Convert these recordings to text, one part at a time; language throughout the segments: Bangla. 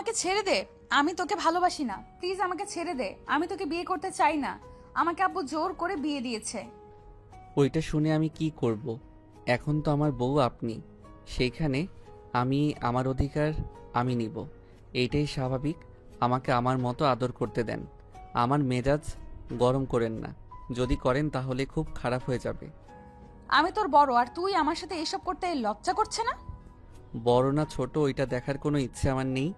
আমাকে ছেড়ে দে, আমি তোকে ভালোবাসি না, প্লিজ আমাকে ছেড়ে দে, আমি তোকে বিয়ে করতে চাই না, আমাকে আব্বু জোর করে বিয়ে দিয়েছে। ওইটা শুনে আমি কি করব? এখন তো আমার বউ আপনি, সেইখানে আমি আমার অধিকার আমি নিব, এইটাই স্বাভাবিক। আমাকে আমার মতো আদর করতে দেন, আমার মেজাজ গরম করেন না, যদি করেন তাহলে খুব খারাপ হয়ে যাবে। আমি তোর বড়, আর তুই আমার সাথে এসব করতে লজ্জা করছে না? বড় না ছোট ওইটা দেখার কোনো ইচ্ছে আমার নেই,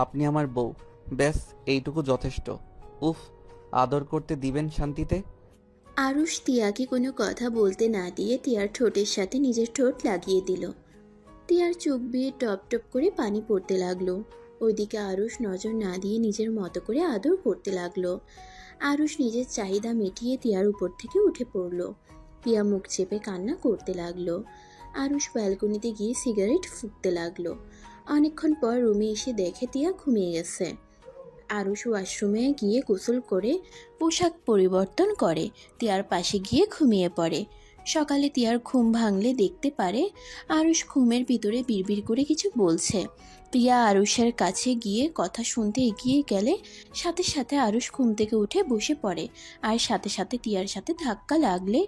আপনি আমার বউ, ব্যাস এইটুকু যথেষ্ট। উফ, আদর করতে দিবেন শান্তিতে। আরুষ টিয়াকে কোনো কথা বলতে না দিয়ে টিয়ার ঠোঁটের সাথে নিজের ঠোঁট লাগিয়ে দিল। টিয়ার চোখ বেয়ে টপ টপ করে পানি পড়তে লাগলো। ওইদিকে আরুষ নজর না দিয়ে নিজের মতো করে আদর করতে লাগলো। আরুষ নিজের চাহিদা মিটিয়ে টিয়ার উপর থেকে উঠে পড়লো। টিয়া মুখ চেপে কান্না করতে লাগলো। আরুষ ব্যালকনিতে গিয়ে সিগারেট ফুঁকতে লাগলো। অনেকক্ষণ পর রুমে এসে দেখে টিয়া ঘুমিয়ে গেছে। আরুষ ওয়াশরুমে গিয়ে গোসল করে পোশাক পরিবর্তন করে টিয়ার পাশে গিয়ে ঘুমিয়ে পড়ে। সকালে টিয়ার ঘুম ভাঙলে দেখতে পারে আরুষ ঘুমের ভিতরে বিড়বিড় করে কিছু বলছে। টিয়া আরুষের কাছে গিয়ে কথা শুনতে এগিয়ে গেলে সাথে সাথে আরুষ ঘুম থেকে উঠে বসে পড়ে। আর সাথে সাথে টিয়ার সাথে ধাক্কা লাগলে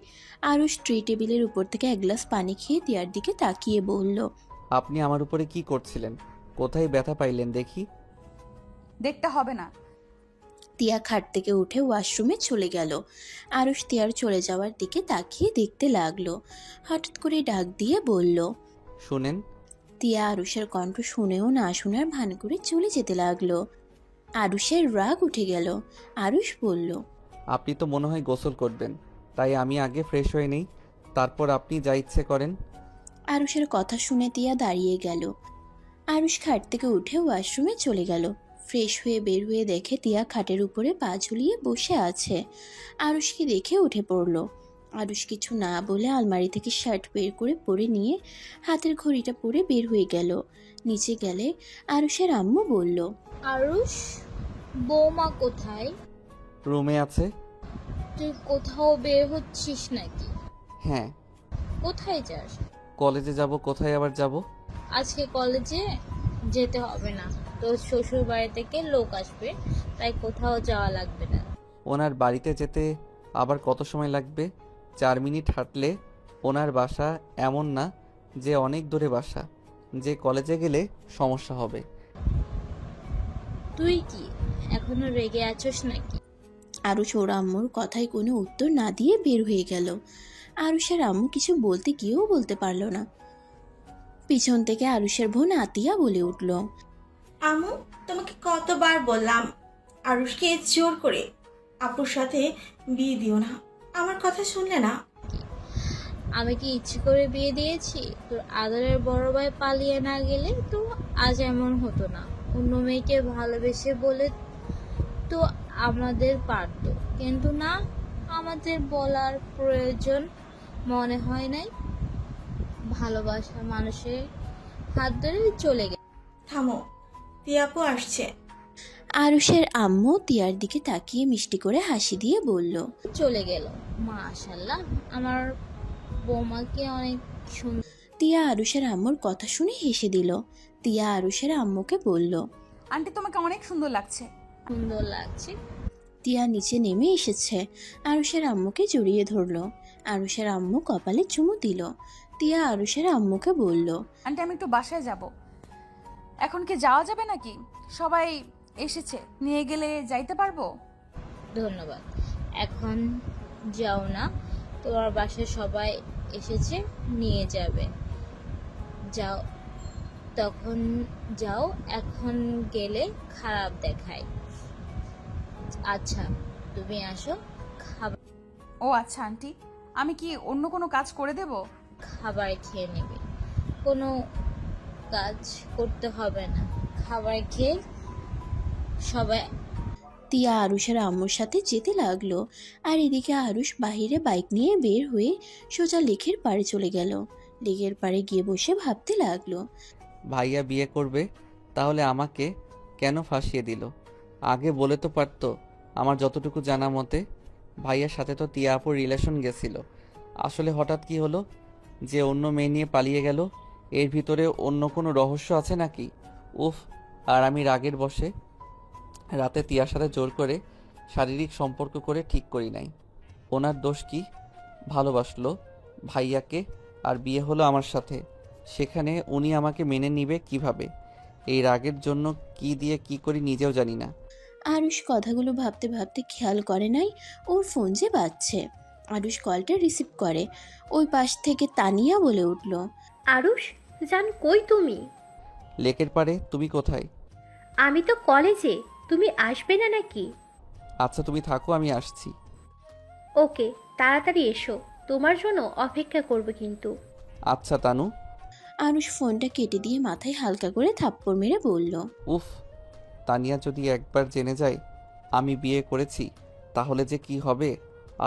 আরুষ ট্রে টেবিলের উপর থেকে এক গ্লাস পানি খেয়ে টিয়ার দিকে তাকিয়ে বলল, আপনি আমার উপরে কি করছিলেন? কোথায় ব্যথা পাইলেন দেখি? দেখতে হবে না। টিয়া খাট থেকে উঠে ওয়াশরুমে চলে গেল। আরুষ টিয়ার চলে যাওয়ার দিকে তাকিয়ে দেখতে লাগলো। হঠাৎ করে ডাক দিয়ে বলল, শুনেন। টিয়া আরুষের কণ্ঠ শুনেও না শোনার ভান করে চলে যেতে লাগলো। আরুষের রাগ উঠে গেল। আরুষ বলল, আপনি তো মনে হয় গোসল করবেন, তাই আমি আগে ফ্রেশ হয়ে নেই, তারপর আপনি যা ইচ্ছে করেন। আরুষের কথা শুনে টিয়া দাঁড়িয়ে গেল। আরুষ খাট থেকে উঠে ওয়াশরুমে চলে গেল। ফ্রেশ হয়ে বের হয়ে দেখে টিয়া খাটের উপরে পা ঝুলিয়ে বসে আছে। আরুষকে দেখে উঠে পড়ল। আরুষ কিছু না বলে আলমারি থেকে শার্ট বের করে পরে নিয়ে হাতের ঘড়িটা পরে বের হয়ে গেল। নিচে গেলে আরুষের আম্মু বলল, আরুষ, বৌমা কোথায়? রুমে আছে। তুই কোথাও বের হচ্ছিস নাকি? হ্যাঁ। কোথায় যাস? কলেজে যাব। কোথায় আবার যাব? আজকে কলেজে যেতে হবে না, তোর শ্বশুর বাড়ি থেকে লোক আসবে, তাই কোথাও যাওয়া লাগবে না। ওনার বাড়িতে যেতে আবার কত সময় লাগবে? 4 মিনিট হাঁটলে ওনার বাসা, এমন না যে অনেক দূরে বাসা যে কলেজে গেলে সমস্যা হবে। তুই কি এখনো রেগে আছোস নাকি? আরুষ ওর আম্মুর কথায় কোনো উত্তর না দিয়ে বের হয়ে গেল। আরুষের আম্মু কিছু বলতে গিয়েও বলতে পারল না। পিছন থেকে আরুষের বোন আতিয়া বলে উঠল, আম্মু, তোমাকে কতবার বললাম আরুষকে জোর করে আপুর সাথে বিয়ে দিও না, আমার কথা শুনলে না। আমি কি ইচ্ছে করে বিয়ে দিয়েছি? তোর আদরের বড় ভাই পালিয়ে না গেলে তো আজ এমন হতো না। অন্য মেয়েকে ভালোবেসে বলে তো আমাদের পারতো, কিন্তু না, আমাদের বলার প্রয়োজন মনে হয় নাই। ভালোবাসা মানুষের হাত ধরে চলে গেছে। থামো, টিয়াপু আসছে। আরুষের আম্মু টিয়ার দিকে তাকিয়ে মিষ্টি করে হাসি দিয়ে বলল, চলে গেল। মাশাল্লাহ, আমার বৌমাকে অনেক সুন্দর। টিয়া আরুষের আম্মুর কথা শুনে হেসে দিল। টিয়া আরুষের আম্মুকে বলল, আন্টি তোমাকে অনেক সুন্দর লাগছে। সুন্দর লাগছে। টিয়া নিচে নেমে এসেছে। আরুষের আম্মুকে জড়িয়ে ধরল। আরুষের আম্মু কপালে চুমু দিল। টিয়া আরুষের আম্মুকে বলল, আন্টি আমি একটু বাসায় যাব। এখন কি যাওয়া যাবে নাকি? সবাই এসেছে, নিয়ে গেলে যাইতে পারবো? ধন্যবাদ, এখন যাও না, তোমার বাসায় সবাই এসেছে, নিয়ে যাবে। যাও, তখন যাও, এখন গেলে খারাপ দেখায়। আচ্ছা, তুমি আসো, খাবার ও আচ্ছা আন্টি, আমি কি অন্য কোনো কাজ করে দেব? খাবার খেয়ে নেবে। কোনো কাজ করতে হবে না, খাবার খেয়ে সবাই। টিয়া আরুষের আম্মুর সাথে যেতে লাগলো। আর এদিকে আরুষ বাহিরে বাইক নিয়ে বের হয়ে সোজা লেকের পাড়ে চলে গেল। লেকের পাড়ে গিয়ে বসে ভাবতে লাগলো, ভাইয়া বিয়ে করবে, তাহলে আমাকে কেন ফাঁসিয়ে দিল? আগে বলে তো পারতো। আমার যতটুকু জানা মতে ভাইয়ার সাথে তো টিয়া আপুর রিলেশন গেছিল। আসলে হঠাৎ কি হলো যে অন্য মেয়ে নিয়ে পালিয়ে গেল? এর ভিতরে অন্য কোনো রহস্য আছে নাকি? উফ, আর আমি রাগের বশে রাতে তিয়ার সাথে জোর করে শারীরিক সম্পর্ক করে ঠিক করি নাই। ওনার দোষ কি? ভালোবাসলো ভাইয়াকে আর বিয়ে হলো আমার সাথে। সেখানে উনি আমাকে মেনে নিবে কিভাবে? এই রাগের জন্য কি দিয়ে কি করি নিজেও জানি না। আরুষ কথাগুলো ভাবতে ভাবতে খেয়াল করে নাই ওর ফোন যে বাজছে। আরুষ কলটা রিসিভ করে। ওই পাশ থেকে তানিয়া বলে উঠল, আরুষ জান, কই তুমি? লেকের পাড়ে। তুমি কোথায়? আমি তো কলেজে। তুমি আসবে না নাকি? আচ্ছা তুমি থাকো, আমি আসছি। ওকে, তাড়াতাড়ি এসো, তোমার জন্য অপেক্ষা করব কিন্তু। আচ্ছা তানু। আরুষ ফোনটা কেটে দিয়ে মাথায় হালকা করে থাপ্পড় মেরে বলল, উফ, তানিয়া যদি একবার জেনে যায় আমি বিয়ে করেছি তাহলে যে কি হবে।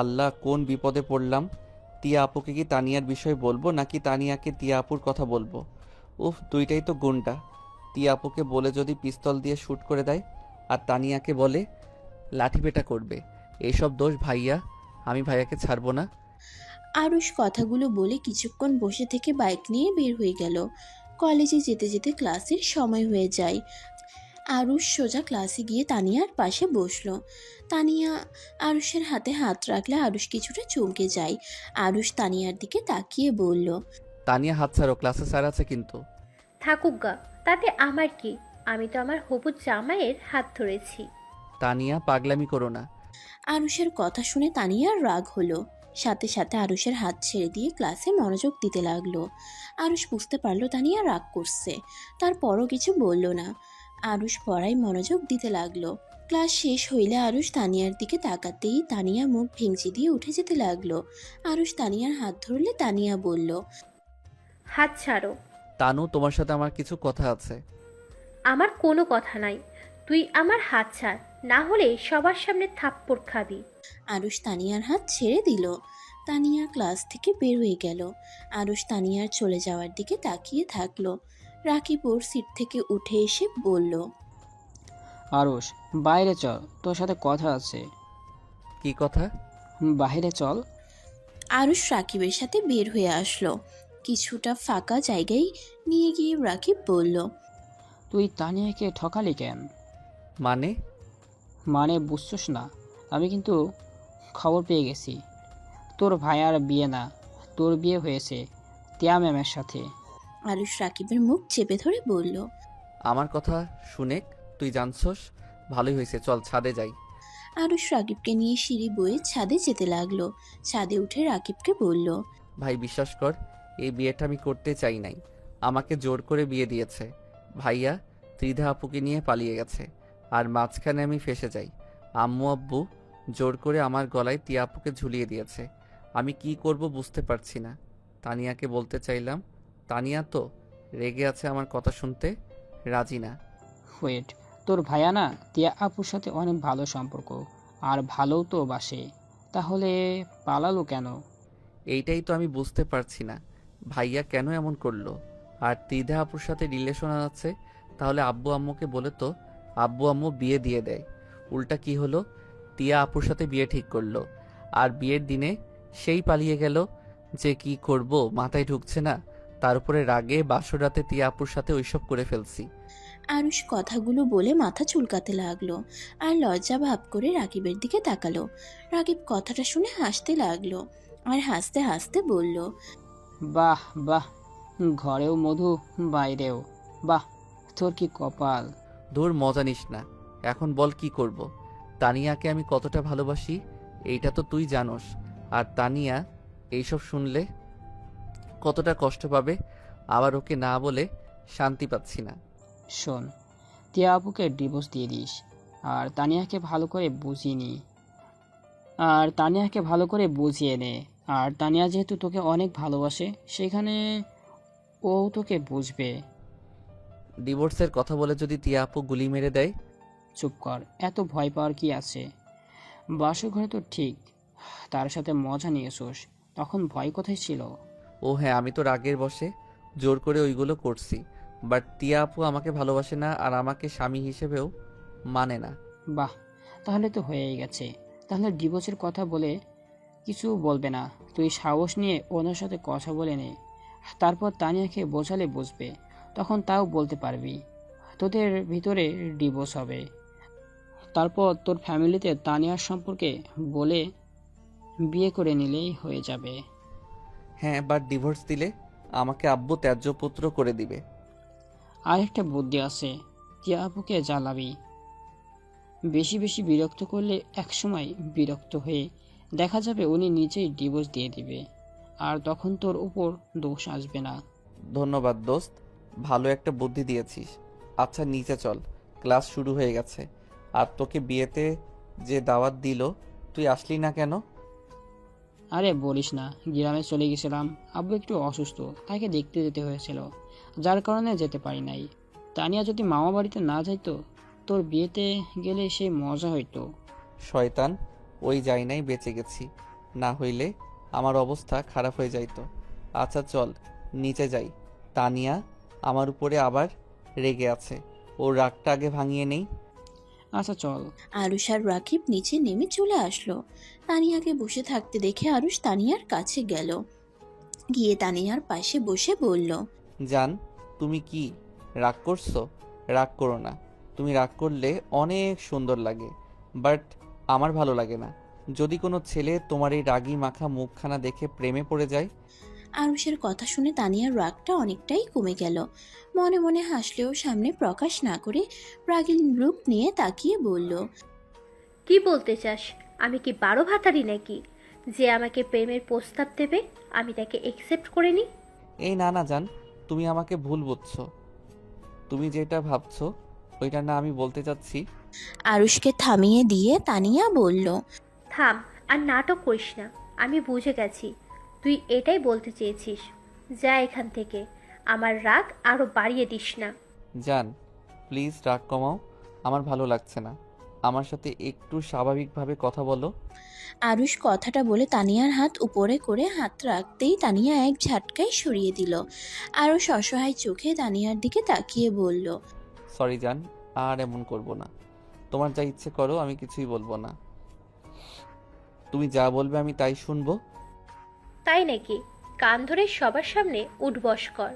আল্লাহ, কোন বিপদে পড়লাম। তিয়া আপুকে কি তানিয়ার বিষয়ে বলবো নাকি তানিয়াকে তিয়া আপুর কথা বলবো? উফ, দুইটাই তো গুন্ডা। তিয়া আপুকে বলে যদি পিস্তল দিয়ে শ্যুট করে দেয় আর তানিয়াকে বলে লাঠি পেটা করবে। এইসব দোষ ভাইয়া, আমি ভাইয়াকে ছাড়বো না। আরুষ কথাগুলো বলে কিছুক্ষণ বসে থেকে বাইক নিয়ে বের হয়ে গেল। কলেজে যেতে যেতে ক্লাসের সময় হয়ে যায়। আরুষ সোজা ক্লাসে গিয়ে তানিয়ার পাশে বসলো। তানিয়া আরুষের হাতে হাত রাখলে আরুষ কিছুটা চমকে যায়। আরুষ তানিয়ার দিকে তাকিয়ে বলল, তানিয়া হাত ছাড়ো, ক্লাসে স্যার আছে কিন্তু। থাকুক গা, তাতে আমার কি? আমি তো আমার হবু জামাইয়ের হাত ধরেছি। তানিয়া পাগলামি করো না। আরুষের কথা শুনে তানিয়ার রাগ হলো। সাথে সাথে আরুষের হাত ছেড়ে দিয়ে ক্লাসে মনোযোগ দিতে লাগলো। আরুষ বুঝতে পারলো তানিয়া রাগ করছে, তারপরও কিছু বলল না। আরুষ পড়ায় মনোযোগ দিতে লাগলো। ক্লাস শেষ হইলে আরুষ তানিয়ার দিকে তাকাতেই তানিয়া মুখ ভেঙচি দিয়ে উঠে যেতে লাগলো। আরুষ তানিয়ার হাত ধরলে তানিয়া বলল, হাত ছাড়ো। তানু, তোমার সাথে আমার কিছু কথা আছে। আমার কোনো কথা নাই, তুই আমার হাত ছাড়, না হলে সবার সামনে থাপ্পড় খাবি। আরুষ তানিয়ার হাত ছেড়ে দিল। তানিয়া ক্লাস থেকে বের হয়ে গেল। আরুষ তানিয়ার চলে যাওয়ার দিকে তাকিয়ে থাকলো। রাকিব ওর সিট থেকে উঠে এসে বলল, আরুষ, বাইরে চল, তোর সাথে কথা আছে। কি কথা? বাইরে চল। আরুষ রাকিবের সাথে বের হয়ে আসলো। কিছুটা ফাঁকা জায়গায় নিয়ে গিয়ে রাকিব বলল, তুই তানিয়াকে ঠকালি কেন? মানে? মানে বুঝছস না? আমি কিন্তু খবর পেয়ে গেছি, তোর ভাইয়ার বিয়ে না, তোর বিয়ে হয়েছে তিয়া ম্যামের সাথে। আরুষ রাকিবের মুখ চেপে ধরে বলল, আমার কথা শুনে তুই জানছস? ভালোই হয়েছে, চল ছাদে যাই। আরুষ রাকিবকে নিয়ে সিঁড়ি বয়ে ছাদে যেতে লাগলো। ছাদে উঠে রাকিবকে বলল, ভাই বিশ্বাস কর, এই বিয়েটা আমি করতে চাই নাই। আমাকে জোর করে বিয়ে দিয়েছে ভাইয়া। ত্রিধা আপুকে নিয়ে পালিয়ে গেছে আর মাঝখানে আমি ফেসে যাই। আম্মু আব্বু জোর করে আমার গলায় তিয়া আপুকে ঝুলিয়ে দিয়েছে। আমি কি করব বুঝতে পারছি না। তানিয়াকে বলতে চাইলাম, তানিয়া তো রেগে আছে, আমার কথা শুনতে রাজি না। ওয়েট, তোর ভাইয়া না তিয়া আপুর সাথে অনেক ভালো সম্পর্ক, আর ভালোও তো বাসে, তাহলে পালালো কেন? এইটাই তো আমি বুঝতে পারছি না, ভাইয়া কেন এমন করলো। আর ত্রিধা আপুর সাথে রিলেশন আছে, তাহলে আব্বু আম্মুকে বলে তো আব্বু আম্মু বিয়ে দিয়ে দেয়। উল্টা কি হলো, তিয়া আপুর সাথে বিয়ে ঠিক করলো আর বিয়ের দিনে সেই পালিয়ে গেল। যে কি করব মাথায় ঢুকছে না। তার উপরে রাগে বাসর রাতে তিয়া আপুর সাথে ওইসব করে ফেলছি। আরুষ কথাগুলো বলে মাথা চুলকাতে লাগলো আর লজ্জা ভাব করে রাকিবের দিকে তাকালো। রাকিব কথাটা শুনে হাসতে লাগলো আর হাসতে হাসতে বলল, বাহ বাহ, ঘরেও মধু বাইরেও, বাহ তোর কি কপাল। দূর, মজা নিস না। এখন বল কি করব। তানিয়াকে আমি কতটা ভালোবাসি এইটা তো তুই জানোস। আর তানিয়া এইসব শুনলে কতটা কষ্ট পাবে। আবার ওকে না বলে শান্তি পাচ্ছি না। শোন, তিয়া আপুকে ডিভোর্স দিয়ে দিস, আর তানিয়াকে ভালো করে বুঝিয়ে নে। আর তানিয়া যেহেতু তোকে অনেক ভালোবাসে, সেখানে ও তোকে বুঝবে। ডিভোর্সের কথা বলে যদি তিয়া আপু গুলি মেরে দেয়? চুপ কর, এত ভয় পাওয়ার কি আছে? বাসর ঘরে তো ঠিক তার সাথে মজা নিয়েছোস, তখন ভয় কোথায় ছিল? ও হ্যাঁ, আমি তো রাগের বশে জোর করে ওইগুলো করছি। বাট তিয়া আপু আমাকে ভালোবাসে না আর আমাকে স্বামী হিসেবেও মানে না। বাহ, তাহলে তো হয়েই গেছে। তাহলে ডিভোর্সের কথা বলে কিছু বলবে না, তুই সাহস নিয়ে ওনার সাথে কথা বলে নে। তারপর তানিয়াকে বোঝালে বুঝবে, তখন তাও বলতে পারবি। তোদের ভিতরে ডিভোর্স হবে, তারপর তোর ফ্যামিলিতে তানিয়ার সম্পর্কে বলে বিয়ে করে নিলেই হয়ে যাবে। হ্যাঁ, বাট ডিভোর্স দিলে আমাকে আব্বু ত্যায্য পুত্র করে দিবে। আর একটা বুদ্ধি আছে, টিয়া আপুকে জ্বালাবি। বেশি বেশি বিরক্ত করলে একসময় বিরক্ত হয়ে দেখা যাবে উনি নিজেই ডিভোর্স দিয়ে দিবে, আর তখন তোর উপর দোষ আসবে না। ধন্যবাদ দোস্ত, ভালো একটা বুদ্ধি দিয়েছিস। আচ্ছা নিচে চল, ক্লাস শুরু হয়ে গেছে। আর তোকে বিয়েতে যে দাওয়াত দিল, তুই আসলি না কেন? আরে বলিস না, গ্রামে চলে গেছিলাম, আব্বু একটু অসুস্থ, তাকে দেখতে যেতে হয়েছিল, যার কারণে যেতে পারি নাই। তানিয়া যদি মামা বাড়িতে না যাইতো, তোর বিয়েতে গেলে সেই মজা হইতো। শয়তান, ওই যাই নাই, বেঁচে গেছি, না হইলে আমার অবস্থা খারাপ হয়ে যাইতো। আচ্ছা চল নিচে যাই, তানিয়া আমার উপরে আবার রেগে আছে, ওর রাগটা আগে ভাঙিয়ে নেই। আচ্ছা চল। আরুষ আর রাকিব নিচে নেমে চলে আসলো। তানিয়াকে বসে থাকতে দেখে আরুষ তানিয়ার কাছে গেল, গিয়ে তানিয়ার পাশে বসে বলল, জান, তুমি কি রাগ করছো? রাগ করো না, তুমি রাগ করলে অনেক সুন্দর লাগে, বাট আমার ভালো লাগে না। যদি কোনো ছেলে তোমার এই রাগী মাখা মুখখানা দেখে প্রেমে পড়ে যায়। আরুষের কথা শুনে তানিয়ার রাগটা অনেকটাই কমে গেল। মনে মনে হাসলেও সামনে প্রকাশ না করে রাগীর রূপ নিয়ে তাকিয়ে বলল, কি বলতে চাস? আমি কি 12 ভাতারি নাকি যে আমাকে প্রেমের প্রস্তাব দেবে আমি তাকে একসেপ্ট করে নিই? এই না না জান, তুমি আমাকে ভুল বুঝছো। তুমি যেটা ভাবছো ওইটা না, আমি বলতে চাচ্ছি। আরুষকে থামিয়ে দিয়ে তানিয়া বলল, থাম, আর নাটক করিস না। আমি বুঝে গেছি তুই এটাই বলতে চেয়েছিস। যা এখান থেকে, আমার রাগ আরো বাড়িয়ে দিস না। জান প্লিজ রাগ কমাও, আমার ভালো লাগছে না। আমার সাথে একটু স্বাভাবিকভাবে কথা বলো। আরুষ কথাটা বলে তানিয়ার হাত উপরে করে হাত রাখতেই তানিয়া এক ঝাটকায় সরিয়ে দিল। আরুষ অসহায় চোখে তানিয়ার দিকে তাকিয়ে বলল, সরি জান, আর এমন করব না। তোমার যা ইচ্ছে করো, আমি কিছুই বলবো না। তুমি যা বলবে আমি তাই শুনবো। তাই নাকি? কান ধরে সবার সামনে উঠবস কর।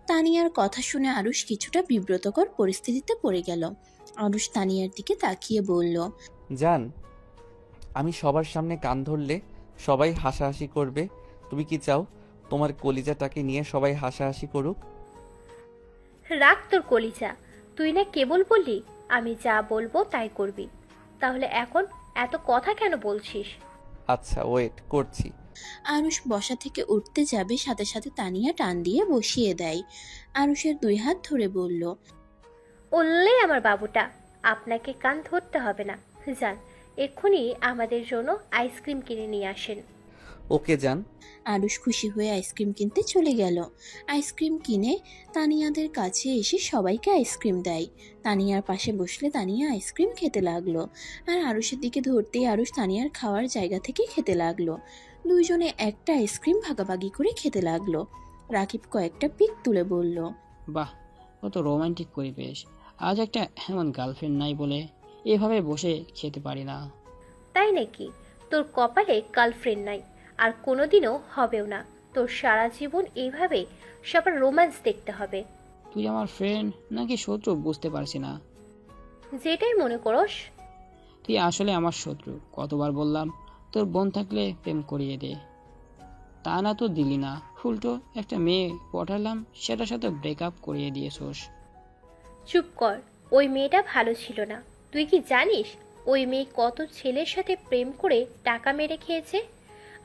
তানিয়ার কথা শুনে আরুষ কিছুটা বিব্রতকর পরিস্থিতিতে পড়ে গেল। আরুষ তানিয়ার দিকে তাকিয়ে বলল, জান, আমি সবার সামনে কান ধরলে সবাই হাসাহাসি করবে। তুমি কি চাও তোমার কলিজাটাকে নিয়ে সবাই হাসাহাসি করুক? রাখ তোর কলিজা। তুই না কেবল বললি আমি যা বলবো তাই করবি, তাহলে এখন এত কথা কেন বলছিস? আচ্ছা ওয়েট করছি। আরুষ বসা থেকে উঠতে যাবে, সাথে সাথে তানিয়া টান দিয়ে বসিয়ে দেয়। আরুষের দুই হাত ধরে বলল, বললে আমার বাবুটা, আপনাকে কান ধরতে হবে না। যান, এক্ষুনি আমাদের জন্য আইসক্রিম কিনে নিয়ে আসেন। ওকে জান। আরুষ খুশি হয়ে আইসক্রিম কিনতে চলে গেল। আইসক্রিম কিনে তানিয়াদের কাছে এসে সবাইকে আইসক্রিম দেয়। তানিয়ার পাশে বসলে তানিয়া আইসক্রিম খেতে লাগলো, আর আরুষের দিকে ধরতেই আরুষ তানিয়ার খাওয়ার জায়গা থেকে খেতে লাগলো। দুইজনে একটা আইসক্রিম ভাগাভাগি করে খেতে লাগলো। রাকিব কয়েকটা পিক তুলে বলল, বাহ, কত রোমান্টিক পরিবেশ। আজ একটা এমন গার্লফ্রেন্ড নাই বলে এভাবে বসে খেতে পারি না। তাই নাকি? তোর কপালে গার্লফ্রেন্ড নাই, আর কোনোদিনও হবেও না। তোর সারা জীবন এইভাবে সবার রোম্যান্স দেখতে হবে। তুই আমার ফ্রেন্ড নাকি শত্রু বুঝতে পারছি না। যেটাই মনে করস। তুই আসলে আমার শত্রু। কতবার বললাম তোর বোন থাকলে প্রেম করিয়ে দে, তা না তো দিলি না। উল্টো একটা মেয়ে পটালাম, সেটার সাথে ব্রেকআপ করিয়ে দিয়েছোস। চুপ কর, ওই মেয়েটা ভালো ছিল না। তুই কি জানিস ওই মেয়ে কত ছেলের সাথে প্রেম করে টাকা মেরে খেয়েছে?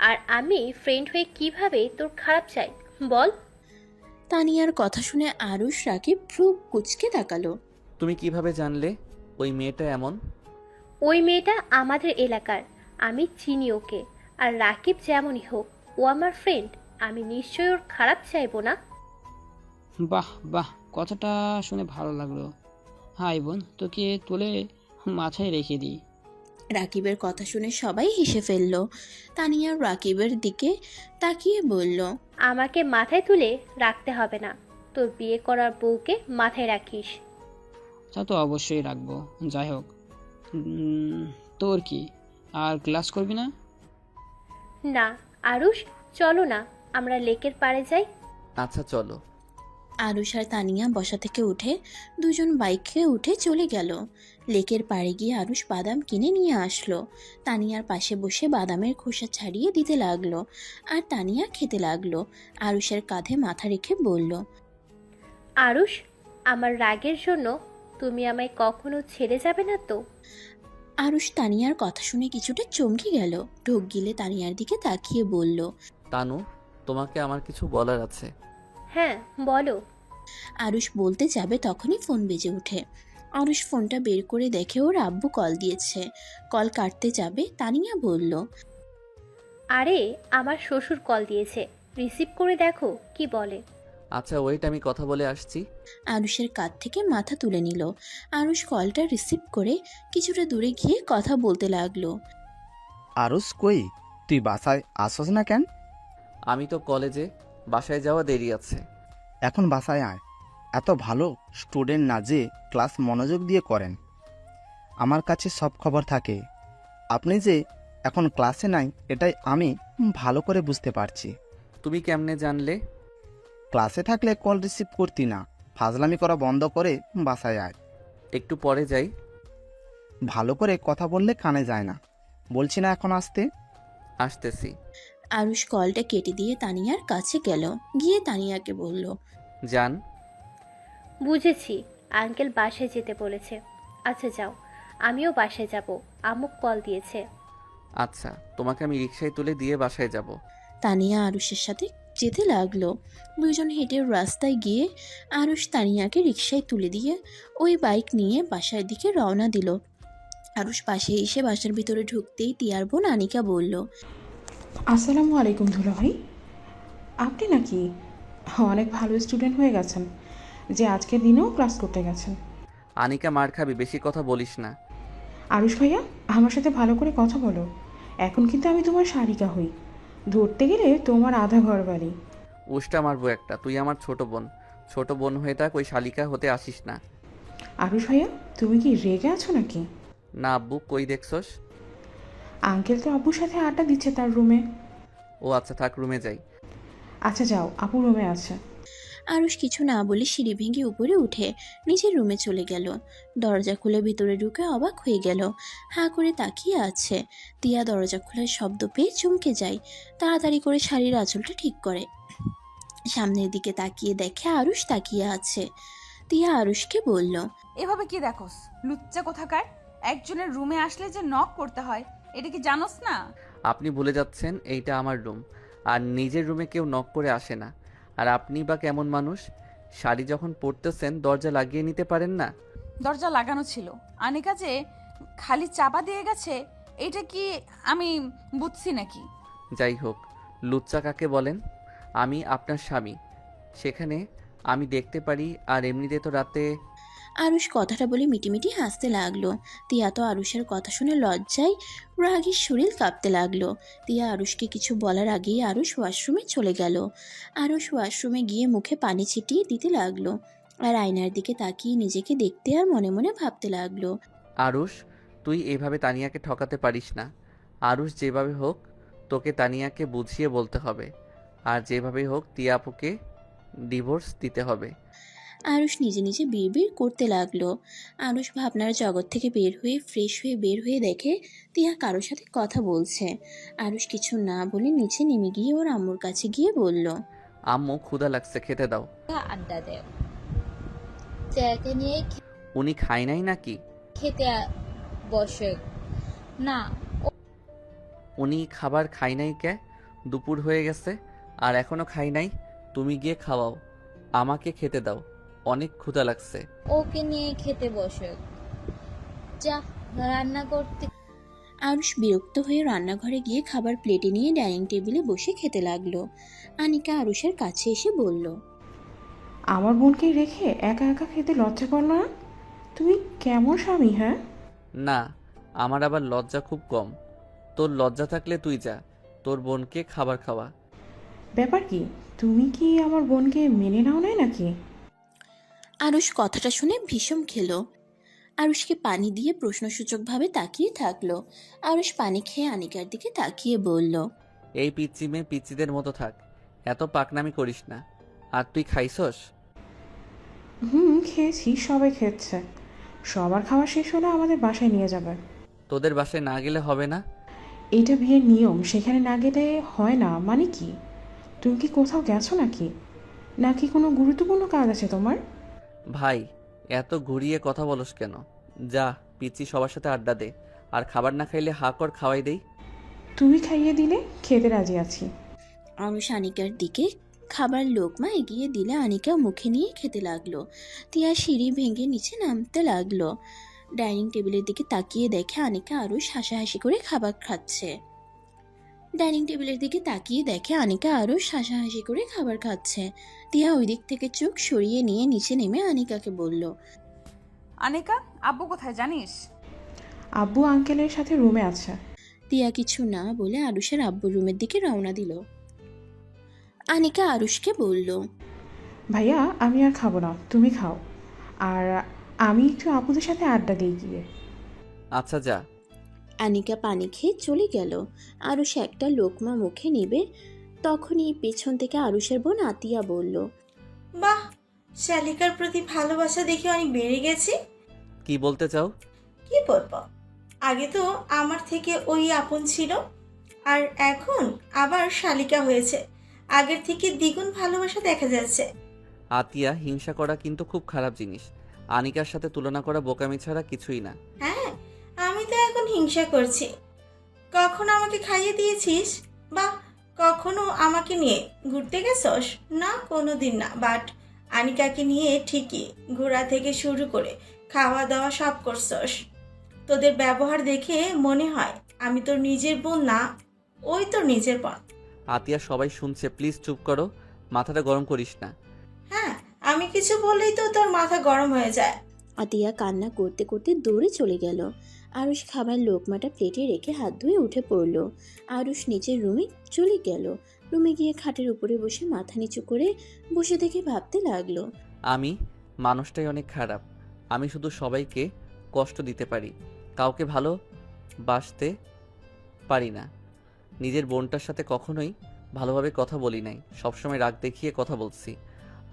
আর আমি ফ্রেন্ড হয়ে কিভাবে তোর খারাপ চাই বল? তানিয়ার কথা শুনে আরুষ রাকিব ভ্রু কুচকে তাকালো। তুমি কিভাবে জানলে ওই মেয়েটা এমন? ওই মেয়েটা আমাদের এলাকার, আমি চিনি ওকে। আর রাকিব যেমনই হোক, ও আমার ফ্রেন্ড, আমি নিশ্চয়ই ওর খারাপ চাইবো না। বাহ বাহ, কথাটা শুনে ভালো লাগলো। হাই বোন, তোকে তুলে মাথায় রেখে দিই। রাকিবের কথা শুনে সবাই হেসে ফেলল। তানিয়া রাকিবের দিকে তাকিয়ে বলল, আমাকে মাথায় তুলে রাখতে হবে না, তোর বিয়ে করার বউকে মাথায় রাখিস। তা তো অবশ্যই রাখবো। যাই হোক, তোর কি আর ক্লাস করবি না? না আরুষ, চলো না আমরা লেকের পাড়ে যাই। আচ্ছা চলো। আরুষ আর তানিয়া বসা থেকে উঠে দুজন বাইকে উঠে চলে গেল। লেকের পাড়ে গিয়ে আরুষ বাদাম কিনে নিয়ে আসলো। তানিয়ার পাশে বসে বাদামের খোসা ছাড়িয়ে দিতে লাগলো আর তানিয়া খেতে লাগলো। আরুষের কাঁধে মাথা রেখে বলল, আরুষ, আমার রাগের জন্য তুমি আমায় কখনো ছেড়ে যাবে না তো? আরুষ তানিয়ার কথা শুনে কিছুটা চমকে গেল। ঢোক গিলে তানিয়ার দিকে তাকিয়ে বলল, তানু, তোমাকে আমার কিছু বলার আছে। হ্যাঁ, বলো। আরুষ বলতে যাবে তখনই ফোন বেজে ওঠে। আরুষ ফোনটা বের করে দেখে ওর আব্বু কল দিয়েছে। কল কাটতে যাবে তানিয়া বলল, আরে, আমার শ্বশুর কল দিয়েছে, রিসিভ করে দেখো কি বলে। আচ্ছা ওয়েট, আমি কথা বলে আসছি। আরুষের কাঁধ থেকে মাথা তুলে নিল। আরুষ কলটা রিসিভ করে কিছুটা দূরে গিয়ে কথা বলতে লাগলো। আরুষ কই, তুই বাসায় আসছ না কেন? আমি তো কলেজে, বাসায় যাওয়া দেরি আছে। এখন বাসায় আয়। এত ভালো স্টুডেন্ট না যে ক্লাস মনোযোগ দিয়ে করেন। আমার কাছে সব খবর থাকে। আপনি যে এখন ক্লাসে নাই এটাই আমি ভালো করে বুঝতে পারছি। তুমি কেমনে জানলে? ক্লাসে থাকলে কল রিসিভ করতি না। ফাজলামি করা বন্ধ করে বাসায় আয়। একটু পরে যাই। ভালো করে কথা বললে কানে যায় না। বলছি না এখন আসতে। আসতেছি। আরুষ কলটা কেটে দিয়ে তানিয়ার কাছে গেল। গিয়ে তানিয়াকে বলল, যান। বুঝেছি, আঙ্কেল বাসায় যেতে বলেছে। আচ্ছা যাও, আমিও বাসায় যাব, আম্মু কল দিয়েছে। আচ্ছা, তোমাকে আমি রিকশায় তুলে দিয়ে বাসায় যাব। তানিয়া আরুষের সাথে যেতে লাগলো। দুজন হেঁটে রাস্তায় গিয়ে আরুষ তানিয়াকে রিকশায় তুলে দিয়ে ওই বাইক নিয়ে বাসার দিকে রওনা দিল। আরুষ পাশে এসে বাসার ভিতরে ঢুকতেই তিয়ার বোন আনিকা বলল, আসসালামু আলাইকুম দুলাভাই। আপনি নাকি অনেক ভালো স্টুডেন্ট হয়ে গেছেন যে আজকের দিনেও ক্লাস করতে গেছেন। আনিকা, মার খাবি, বেশি কথা বলিস না। আরুষ ভাইয়া, আমার সাথে ভালো করে কথা বলো। এখন কিন্তু আমি তোমার শারিকা হই। ধরতে গেলে তোমার আধা ঘর বাড়ি। উষ্টা মারবো একটা। তুই আমার ছোট বোন। ছোট বোন হয়ে থাক, ওই শালিকা হতে আসিস না। আরুষ ভাইয়া, তুমি কি রেগে আছো নাকি? না আব্বু, কই দেখছস? আঙ্কেল তো আব্বুর সাথে আড্ডা দিচ্ছে তার রুমে। ও আচ্ছা, থাক, রুমে যাই। আচ্ছা যাও, আপু রুমে আছে। আরুষ কিছু না বলে সিঁড়ি ভেঙে উপরে উঠে নিজের রুমে চলে গেল। দরজা খুলে ভিতরে ঢুকে অবাক হয়ে গেল। হাঁ করে তাকিয়ে আছে। তিয়া দরজা খোলার শব্দ পেয়ে চমকে যায়। তাড়াতাড়ি করে শাড়ির আঁচলটা ঠিক করে সামনের দিকে তাকিয়ে দেখে আরুষ তাকিয়ে আছে। তিয়া আরুষকে বলল, এভাবে কি দেখোস? লুচ্চা কোথাকার! একজনের রুমে আসলে যে নক করতে হয়, এটা কি জানোস না? আপনি ভুলে যাচ্ছেন এইটা আমার রুম, আর নিজের রুমে কেউ নক করে আসে না। আর আপনি বা কেমন মানুষ, শাড়ি যখন পরতেছেন দরজা লাগিয়ে নিতে পারেন না? দরজা লাগানো ছিল, আনিকা যে খালি চাপা দিয়ে গেছে, এটা কি আমি বুঝছি নাকি? যাই হোক, লুচ্চা কাকে বলেন? আমি আপনার স্বামী, সেখানে আমি দেখতে পারি। আর এমনিতে তো রাতে। আরুষ কথাটা বলে মিটিমিটি হাসতে লাগলো। তিয়া তো আরুষের কথা শুনে লজ্জায় রাগের শরীর কাঁপতে লাগলো। তিয়া আরুষকে কিছু বলার আগেই আরুষ ওয়াশরুমে চলে গেল। আরুষ ওয়াশরুমে গিয়ে মুখে পানি ছিটিয়ে দিতে লাগলো আর আয়নার দিকে তাকিয়ে নিজেকে দেখতে আর মনে মনে ভাবতে লাগলো, আরুষ, তুই এভাবে তানিয়াকে ঠকাতে পারিস না। আরুষ, যেভাবে হোক তোকে তানিয়াকে বুঝিয়ে বলতে হবে। আর যেভাবে হোক তিয়া আপুকে ডিভোর্স দিতে হবে। আরুষ নিজে নিজে বিড়বিড় করতে লাগলো। আরুষ ভাবনার জগৎ থেকে বের হয়ে ফ্রেশ হয়ে বের হয়ে দেখে তিয়া কারোর সাথে কথা বলছে। আরুষ কিছু না বলে নিচে নেমে গিয়ে ওর আম্মুর কাছে গিয়ে বলল, আম্মু, ক্ষুধা লাগছে, খেতে দাও। আড্ডা দেয়, তিয়াকে নিয়ে উনি খায় নাই নাকি? খেতে বসে না। উনি খাবার খায় নাই কে? দুপুর হয়ে গেছে আর এখনো খাই নাই। তুমি গিয়ে খাওয়াও, আমাকে খেতে দাও, অনেক ক্ষুধা লাগছে। ওকে নিয়ে খেতে বসে যা, রান্না করতে। আরুষ বিরক্ত হয়ে রান্নাঘরে গিয়ে খাবার প্লেটে নিয়ে ডাইনিং টেবিলে বসে খেতে লাগলো। আনিকা আরুষের কাছে এসে বলল, আমার বোনকে রেখে একা একা খেতে লজ্জা করলো না? তুমি কেমন স্বামী? হ্যাঁ, না, আমার আবার লজ্জা খুব কম। তোর লজ্জা থাকলে তুই যা, তোর বোনকে খাবার খাওয়া। ব্যাপার কি? তুমি কি আমার বোনকে মেনে নাও নাই নাকি? আরুষ কথাটা শুনে ভীষণ খেলো। আরুষকে পানি দিয়ে প্রশ্নসূচকভাবে তাকিয়ে থাকলো। আরুষ পানি খেয়ে আনিকার দিকে তাকিয়ে বলল, এই পিচ্চি মেয়ে পিচ্চিদের মতো থাক, এত পাকনামি করিস না। আর তুই খাইছস? খেয়েছি, সবাই খেয়েছে। সবার খাওয়া শেষ হলে আমাদের বাসায় নিয়ে যাবে। তোদের বাসায় না গেলে হবে না? এটা বিয়ের নিয়ম, সেখানে না গেলে হয় না মানে কি? তুমি কি কোথাও গেছো নাকি? নাকি কোনো গুরুত্বপূর্ণ কাজ আছে তোমার? ভাই, এত ঘুরিয়ে কথা বলস কেন? যা, পিচি সবার সাথে আড্ডা দে। আর খাবার না খাইলে হা কর, খাওয়াই দেই। তুমি খাইয়ে দিলে খেতে রাজি আছি। আরুষ আনিকার দিকে খাবার লোকমা এগিয়ে দিলে আনিকা মুখে নিয়ে খেতে লাগলো। তিয়া সিঁড়ি ভেঙে নিচে নামতে লাগলো। ডাইনিং টেবিলের দিকে তাকিয়ে দেখে আনিকা আরুষ হাসাহাসি করে খাবার খাচ্ছে। তিয়া ওই দিক থেকে চোখ সরিয়ে নিয়ে নিচে নেমে আনিকাকে বলল, আনিকা, আব্বু কোথায় জানিস? আব্বু আঙ্কেলের সাথে রুমে আছে। তিয়া কিছু না বলে আরুষের আব্বুর রুমের দিকে রওনা দিল। আনিকা আরুষকে বলল, ভাইয়া আমি আর খাবো না, তুমি খাও। আর আমি একটু আপুদের সাথে আড্ডা দিই গিয়ে। আচ্ছা যা। আনিকা পানি খেয়ে চলে গেল। আরুষ একটা লোকমা মুখে নিবে, তখনই পেছন থেকে আরুষের বোন আতিয়া বলল, বাহ, শালিকার প্রতি ভালোবাসা দেখে অনেক বেড়ে গেছে। কি বলতে চাও? কি বলবো, আগে তো আমার থেকে ওই আপন ছিল, আর এখন আবার শালিকা হয়েছে। আগের থেকে দ্বিগুণ ভালোবাসা দেখা যাচ্ছে। আতিয়া, হিংসা করা কিন্তু খুব খারাপ জিনিস। আনিকার সাথে তুলনা করা বোকামি ছাড়া কিছুই না। হ্যাঁ, আমি তো এখন হিংসা করছি। কখনো আমাকে খাইয়ে দিয়েছিস, বা কখনো আমাকে নিয়ে ঘুরতে গেছস? না, কোনো দিন না। বাট আনিকাকে নিয়ে ঠিকই ঘোরা থেকে শুরু করে খাওয়া দাওয়া সব করছস। তোদের ব্যবহার দেখে মনে হয় আমি তোর নিজের বোন না, ওই তোর নিজের বোন। আতিয়া, সবাই শুনছে, প্লিজ চুপ করো। মাথাটা গরম করিস না। হ্যাঁ, আমি কিছু বললেই তো তোর মাথা গরম হয়ে যায়। আতিয়া কান্না করতে করতে দৌড়ে চলে গেল। আরুষ খাবার লোকমাটা প্লেটে রেখে হাত ধুয়ে উঠে পড়ল। আরুষ নিচের রুমে চলে গেল। রুমে গিয়ে খাটের উপরে বসে মাথা নিচু করে বসে থেকে ভাবতে লাগলো, আমি মানুষটাই অনেক খারাপ। আমি শুধু সবাইকে কষ্ট দিতে পারি, কাউকে ভালোবাসতে পারি না। নিজের বোনটার সাথে কখনোই ভালোভাবে কথা বলি নাই, সবসময় রাগ দেখিয়ে কথা বলছি।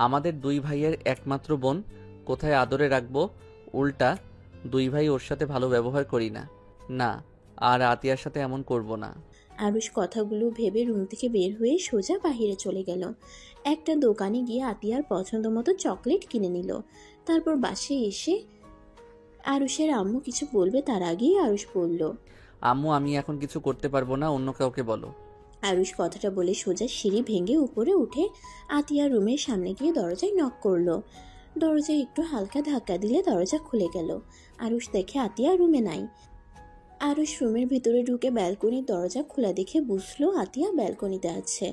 আমাদের দুই ভাইয়ের একমাত্র বোন, কোথায় আদরে রাখবো? উল্টা দুই ভাই ওর সাথে ভালো ব্যবহার করি না। না, আর আতিয়ার সাথে এমন করব না। আরুষ কথাগুলো ভেবে রুম থেকে বের হয়ে সোজা বাহিরে চলে গেল। একটা দোকানে গিয়ে আতিয়ার পছন্দ মতো চকলেট কিনে নিল। তারপর বাসায় এসে আরুষের আম্মু কিছু বলবে তার আগেই আরুষ বলল, আম্মু, আমি এখন কিছু করতে পারবো না, অন্য কাউকে বলো। আরুষ কথাটা বলে সোজা সিঁড়ি ভেঙে উপরে উঠে আতিয়ার রুমের সামনে গিয়ে দরজায় নক করলো। দরজায় একটু হালকা ধাক্কা দিলে দরজা খুলে গেল। আরুষ দেখে আতিয়া রুমে নাই। আরুষ রুমের ভিতরে ঢুকে ব্যালকনির দরজা খোলা দেখে বুঝলো আতিয়া ব্যালকনিতে আছে।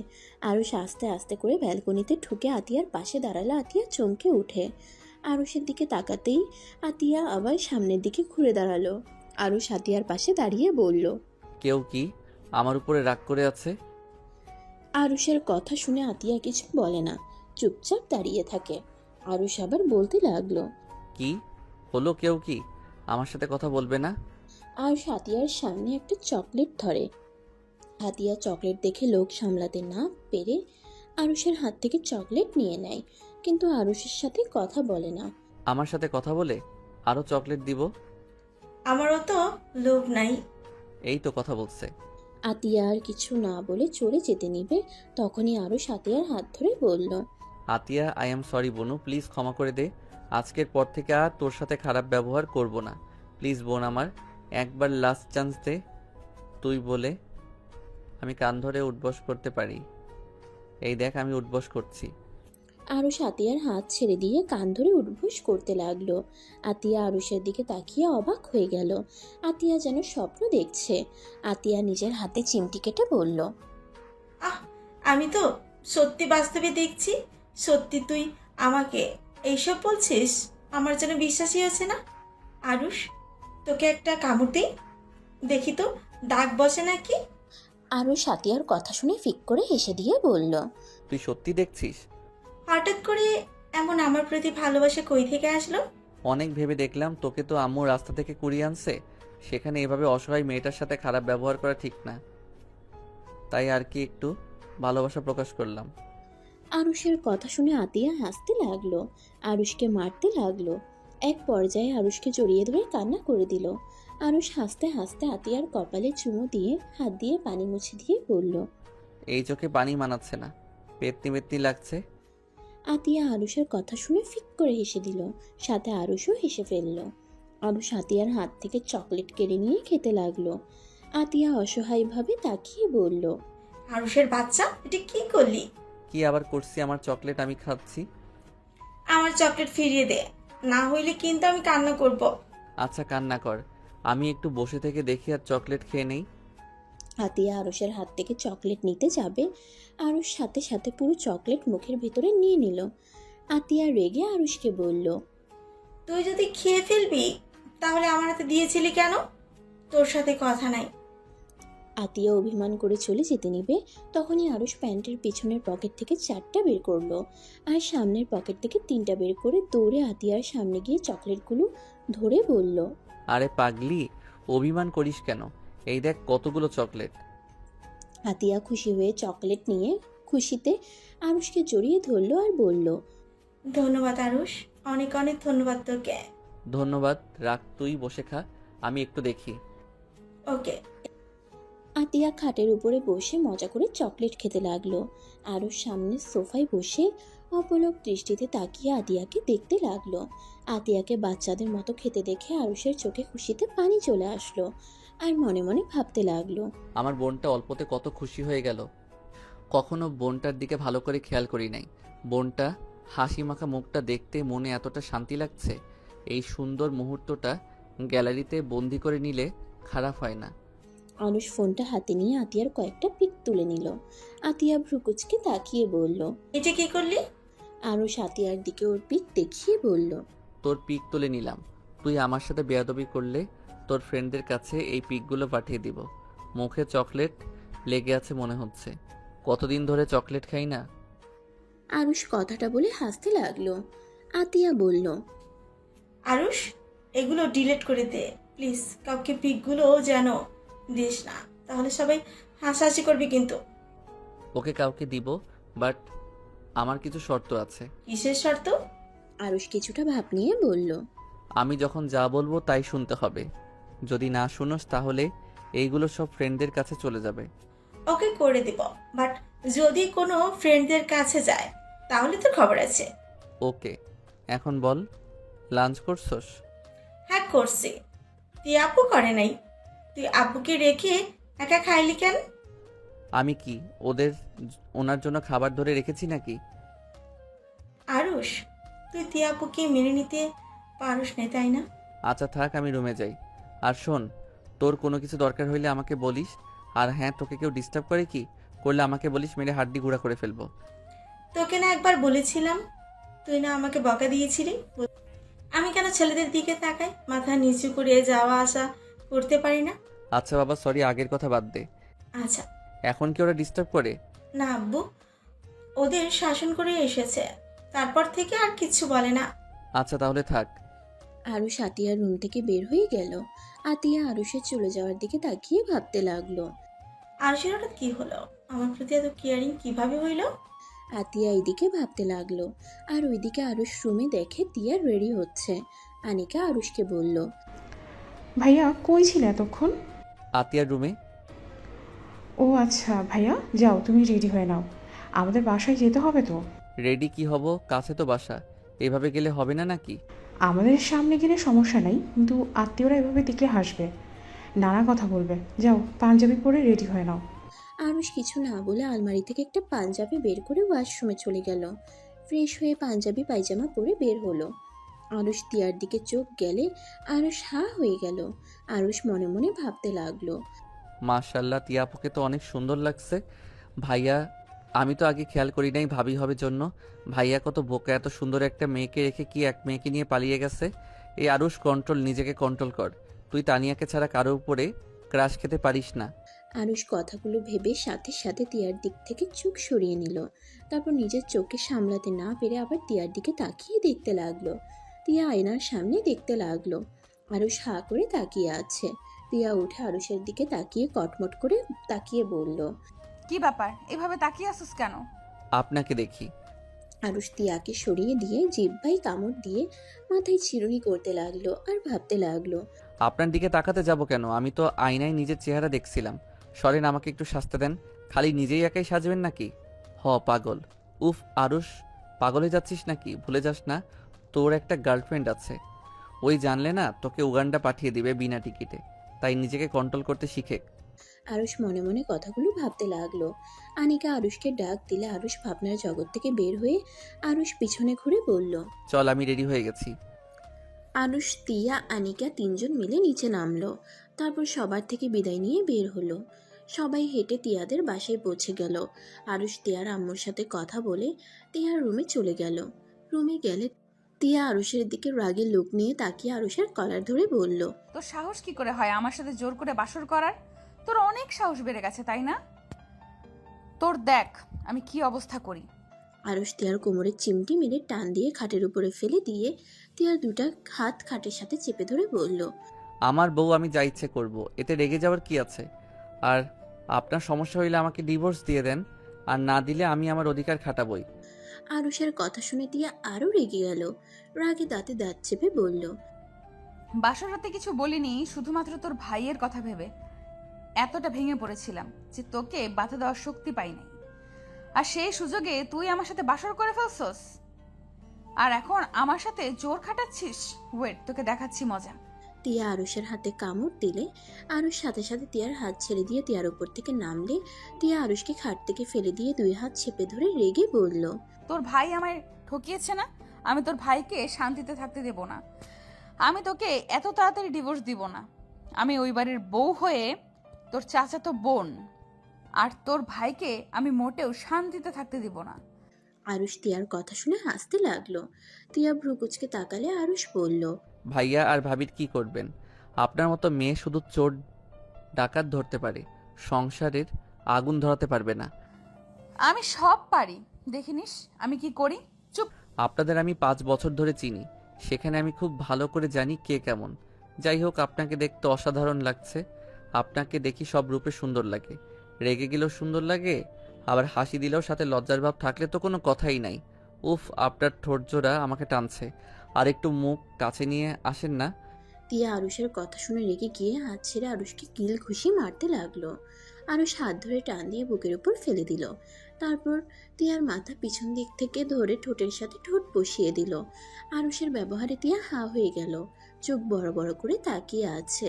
আরুষ আস্তে আস্তে করে ব্যালকনিতে ঢুকে আতিয়ার পাশে দাঁড়ালো। আতিয়া চমকে উঠে আরুষের দিকে তাকাতেই আতিয়া আবার সামনের দিকে ঘুরে দাঁড়ালো। আরুষ আতিয়ার পাশে দাঁড়িয়ে বলল, কেউ কি আমার উপরে রাগ করে আছে? আরুষের কথা শুনে আতিয়া কিছু বলে না, চুপচাপ দাঁড়িয়ে থাকে। আরুষ আবার বলতে লাগলো, কি হলো? কেউ কি আমার সাথে কথা বলবে না? আরুষ আতিয়ার সামনে একটা চকলেট ধরে। আতিয়া চকলেট দেখে লোক সামলাতে না পেরে আরুষের হাত থেকে চকলেট নিয়ে নেয়, কিন্তু আরুষের সাথে কথা বলে না। আমার সাথে কথা বলে আরো চকলেট দিব? আমারও তো লোভ নাই। এই তো কথা বলছে। আতিয়া আর কিছু না বলে চলে যেতে নিবে, তখনই আরুষ আতিয়ার হাত ধরে বলল, আতিয়া, আই এম সরি বোনু, প্লিজ ক্ষমা করে দে। আজকের পর থেকে আর তোর সাথে খারাপ ব্যবহার করব না। প্লিজ বোন, আমার একবার লাস্ট চান্স দে। তুই বলে আমি কান ধরে উঠবস করতে পারি। এই দেখ, আমি উঠবস করছি। আরুষ আতিয়ার হাত ছেড়ে দিয়ে কান ধরে উঠবোস করতে লাগলো। আতিয়া আরুষের দিকে তাকিয়ে অবাক হয়ে গেল। আতিয়া যেন স্বপ্ন দেখছে। আতিয়া নিজের হাতে চিমটি কেটে বলল, আহ, আমি তো সত্যি বাস্তবে দেখছি। সত্যি তুই আমাকে এইসব বলছিস? আমার যেন বিশ্বাসই হচ্ছে না। আরুষ, তোকে একটা কামড় দিই, দেখি তো দাগ বসে নাকি। আরুষ আতিয়ার কথা শুনে ফিক করে হেসে দিয়ে বলল, তুই সত্যি দেখছিস? হঠাৎ করে এমন আমার প্রতি ভালোবাসা কই থেকে আসলো? অনেক ভেবে দেখলাম, তোকে তো আম্মু রাস্তা থেকে কুড়িয়ে আনছে, সেখানে এভাবে অসহায় মেয়েটার সাথে খারাপ ব্যবহার করা ঠিক না, তাই আর কি একটু ভালোবাসা প্রকাশ করলাম। আরুষের কথা শুনে আতিয়া হাসতে লাগলো, আরুষকে মারতে লাগলো। এক পর্যায়ে আরুষকে জড়িয়ে ধরে কান্না করে দিল। আরুষ হাসতে হাসতে আতিয়ার কপালে চুমু দিয়ে হাত দিয়ে পানি মুছে দিয়ে বলল। এই চোখে পানি মানাচ্ছে না, পেতনি পেতনি লাগছে। আতিয়া আরুষের কথা শুনে ফিক করে হেসে দিল, সাথে আরুষও হেসে ফেলল। আরুষ আতিয়ার হাত থেকে চকলেট কেড়ে নিয়ে খেতে লাগলো। আতিয়া অসহায়ভাবে তাকিয়ে বলল। আরুষের বাচ্চা, এটা কি করলি? কি আবার করছি? আমার চকলেট আমি খাচ্ছি। আমার চকলেট ফিরিয়ে দে, না হইলে কিন্তু আমি কান্না করব। আচ্ছা কান্না কর, আমি একটু বসে থেকে দেখি আর চকলেট খেয়ে নেই। আতিয়া আরুষের হাত থেকে চকলেট নিতে যাবে, আরুষ সাথে সাথে পুরো চকলেট মুখের ভিতরে নিয়ে নিল। আতিয়া রেগে আরুষকে বলল। তুই যদি খেয়ে ফেলবি তাহলে আমার হাতে দিয়েছিলি কেন? তোর সাথে কথা নাই। আতিয়া অভিমান করে চলে যেতে নিবে, তখনই আরুষ প্যান্টের পিছনের পকেট থেকে 4টা বের করলো আর সামনের পকেট থেকে 3টা বের করে দৌড়ে আতিয়ার সামনে গিয়ে চকলেটগুলো ধরে বলল। আরে পাগলি, অভিমান করিস কেন? এই দেখ কতগুলো চকলেট। আতিয়া খুশি হয়ে চকলেট নিয়ে খুশিতে আরুষকে জড়িয়ে ধরলো আর বলল। ধন্যবাদ আরুষ, অনেক অনেক ধন্যবাদ তোকে। ধন্যবাদ, রাখ, তুই বসে খা, আমি একটু দেখি। ওকে। আতিয়া খাটের উপরে বসে মজা করে চকলেট খেতে লাগলো। আরুষ সামনে সোফায় বসে অপলক দৃষ্টিতে তাকিয়ে আতিয়াকে দেখতে লাগলো। আতিয়াকে বাচ্চাদের মতো খেতে দেখে আরুষের চোখে খুশিতে পানি চলে আসলো আর মনে মনে ভাবতে লাগলো। আমার বোনটা অল্পতে কত খুশি হয়ে গেল। কখনো বোনটার দিকে ভালো করে খেয়াল করি নাই। বোনটা হাসি মাখা মুখটা দেখতে মনে এতটা শান্তি লাগছে। এই সুন্দর মুহূর্তটা গ্যালারিতে বন্দি করে নিলে খারাপ হয় না। আরুষ ফোনটা হাতে নিয়ে আতিয়ার কয়েকটা পিক তুলে নিল। আতিয়া ভ্রুকুচকে তাকিয়ে বলল। এটা কি করলি? আরুষ আতিয়ার দিকে ওর পিক দেখিয়ে বলল। তোর পিক তুলে নিলাম, তুই আমার সাথে বেয়াদবি করলে তোর ফ্রেন্ডদের কাছে এই পিকগুলো পাঠিয়ে দিব। মুখে চকলেট লেগে আছে মনে হচ্ছে, কতদিন ধরে চকলেট খাই না। আরুষ কথাটা বলে হাসতে লাগলো। আতিয়া বলল। আরুষ, এগুলো ডিলিট করে দে প্লিজ, কাউকে পিকগুলো যেন দিস না, তাহলে সবাই হাসাহাসি করবি কিন্তু। ওকে কাউকে দিব, বাট আমার কিছু শর্ত আছে। কিসের শর্ত? আরুষ কিছুটা ভাব নিয়ে বলল। আমি যখন যা বলবো তাই শুনতে হবে। যদি না শুনোস তাহলে এইগুলো সব ফ্রেন্ডদের কাছে চলে যাবে। ওকে করে দিব, বাট যদি কোনো ফ্রেন্ডদের কাছে যায় তাহলে তো খবর আছে। ওকে, এখন বল, লাঞ্চ করছস? হ্যাঁ করছি। তুই আপু করে নাই? তুই আব্বুকে রেখে একা খাইলি কেন? আমি কি ওনার জন্য খাবার ধরে রেখেছি নাকি? আরুষ, তুই তিয়াপুকে মেনে নিতে পারস না তাই না? আচ্ছা থাক, আমি রুমে যাই। আর শোন, তোর কোনো কিছু দরকার হইলে আমাকে বলিস। আর হ্যাঁ, তোকে কেউ ডিস্টার্ব করে কি করলে আমাকে বলিস, মেরে হাড্ডি গুঁড়া করে ফেলবো। তোকে না একবার বলেছিলাম, তুই না আমাকে বকা দিয়েছিলি? আমি কেন ছেলেদের দিকে তাকাই, মাথা নিচু করে যাওয়া আসা করতে পারি না? আচ্ছা বাবা, সরি, আগের কথা বাদ দে। আচ্ছা। এখন কি ওরা ডিস্টার্ব করে? না আব্বু, ওদের শাসন করে এসেছে, তারপর থেকে আর কিছু বলে না। আচ্ছা তাহলে থাক। আরুষ আতিয়ার রুম থেকে বের হয়ে গেল। আতিয়া আরুষের চলে যাওয়ার দিকে তাকিয়ে ভাবতে লাগলো। আরুষের হঠাৎ কি হলো? আমার প্রতি এত কেয়ারিং কিভাবে হইলো? আতিয়া এইদিকে ভাবতে লাগলো আর ওইদিকে আরুষ রুমে দেখে তিয়া রেডি হচ্ছে। আনিকা আরুষকে বলল। ভাইয়া কই ছিলে এতক্ষণ? আতিয়ার রুমে। ও আচ্ছা ভাইয়া, যাও তুমি রেডি হয়ে নাও, আমাদের বাসায় যেতে হবে তো। রেডি কি হব, কাছে তো বাসা, এভাবে গেলে হবে না নাকি? আমাদের সামনে গেলে সমস্যা নাই, কিন্তু আত্মীয়রা এভাবে দেখলে হাসবে, নানা কথা বলবে। যাও পাঞ্জাবি পরে রেডি হয়ে নাও। আরুষ কিছু না বলে আলমারি থেকে একটা পাঞ্জাবি বের করে ওয়াশরুমে চলে গেল। ফ্রেশ হয়ে পাঞ্জাবি পায়জামা পরে বের হলো। আরুষ তিয়ার দিকে চোখ গেলে আরুষ হা হয়ে গেল। আরুষ মনে মনে ভাবতে লাগলো। মাশাল্লাহ, তিয়াপুকে তো অনেক সুন্দর লাগছে। ভাইয়া, আমি তো আগে খেয়াল করি নাই ভাবি হবে জন্য। ভাইয়া কত বোকা, এত সুন্দর একটা মেয়েকে রেখে কি এক মেয়েকে নিয়ে পালিয়ে গেছে। এই আরুষ, কন্ট্রোল, নিজেকে কন্ট্রোল কর। তুই তানিয়াকে ছাড়া কারো উপরে ক্রাশ খেতে পারিস না। আরুষ কথাগুলো ভেবে সাথে সাথে তিয়ার দিক থেকে চোখ সরিয়ে নিল। তারপর নিজের চোখকে সামলাতে না পেরে আবার তিয়ার দিকে তাকিয়ে দেখতে লাগলো। তিয়া আয়নার সামনে দেখতে লাগলো। আরুষ হা করে তাকিয়ে আছে। তিয়া উঠে আরুষের দিকে তাকিয়ে কটমট করে তাকিয়ে বলল। কি ব্যাপার, এভাবে তাকিয়ে আসিস কেন? আপনাকে দেখি। আরুষ তিয়াকে সরিয়ে দিয়ে জিহ্বায় কামড় দিয়ে মাথায় চিরুনি করতে লাগলো আর ভাবতে লাগলো। আপনার দিকে তাকাতে যাব কেন? আমি তো আয়নায় নিজের চেহারা দেখছিলাম। সরেন, আমাকে একটু সাজতে দেন। খালি নিজেই একাই সাজবেন নাকি? পাগল। উফ আরুষ, পাগল হয়ে যাচ্ছিস নাকি? ভুলে যাস না তোর একটা গার্লফ্রেন্ড আছে। ওই জানলে না তোকে উগান্ডা পাঠিয়ে দিবে বিনা টিকিটে। তাই নিজেকে কন্ট্রোল করতে শিখে। আরুষ মনে মনে কথাগুলো ভাবতে লাগলো। আনিকা আরুষকে ডাক দিলে আরুষ ভাবনার জগৎ থেকে বের হয়ে আরুষ পিছনে ঘুরে বলল, চল, আমি রেডি হয়ে গেছি। আরুষ, তিয়া, আনিকা তিনজন মিলে নিচে নামলো। তারপর সবার থেকে বিদায় নিয়ে বের হলো। সবাই হেঁটে তিয়াদের বাসায় পৌঁছে গেল। আরুষ তিয়ার আম্মুর সাথে কথা বলে তিয়ার রুমে চলে গেল। রুমে গেলে তিয়া আরুষের দিকে রাগের লোক নিয়ে তাকিয়ে আরুষের কলার ধরে বলল, তোর সাহস কি করে হয় আমার সাথে জোর করে বাসর করার? তোর অনেক সাহস বেড়ে গেছে, তাই না? তোর দেখ আমি কি অবস্থা করি। আরুষ তিয়ার কোমরের চিমটি মেরে টান দিয়ে খাটের উপরে ফেলে দিয়ে তিয়ার দুটা হাত খাটের সাথে চেপে ধরে বলল, আমার বউ, আমি যা ইচ্ছে করব, এতে রেগে যাওয়ার কি আছে? আর আপনার সমস্যা হইলে আমাকে ডিভোর্স দিয়ে দেন, আর না দিলে আমি আমার অধিকার খাটাবই। আরুষের কথা শুনে তিয়া আরো রেগে গেল। রাগে দাঁতে দাঁত চেপে বলল, বাসর রাতে কিছু বলিনি, শুধুমাত্র তোর ভাইয়ের কথা ভেবে এতটা ভেঙে পড়েছিলাম যে তোকে বাধা দেওয়ার শক্তি পাই নাই। আর সেই সুযোগে তুই আমার সাথে বাসর করে ফেলছস, আর এখন আমার সাথে জোর খাটাচ্ছিস। ওয়েট, তোকে দেখাচ্ছি মজা। তিয়া আরুষের হাতে কামড় দিলে আরুষ সাথে সাথে তিয়ার হাত ছেড়ে দিয়ে তিয়ার উপর থেকে নামলে তিয়া আরুষকে খাট থেকে ফেলে দিয়ে দুই হাত চেপে ধরে রেগে বলল, তোর ভাই আমায় ঠকিয়েছে না? আমি তোর ভাইকে শান্তিতে থাকতে দেব না। আমি তোকে এত তাড়াতাড়ি ডিভোর্স দিব না। আমি ওই বাড়ির বউ হয়ে তোর চাচাতো বোন, আর তোর ভাইকে আমি মোটেও শান্তিতে থাকতে দিব না। আরুষ তিয়ার কথা শুনে হাসতে লাগলো। তিয়া ভ্রুকুচকে তাকালে আরুষ বলল, ভাইয়া আর ভাবির কি করবেন? আপনার মতো মেয়ে শুধু চোর ডাকাত ধরতে পারে, সংসারের আগুন ধরাতে পারবে না। আমি সব পারি, দেখিনিস আমি কি করি। চুপ। আপনাদের আমি 5 বছর ধরে চিনি, সেখানে আমি খুব ভালো করে জানি কে কেমন। যাই হোক, আপনাকে দেখতে অসাধারণ লাগছে। আপনাকে দেখি সব রূপে সুন্দর লাগে। রেগে গেলেও সুন্দর লাগে, আবার হাসি দিলেও সাথে লজ্জার ভাব থাকলে তো কোনো কথাই নাই। উফ, আপনার ঠোঁটজোড়া আমাকে টানছে। আর একটু মুখ কাছে নিয়ে আসেন না। তিয়া আরুষের কথা শুনে রেগে গিয়ে হাত ছেড়ে আরুষকে কিল ঘুষি মারতে লাগলো। আরুষ হাত ধরে টান দিয়ে বুকের উপর ফেলে দিল। তারপর তিয়ার মাথা পিছন দিক থেকে ধরে ঠোঁটের সাথে ঠোঁট বসিয়ে দিল। আরুষের ব্যবহারে তিয়া হা হয়ে গেল, চোখ বড় বড় করে তাকিয়ে আছে।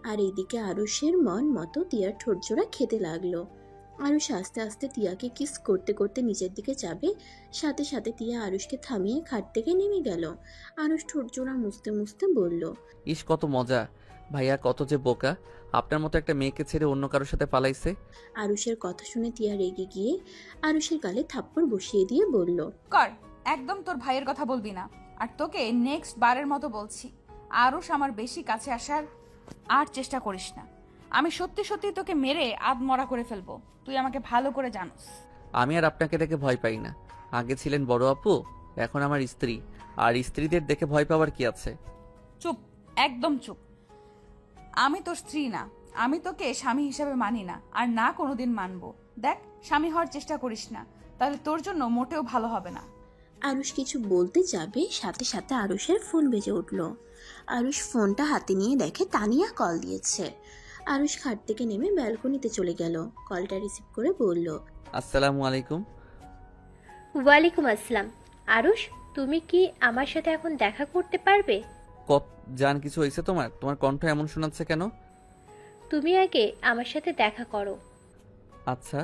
আর এইদিকে আরুষের মন মতো তিয়ার ঠোঁট জোড়া খেতে লাগলো। আরুষ আস্তে আস্তে তিয়াকে কিস করতে করতে নিচের দিকে যাবে, সাথে সাথে তিয়া আরুষকে থামিয়ে খাট থেকে নেমে গেল। আরুষ ঠোঁট জোড়া মুছতে মুছতে বলল, ইস, কত মজা! ভাইয়া কত যে বোকা, আপনার মতো একটা মেয়েকে ছেড়ে অন্য কারোর সাথে পালাইছে। আরুষের কথা শুনে তিয়া রেগে গিয়ে আরুষের গালে থাপ্পড় বসিয়ে দিয়ে বলল, কর, একদম তোর ভাইয়ের কথা বলবি না। আর তোকে নেক্সট বারের মতো বলছি, আরুষ আমার বেশি কাছে আসার আর চেষ্টা করিস না। আমি সত্যি সত্যি তোকে মেরে আধমরা করে ফেলবো, তুই আমাকে ভালো করে জানোস। আমি আর আপনাকে দেখে ভয় পাই না। আগে ছিলেন বড় আপু, এখন আমার স্ত্রী। আর স্ত্রীদের দেখে ভয় পাওয়ার কি আছে? চুপ, একদম চুপ। আমি তোর স্ত্রী না, আমি তোকে স্বামী হিসাবে মানি না, আর না কোনোদিন মানবো। দেখ, স্বামী হওয়ার চেষ্টা করিস না, তাহলে তোর জন্য মোটেও ভালো হবে না। আরুষ কিছু বলতে যাবে, সাথে সাথে আরুষের ফোন বেজে উঠল। আরুষ ফোনটা হাতে নিয়ে দেখে তানিয়া কল দিয়েছে। আরুষ খাট থেকে নেমে ব্যালকনিতে চলে গেল। কলটা রিসিভ করে বলল, আসসালামু আলাইকুম। ওয়ালাইকুম আসসালাম। আরুষ, তুমি কি আমার সাথে এখন দেখা করতে পারবে? জান, কিছু হয়েছে তোমার? তোমার কণ্ঠ এমন শোনাচ্ছে কেন? তুমি আগে আমার সাথে দেখা করো। আচ্ছা,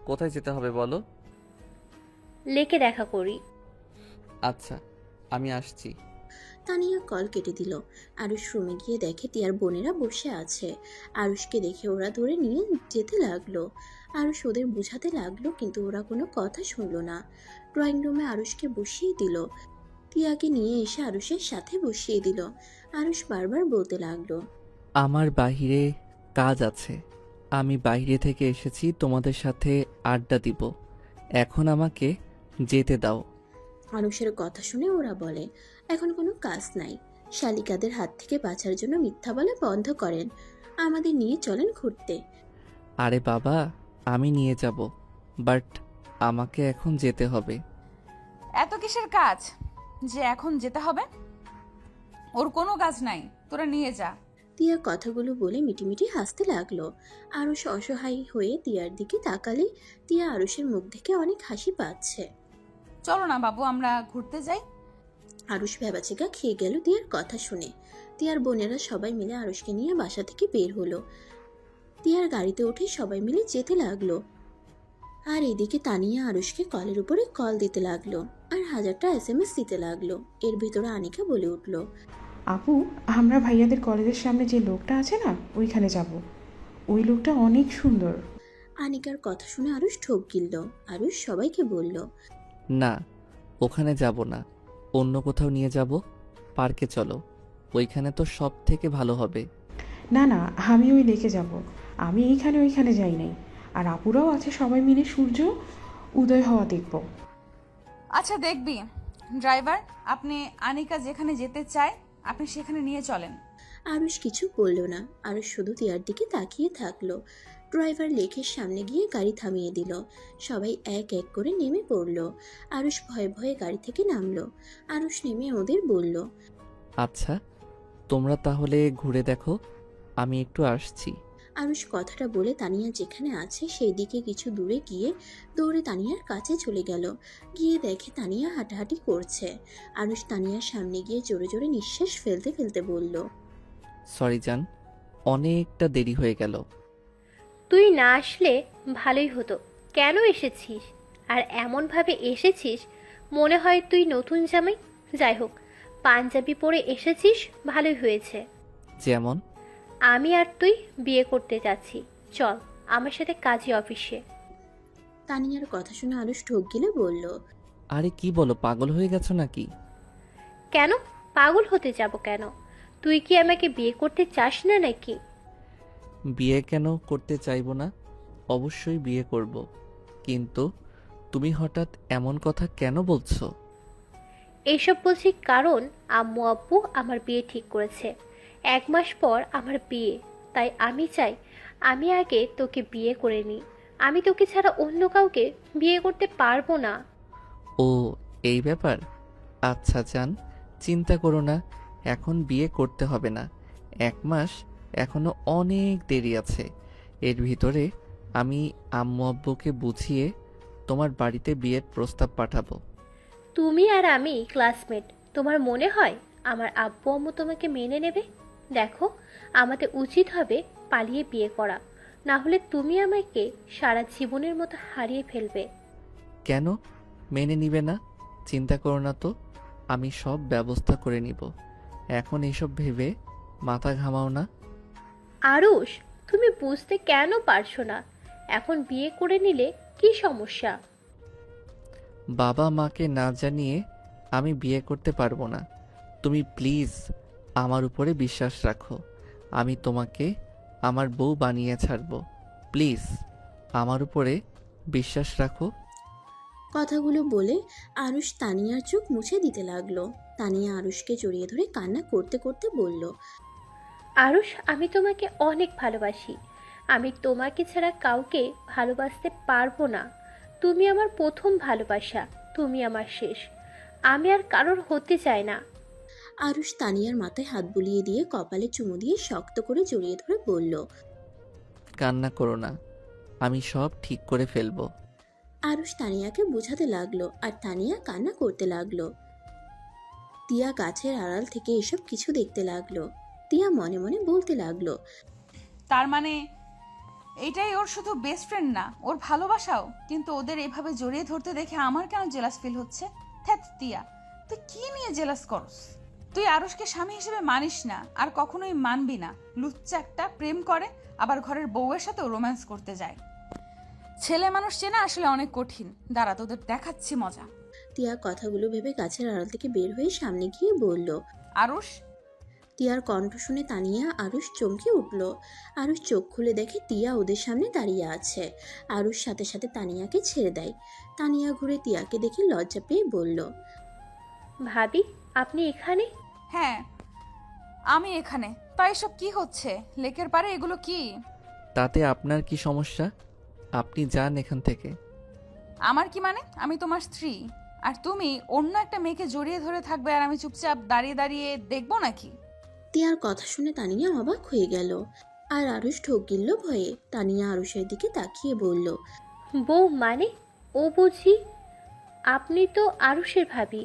কোথায় যেতে হবে বলো? লেকে দেখা করি। আচ্ছা, আমি আসছি। তানিয়া কল কেটে দিল। আরুষ রুমে গিয়ে দেখে তিয়ার বোনেরা বসে আছে। আরুষকে দেখে ওরা ধরে নিয়ে যেতে লাগলো। আরুষ ওদের বোঝাতে লাগলো, কিন্তু ওরা কোনো কথা শুনলো না। ড্রয়িং রুমে আরুষকে বসিয়ে দিল। তিয়াকে নিয়ে এসে আরুষের সাথে বসিয়ে দিল। আরুষ বারবার বলতে লাগলো, আমার বাইরে কাজ আছে। আমি বাইরে থেকে এসেছি তোমাদের সাথে আড্ডা দিব। এখন আমাকে যেতে দাও। আরুষের কথা শুনে ওরা বলে, এখন কোনো কাজ নাই, শালিকাদের হাত থেকে বাঁচার জন্য মিথ্যা বলা বন্ধ করেন, আমাদের নিয়ে চলেন ঘুরতে। আরে বাবা, আমি নিয়ে যাব, বাট আমাকে এখন যেতে হবে। কিসের কাজ যে এখন যেতে হবে? ওর কোনো কাজ নাই, তোরা নিয়ে যা। তিয়া কথাগুলো বলে মিটিমিটি হাসতে লাগলো। আরুষ অসহায় হয়ে তিয়ার দিকে তাকালে তিয়া আরুষের মুখ থেকে অনেক হাসি পাচ্ছে। চলো না বাবু, আমরা ঘুরতে যাই। আরুষ ভ্যাবাচেকা খেয়ে গেল তিয়ার কথা শুনে। তিয়ার বোনেরা সবাই মিলে আরুষকে নিয়ে বাসা থেকে বের হলো। তিয়ার গাড়িতে উঠে সবাই মিলে যেতে লাগলো। আর এদিকে তানিয়া আরুষকে কলের উপরে কল দিতে লাগলো আর হাজারটা SMS দিতে লাগলো। এর ভিতরে আনিকা বলে উঠল, আপু, আমরা ভাইয়াদের কলেজের সামনে যে লোকটা আছে না, ওইখানে যাব। ওই লোকটা অনেক সুন্দর। আনিকার কথা শুনে আরুষ ঠোক গিলল। আরুষ সবাইকে বলল, না, ওখানে যাব না, অন্য কোথাও নিয়ে যাব। পার্কে চলো, ওইখানে তো সব থেকে ভালো হবে। না না, আমি ওই লেকে যাব। আমি ওইখানে যাই নাই। আর আপুরাও আছে, সবাই মিলে সূর্য উদয় হওয়া দেখব। আচ্ছা দেখবি ড্রাইভার, আপনি আনিকা যেখানে যেতে চায় আপনি সেখানে নিয়ে চলেন। আরুষ কিছু বলল না। আরুষ শুধু তিয়ার দিকে তাকিয়ে থাকলো। ড্রাইভার লেকের সামনে গিয়ে গাড়ি থামিয়ে দিল। সবাই এক এক করে নেমে পড়ল। আরুষ ভয়ে ভয়ে গাড়ি থেকে নামলো। আরুষ নেমে ওদের বলল, আচ্ছা, তোমরা তাহলে ঘুরে দেখো, আমি একটু আসছি। আরুষ কথাটা বলে তানিয়া যেখানে আছে সেই দিকে কিছু দূরে গিয়ে দৌড়ে তানিয়ার কাছে চলে গেল। গিয়ে দেখে তানিয়া হাঁটাহাঁটি করছে। আরুষ তানিয়ার সামনে গিয়ে জোরে জোরে নিঃশ্বাস ফেলতে ফেলতে বলল, সরি জান, অনেকটা দেরি হয়ে গেল। তুই না আসলে ভালোই হতো। কেন এসেছিস? আর এমনভাবে এসেছিস মনে হয় তুই নতুন জামাই। যাই হোক, পাঞ্জাবি পরে এসেছিস, ভালোই হয়েছে। যেমন? আমি আর তুই বিয়ে করতে যাচ্ছি, চল আমার সাথে কাজী অফিসে। তানিয়ার কথা শুনে আরুষ ঠোক গিলে বলল, আরে কি বলো, পাগল হয়ে গেছো নাকি? কেন পাগল হতে যাব কেন? তুই কি আমাকে বিয়ে করতে চাস না নাকি? বিয়ে কেন করতে চাইবো না? অবশ্যই বিয়ে করব। কিন্তু তুমি হঠাৎ এমন কথা কেন বলছো? এইসব বলছি কারণ আম্মু আব্বু আমার বিয়ে ঠিক করেছে। 1 মাস পর আমার বিয়ে, তাই আমি চাই আমি আগে তোকে বিয়ে করে নিই। আমি তোকে ছাড়া অন্য কাউকে বিয়ে করতে পারবো না। ও, এই ব্যাপার। আচ্ছা জান, চিন্তা করো না, এখন বিয়ে করতে হবে না। 1 মাস এখনো অনেক দেরি আছে। এর ভিতরে আমি আম্মু আব্বুকে বুঝিয়ে তোমার বাড়িতে বিয়ের প্রস্তাব পাঠাবো। তুমি আর আমি ক্লাসমেট, তোমার মনে হয় আমার আব্বু আম্মু তোমাকে মেনে নেবে? দেখো, আমাদের উচিত হবে পালিয়ে বিয়ে করা, না হলে তুমি আমাকে সারা জীবনের মতো হারিয়ে ফেলবে। কেন মেনে নিবে না? চিন্তা করো না তো, আমি সব ব্যবস্থা করে নিব। এখন এসব ভেবে মাথা ঘামাও না। আরুষ, তুমি বুঝতে কেন পারছো না? এখন বিয়ে করে নিলে কি সমস্যা? বাবা মাকে না জানিয়ে আমি বিয়ে করতে পারবো না। তুমি প্লিজ আমার উপরে বিশ্বাস রাখো। আমি তোমাকে আমার বউ বানিয়ে ছাড়বো। প্লিজ আমার উপরে বিশ্বাস রাখো। কথাগুলো বলে আরুষ তানিয়ার চোখ মুছে দিতে লাগলো। তানিয়া আরুষকে জড়িয়ে ধরে কান্না করতে করতে বলল, আরুষ, আমি তোমাকে অনেক ভালোবাসি। আমি তোমাকে ছাড়া কাউকে ভালোবাসতে পারবো না। তুমি আমার প্রথম ভালোবাসা, তুমি আমার শেষ। আমি আর কারোর হতে চাই না। আরুষ তানিয়ার মাথায় হাত বুলিয়ে দিয়ে কপালে চুমু দিয়ে শক্ত করে জড়িয়ে ধরে বলল, কান্না করো না, আমি সব ঠিক করে ফেলবো। আরুষ তানিয়াকে বোঝাতে লাগলো আর তানিয়া কান্না করতে লাগলো। তিয়া গাছের আড়াল থেকে এসব কিছু দেখতে লাগলো। তিয়া মনে মনে বলতে লাগলো, তার মানে এটাই ওর শুধু বেস্ট ফ্রেন্ড না, ওর ভালোবাসাও। কিন্তু ওদের এভাবে জড়িয়ে ধরতে দেখে আমার কেন জেলাস ফিল হচ্ছে। ধ্যাৎ তিয়া, তুই কি নিয়ে জেলাস করস? তুই আরুষকে স্বামী হিসেবে মানিস না, আর কখনোই মানবি না। লুচ্চা একটা, প্রেম করে আবার ঘরের বউয়ের সাথেও রোম্যান্স করতে যায়। ছেলে মানুষ চেনা আসলে অনেক কঠিন। দাঁড়া, তোদের দেখাচ্ছি মজা। তিয়া কথাগুলো ভেবে গাছের আড়াল থেকে বের হয়ে সামনে গিয়ে বলল, আরুষ। তিয়ার কণ্ঠ শুনে তানিয়া আরুষ চমকে উঠল। আরুষ চোখ খুলে দেখে তিয়া ওদের সামনে দাঁড়িয়ে আছে। আরুষ সাথে সাথে তানিয়াকে ছেড়ে দেয়। তানিয়া ঘুরে তিয়াকে দেখে লজ্জা পেয়ে বলল, ভাবি, আপনি এখানে? হ্যাঁ, আমি এখানে। তাই সব কি হচ্ছে লেকের পারে? এগুলো কি? তাতে আপনার কি সমস্যা? আপনি যান এখান থেকে। আমার কি মানে? আমি তোমার স্ত্রী, আর তুমি অন্য একটা মেয়েকে জড়িয়ে ধরে থাকবে আর আমি চুপচাপ দাঁড়িয়ে দাঁড়িয়ে দেখবো নাকি? তিয়ার কথা শুনে তানিয়া অবাক হয়ে গেল। আর আরুষ ঢোক গিলল ভয়ে। তানিয়া আরুষের দিকে তাকিয়ে বলল, বউ মানে? ও বুঝি আপনি তো আরুষের ভাবি,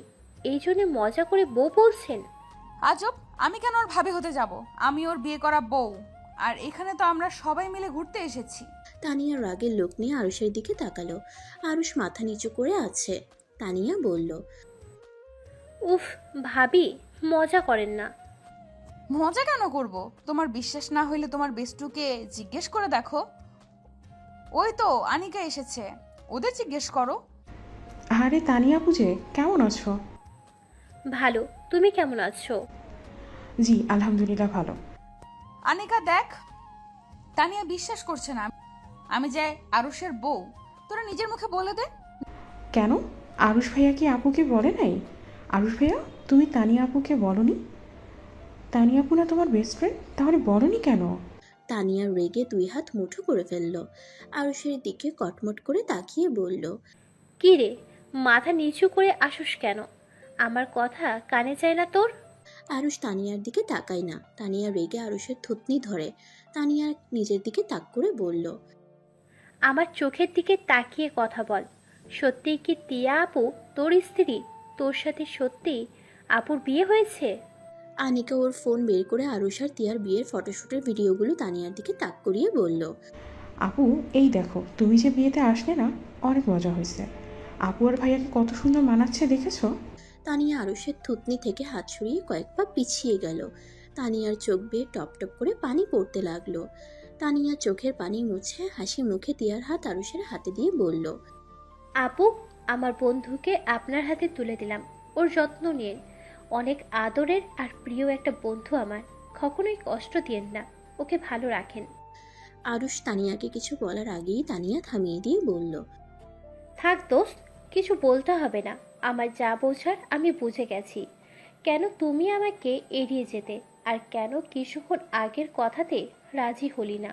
এই জন্য মজা করে বউ বলছেন? আজব, আমি কেন ওর ভাবে হতে যাব? আমি ওর বিয়ে করা বউ, আর এখানে তো আমরা সবাই মিলে ঘুরতে এসেছি। তানিয়া রাগের লোক নিয়ে আরুষের দিকে তাকালো। আরুষ মাথা নিচু করে আছে। তানিয়া বলল, উফ ভাবি, মজা করেন না। মজা কেন করব? তোমার বিশ্বাস না হইলে তোমার বেস্টুকে জিজ্ঞেস করে দেখো। ওই তো আনিকা এসেছে, ওদের জিজ্ঞেস করো। আরে তানিয়া পুজে, কেমন আছো? ভালো, তুমি কেমন আছো? জি আলহামদুলিল্লাহ ভালো। আনিকা দেখ, তানিয়া বিশ্বাস করছে না আমি যে আরুষের বউ। তোরা নিজের মুখে বলে দে। কেন, আরুষ ভাইয়া কি আপুকে বলে নাই? আরুষ ভাইয়া, তুমি তানিয়া আপুকে বলনি? তানিয়া আপু না তোমার বেস্ট ফ্রেন্ড, তাহলে বলনি কেন? তানিয়া রেগে 2 হাত মুঠো করে ফেলল। আরুষের দিকে কটমট করে তাকিয়ে বলল, কি রে, মাথা নিচু করে আসুস কেন? আমার কথা কানে যায় না তোর? আরুষ তানিয়ার দিকে তাকায় না। তানিয়া রেগে আরুষের থুতনি ধরে। তানিয়া নিজের দিকে তাক করে বলল, আমার চোখের দিকে তাকিয়ে কথা বল। সত্যি কি তিয়া আপু তোর স্ত্রী? তোর সাথে সত্যি আপুর বিয়ে হয়েছে? আনিকা ওর ফোন বের করে আরুষ আর তিয়ার বিয়ের ফটোশ্যুটের ভিডিওগুলো তানিয়ার দিকে তাক করিয়ে বলল, আপু এই দেখো, তুমি যে বিয়েতে আসলে না, অনেক মজা হয়েছে। আপু আর ভাইয়াকে কত সুন্দর মানাচ্ছে দেখেছো? তানিয়া আরুষের থুতনি থেকে হাত সরিয়ে কয়েক পা পিছিয়ে গেল। তানিয়ার চোখ বেয়ে টপ টপ করে পানি পড়তে লাগলো। তানিয়া চোখের পানি মুছে হাসি মুখে তিয়ার হাত আরুষের হাতে দিয়ে বলল, আপু, আমার বন্ধুকে আপনার হাতে তুলে দিলাম, ওর যত্ন নিন। অনেক আদরের আর প্রিয় একটা বন্ধু আমার, কখনোই কষ্ট দিয়েন না, ওকে ভালো রাখেন। আরুষ তানিয়াকে কিছু বলার আগেই তানিয়া থামিয়ে দিয়ে বলল, থাক দোস্ত, কিছু বলতে হবে না, আমার যা বোঝার আমি বুঝে গেছি। কেন তুমি আমাকে এড়িয়ে যেতে, আর কেন কিছুক্ষণ আগের কথাতে রাজি হলি না?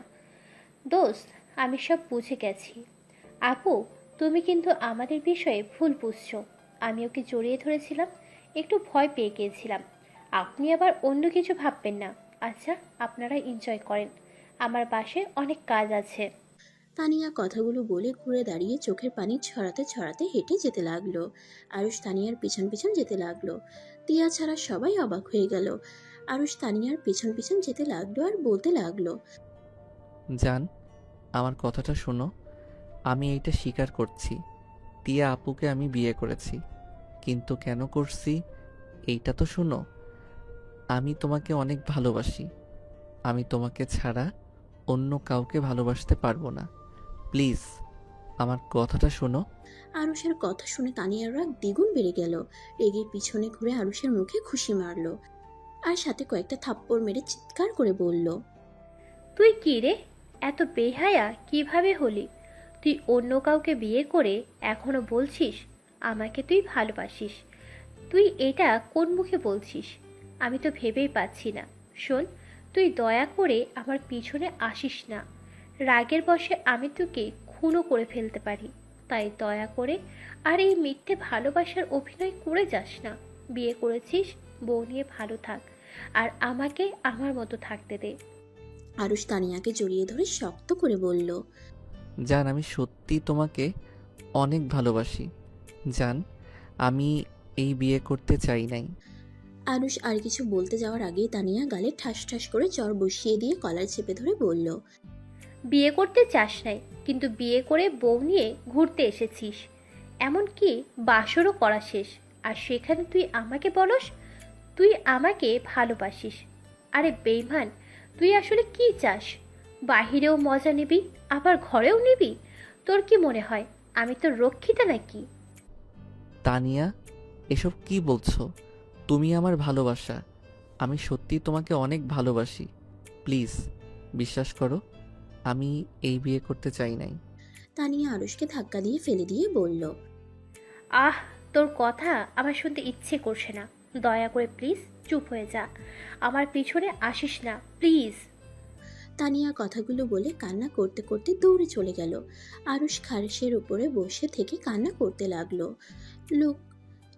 দোস্ত, আমি সব বুঝে গেছি। আপু, তুমি কিন্তু আমাদের বিষয়ে ভুল বুঝছো। আমি ওকে জড়িয়ে ধরেছিলাম, একটু ভয় পেয়ে গিয়েছিলাম। আপনি আবার অন্য কিছু ভাববেন না। আচ্ছা, আপনারা এনজয় করেন, আমার বাসায় অনেক কাজ আছে। তানিয়া কথাগুলো বলে ঘুরে দাঁড়িয়ে চোখের পানি ছড়াতে ছড়াতে হেঁটে যেতে লাগলো। আরুষ তানিয়ার পিছন পিছন যেতে লাগলো। তিয়া ছাড়া সবাই অবাক হয়ে গেল। আরুষ তানিয়ার পিছন পিছন যেতে লাগলো আর বলতে লাগলো, জান, আমার কথাটা শোনো। আমি এইটা স্বীকার করছি, তিয়া আপুকে আমি বিয়ে করেছি, কিন্তু কেন করছি এইটা তো শোনো। আমি তোমাকে অনেক ভালোবাসি, আমি তোমাকে ছাড়া অন্য কাউকে ভালোবাসতে পারবো না। প্লিজ আমার কথাটা শোনো। আরুষের কথা শুনে তানিয়ার রাগ দ্বিগুণ বেড়ে গেল। রেগে পিছনে ঘুরে আরুষের মুখে খুশি মারলো আর সাথে কয়েকটা থাপ্পড় মেরে চিৎকার করে বলল, তুই কি রে, এত বেহায়া কিভাবে হলি? তুই অন্য কাউকে বিয়ে করে এখনো বলছিস আমাকে তুই ভালোবাসিস? তুই এটা কোন মুখে বলছিস? আমি তো ভেবেই পাচ্ছি না। শোন, তুই দয়া করে আমার পিছনে আসিস না। রাগের বশে আমি তোকে খুনও করে ফেলতে পারি, তাই দয়া করে আর এই মিথ্যে ভালোবাসার অভিনয় করে যাস না। বিয়ে করেছিস, বউ নিয়ে ভালো থাক, আর আমাকে আমার মতো থাকতে দে। আরুষ তানিয়াকে জড়িয়ে ধরে শক্ত করে বলল, জান, আমি সত্যি তোমাকে অনেক ভালোবাসি। জান, আমি এই বিয়ে করতে চাই নাই। আরুষ আর কিছু বলতে যাওয়ার আগেই তানিয়া গালে ঠাস ঠাস করে চর বসিয়ে দিয়ে কলার চেপে ধরে বলল, বিয়ে করতে চাস নাই, কিন্তু বিয়ে করে বউ নিয়ে ঘুরতে এসেছিস, এমনকি বাসরও করা শেষ, আর সেখানে তুই আমাকে বলস তুই আমাকে ভালোবাসিস? আরে বেইমান, তুই আসলে কি চাস? বাহিরেও মজা নিবি, আবার ঘরেও নিবি? তোর কি মনে হয় আমি তোর রক্ষিতা নাকি? তানিয়া, এসব কি বলছো? তুমি আমার ভালোবাসা, আমি সত্যি তোমাকে অনেক ভালোবাসি। প্লিজ বিশ্বাস করো, আমি এই বিয়ে করতে চাই নাই। তানিয়া আরুষকে ধাক্কা দিয়ে ফেলে দিয়ে বলল, আহ, তোর কথা আমার শুনতে ইচ্ছে করছে না। দয়া করে প্লিজ চুপ হয়ে যা, আমার পিছনে আসিস না প্লিজ। তানিয়া কথাগুলো বলে কান্না করতে করতে দৌড়ে চলে গেল। আরুষ খারসের উপরে বসে থেকে কান্না করতে লাগলো। লোক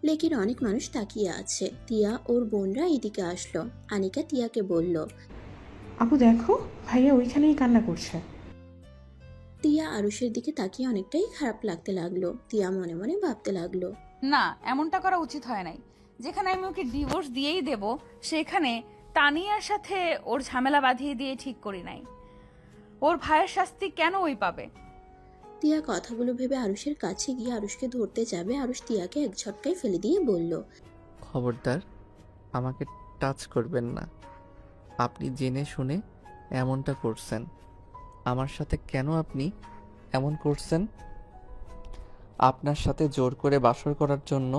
লেকের অনেক মানুষ তাকিয়ে আছে। তিয়া ওর বোনরা এদিকে আসলো। আনিকা তিয়াকে বলল। আপু দেখো, ভাইয়া ওইখানেই কান্না করছে। তিয়া আরুষের দিকে তাকিয়ে অনেকটাই খারাপ লাগতে লাগলো। তিয়া মনে মনে ভাবতে লাগলো, না, এমনটা করা উচিত হয় নাই। যেখানে আমি ওকে ডিভোর্স দিয়েই দেব, সেখানে তানিয়ার সাথে ওর ঝামেলা বাঁধিয়ে দিয়ে ঠিক করি নাই। ওর ভাইয়ের শাস্তি কেন ওই পাবে? তিয়া কথাগুলো ভেবে আরুষের কাছে গিয়ে আরুষকে ধরতে যাবে। আরুষ তিয়াকে এক ঝটকায় ফেলে দিয়ে বলল। খবরদার আমাকে টাচ করবেন না। আপনি জেনে শুনে এমনটা করছেন। আমার সাথে কেন আপনি এমন করছেন? আপনার সাথে জোর করে বাসর করার জন্য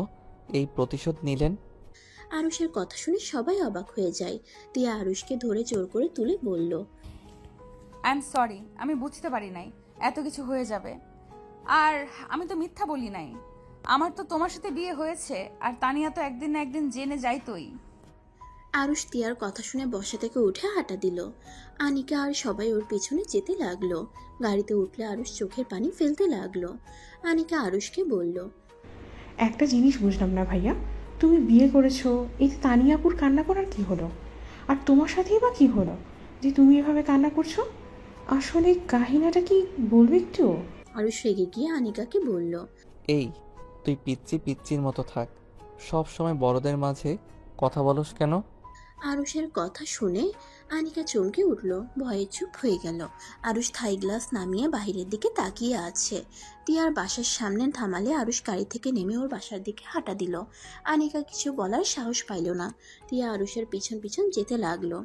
এই প্রতিশোধ নিলেন? আরুষের কথা শুনে সবাই অবাক হয়ে যায়। তিয়া আরুষকে ধরে জোর করে তুলে বলল। আই এম সরি, আমি বুঝতে পারি নাই এত কিছু হয়ে যাবে। আর আমি তো মিথ্যা বলি নাই। আমার তো তোমার সাথে বিয়ে হয়েছে, আর তানিয়া তো একদিন না একদিন জেনে যাইতোই। আরুষ তিয়ার কথা শুনে বসা থেকে উঠে হাঁটা দিল। আনিকা আর সবাই ওর পেছনে যেতে লাগলো। গাড়িতে উঠলে আরুষ চোখের পানি ফেলতে লাগলো। আনিকা আরুষকে বলল। একটা জিনিস বুঝলাম না ভাইয়া, তুমি বিয়ে করেছো, এই তানিয়াপুর কান্না করার কি হলো? আর তোমার সাথেই বা কি হলো যে তুমি এভাবে কান্না করছো? আসলে কাহিনীটা কি বলবে একটু? আরুষ রেগে গিয়ে আনিকাকে বলল। এই তুই পিচ্চি পিচ্চির মতো থাক, সব সময় বড়দের মাঝে কথা বলস কেন? আরুষের কথা শুনে আনিকা চমকে উঠল, ভয়ে চুপ হয়ে গেল। আরুষ থাই গ্লাস নামিয়ে বাইরের দিকে তাকিয়ে আছে। তিয়ার বাসার সামনে থামালে আরুষ গাড়ি থেকে নেমে ওর বাসার দিকে হাঁটা দিল। আনিকা কিছু বলার সাহস পাইল না। তিয়া আরুষের পিছন পিছন যেতে লাগলো।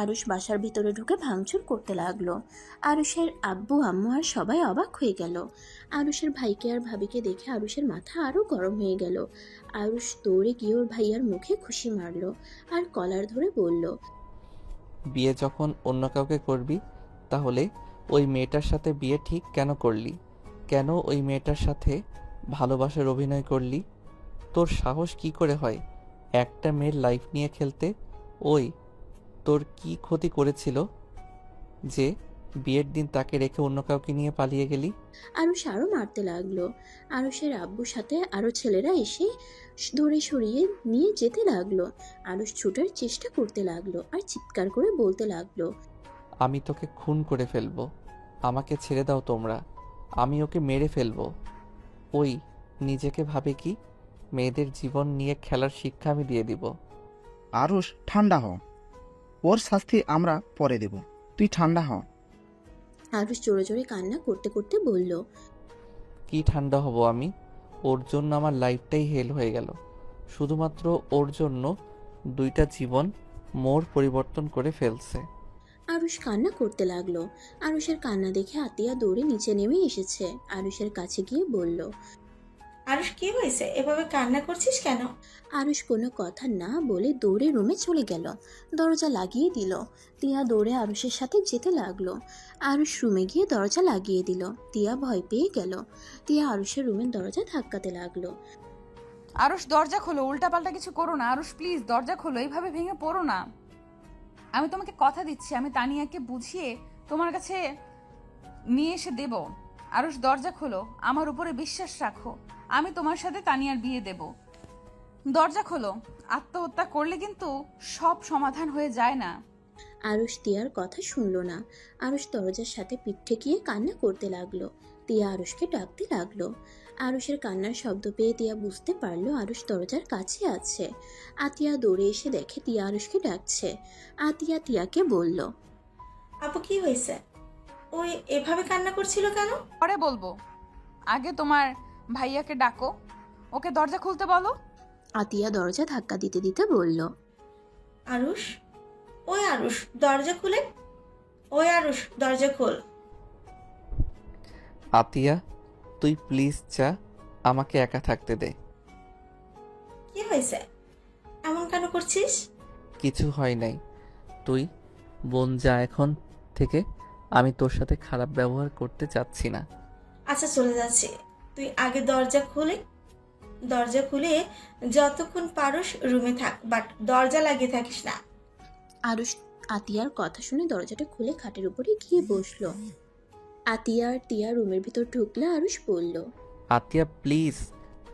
আরুষ বাসার ভিতরে ঢুকে ভাঙচুর করতে লাগলো। আরুষের আব্বু আম্মু আর সবাই অবাক হয়ে গেল। আরুষের ভাইকে আর ভাবিকে দেখে আরুষের মাথা আরো গরম হয়ে গেল। আরুষ দৌড়ে গিয়ে ওর ভাইয়ার মুখে খুশি মারলো আর কলার ধরে বলল। বিয়ে যখন অন্য কাউকে করবি, তাহলে ওই মেয়েটার সাথে বিয়ে ঠিক কেন করলি? কেন ওই মেয়েটার সাথে ভালোবাসার অভিনয় করলি? তোর সাহস কি করে হয় একটা মেয়ের লাইফ নিয়ে খেলতে? ওই তোর কি ক্ষতি করেছিল যে বিয়ের দিন তাকে রেখে অন্য কাউকে নিয়ে পালিয়ে গেলি? আরুষ আরো মারতে লাগলো। আরুষের আব্বুর সাথে আরো ছেলেরা এসে ধরে সরিয়ে নিয়ে যেতে লাগলো। আরুষ ছুটার চেষ্টা করতে লাগলো আর চিৎকার করে বলতে লাগলো। আমি তোকে খুন করে ফেলবো, আমাকে ছেড়ে দাও তোমরা, আমি ওকে মেরে ফেলবো। ওই নিজেকে ভাবে কি মেয়েদের জীবন নিয়ে খেলার শিক্ষা আমি দিয়ে দিব? আরুষ ঠান্ডা হ, ওর শাস্তি আমরা পরে দেব, তুই ঠান্ডা হ। আরুষ জোরে জোরে কান্না করতে করতে বলল। কি ঠান্ডা হব আমি? ওর জন্য আমার লাইফটাই হেল হয়ে গেল। শুধুমাত্র ওর জন্য 2টা জীবন মোড় পরিবর্তন করে ফেলছে। আরুষ কান্না করতে লাগলো। আরুষের কান্না দেখে আতিয়া দৌড়ে নিচে নেমে এসেছে। আরুষের কাছে গিয়ে বলল। আরুষ কি হয়েছে, এভাবে কান্না করছিস কেন? আরুষ কোনো কথা না বলে দৌড়ে রুমে চলে গেল। দরজা লাগিয়ে দিল। তিয়া দৌড়ে আরুষের সাথে যেতে লাগলো। আরুষ রুমে গিয়ে দরজা লাগিয়ে দিল। তিয়া ভয় পেয়ে গেল। তিয়া আরুষের রুমের দরজা ধাক্কাতে লাগলো। আরুষ দরজা খোলো, উল্টাপাল্টা কিছু করো না। আরুষ প্লিজ দরজা খোলো, এইভাবে ভেঙে পড়ো না। আমি তোমাকে কথা দিচ্ছি, আমি তানিয়াকে বুঝিয়ে তোমার কাছে নিয়ে এসে দেব। আরুষ দরজা খোলো, আমার উপরে বিশ্বাস রাখো, আমি তোমার সাথে তানিয়ার বিয়ে দেব। দরজা খোলো, আত্মহত্যা করলে কিন্তু সব সমাধান হয়ে যায় না। আরুষ তিয়ার কথা শুনল না। আরুষ দরজার সাথে পিঠ ঠেকিয়ে কান্না করতে লাগলো। তিয়া আরুষকে ডাকতে লাগলো। আরুষের কান্নার শব্দ পেয়ে তিয়া বুঝতে পারলো আরুষ দরজার কাছে আছে। আতিয়া দৌড়ে এসে দেখে তিয়া আরুষকে ডাকছে। আতিয়া তিয়াকে বলল। আপু কি হয়েছে, ওই এভাবে কান্না করছিল কেন? পরে বলবো, আগে তোমার ভাইয়াকে ডাকো, ওকে দরজা খুলতে বলো। আতিয়া দরজা ধাক্কা দিতে দিতে বলল। আরুষ, ওই আরুষ দরজা খুলে, ওই আরুষ দরজা খোল। আতিয়া তুই প্লিজ যা, আমাকে একা থাকতে দে। কি হয়েছে, এমন কেন করছিস? কিছু হয় নাই, তুই বোন যা এখন থেকে। আমি তোর সাথে খারাপ ব্যবহার করতে চাচ্ছি না। আচ্ছা চলে যাচ্ছি, তুই আগে দরজা খুলে, দরজা খুলে যতক্ষণ পারোস রুমে থাক, বাট দরজা লাগিয়ে থাকিস না। আরুষ আতিয়ার কথা শুনে দরজাটা খুলে খাটের উপরে গিয়ে বসলো। আতিয়া আর তিয়া রুমের ভিতর ঢুকলে আরুষ বলল। আতিয়া প্লিজ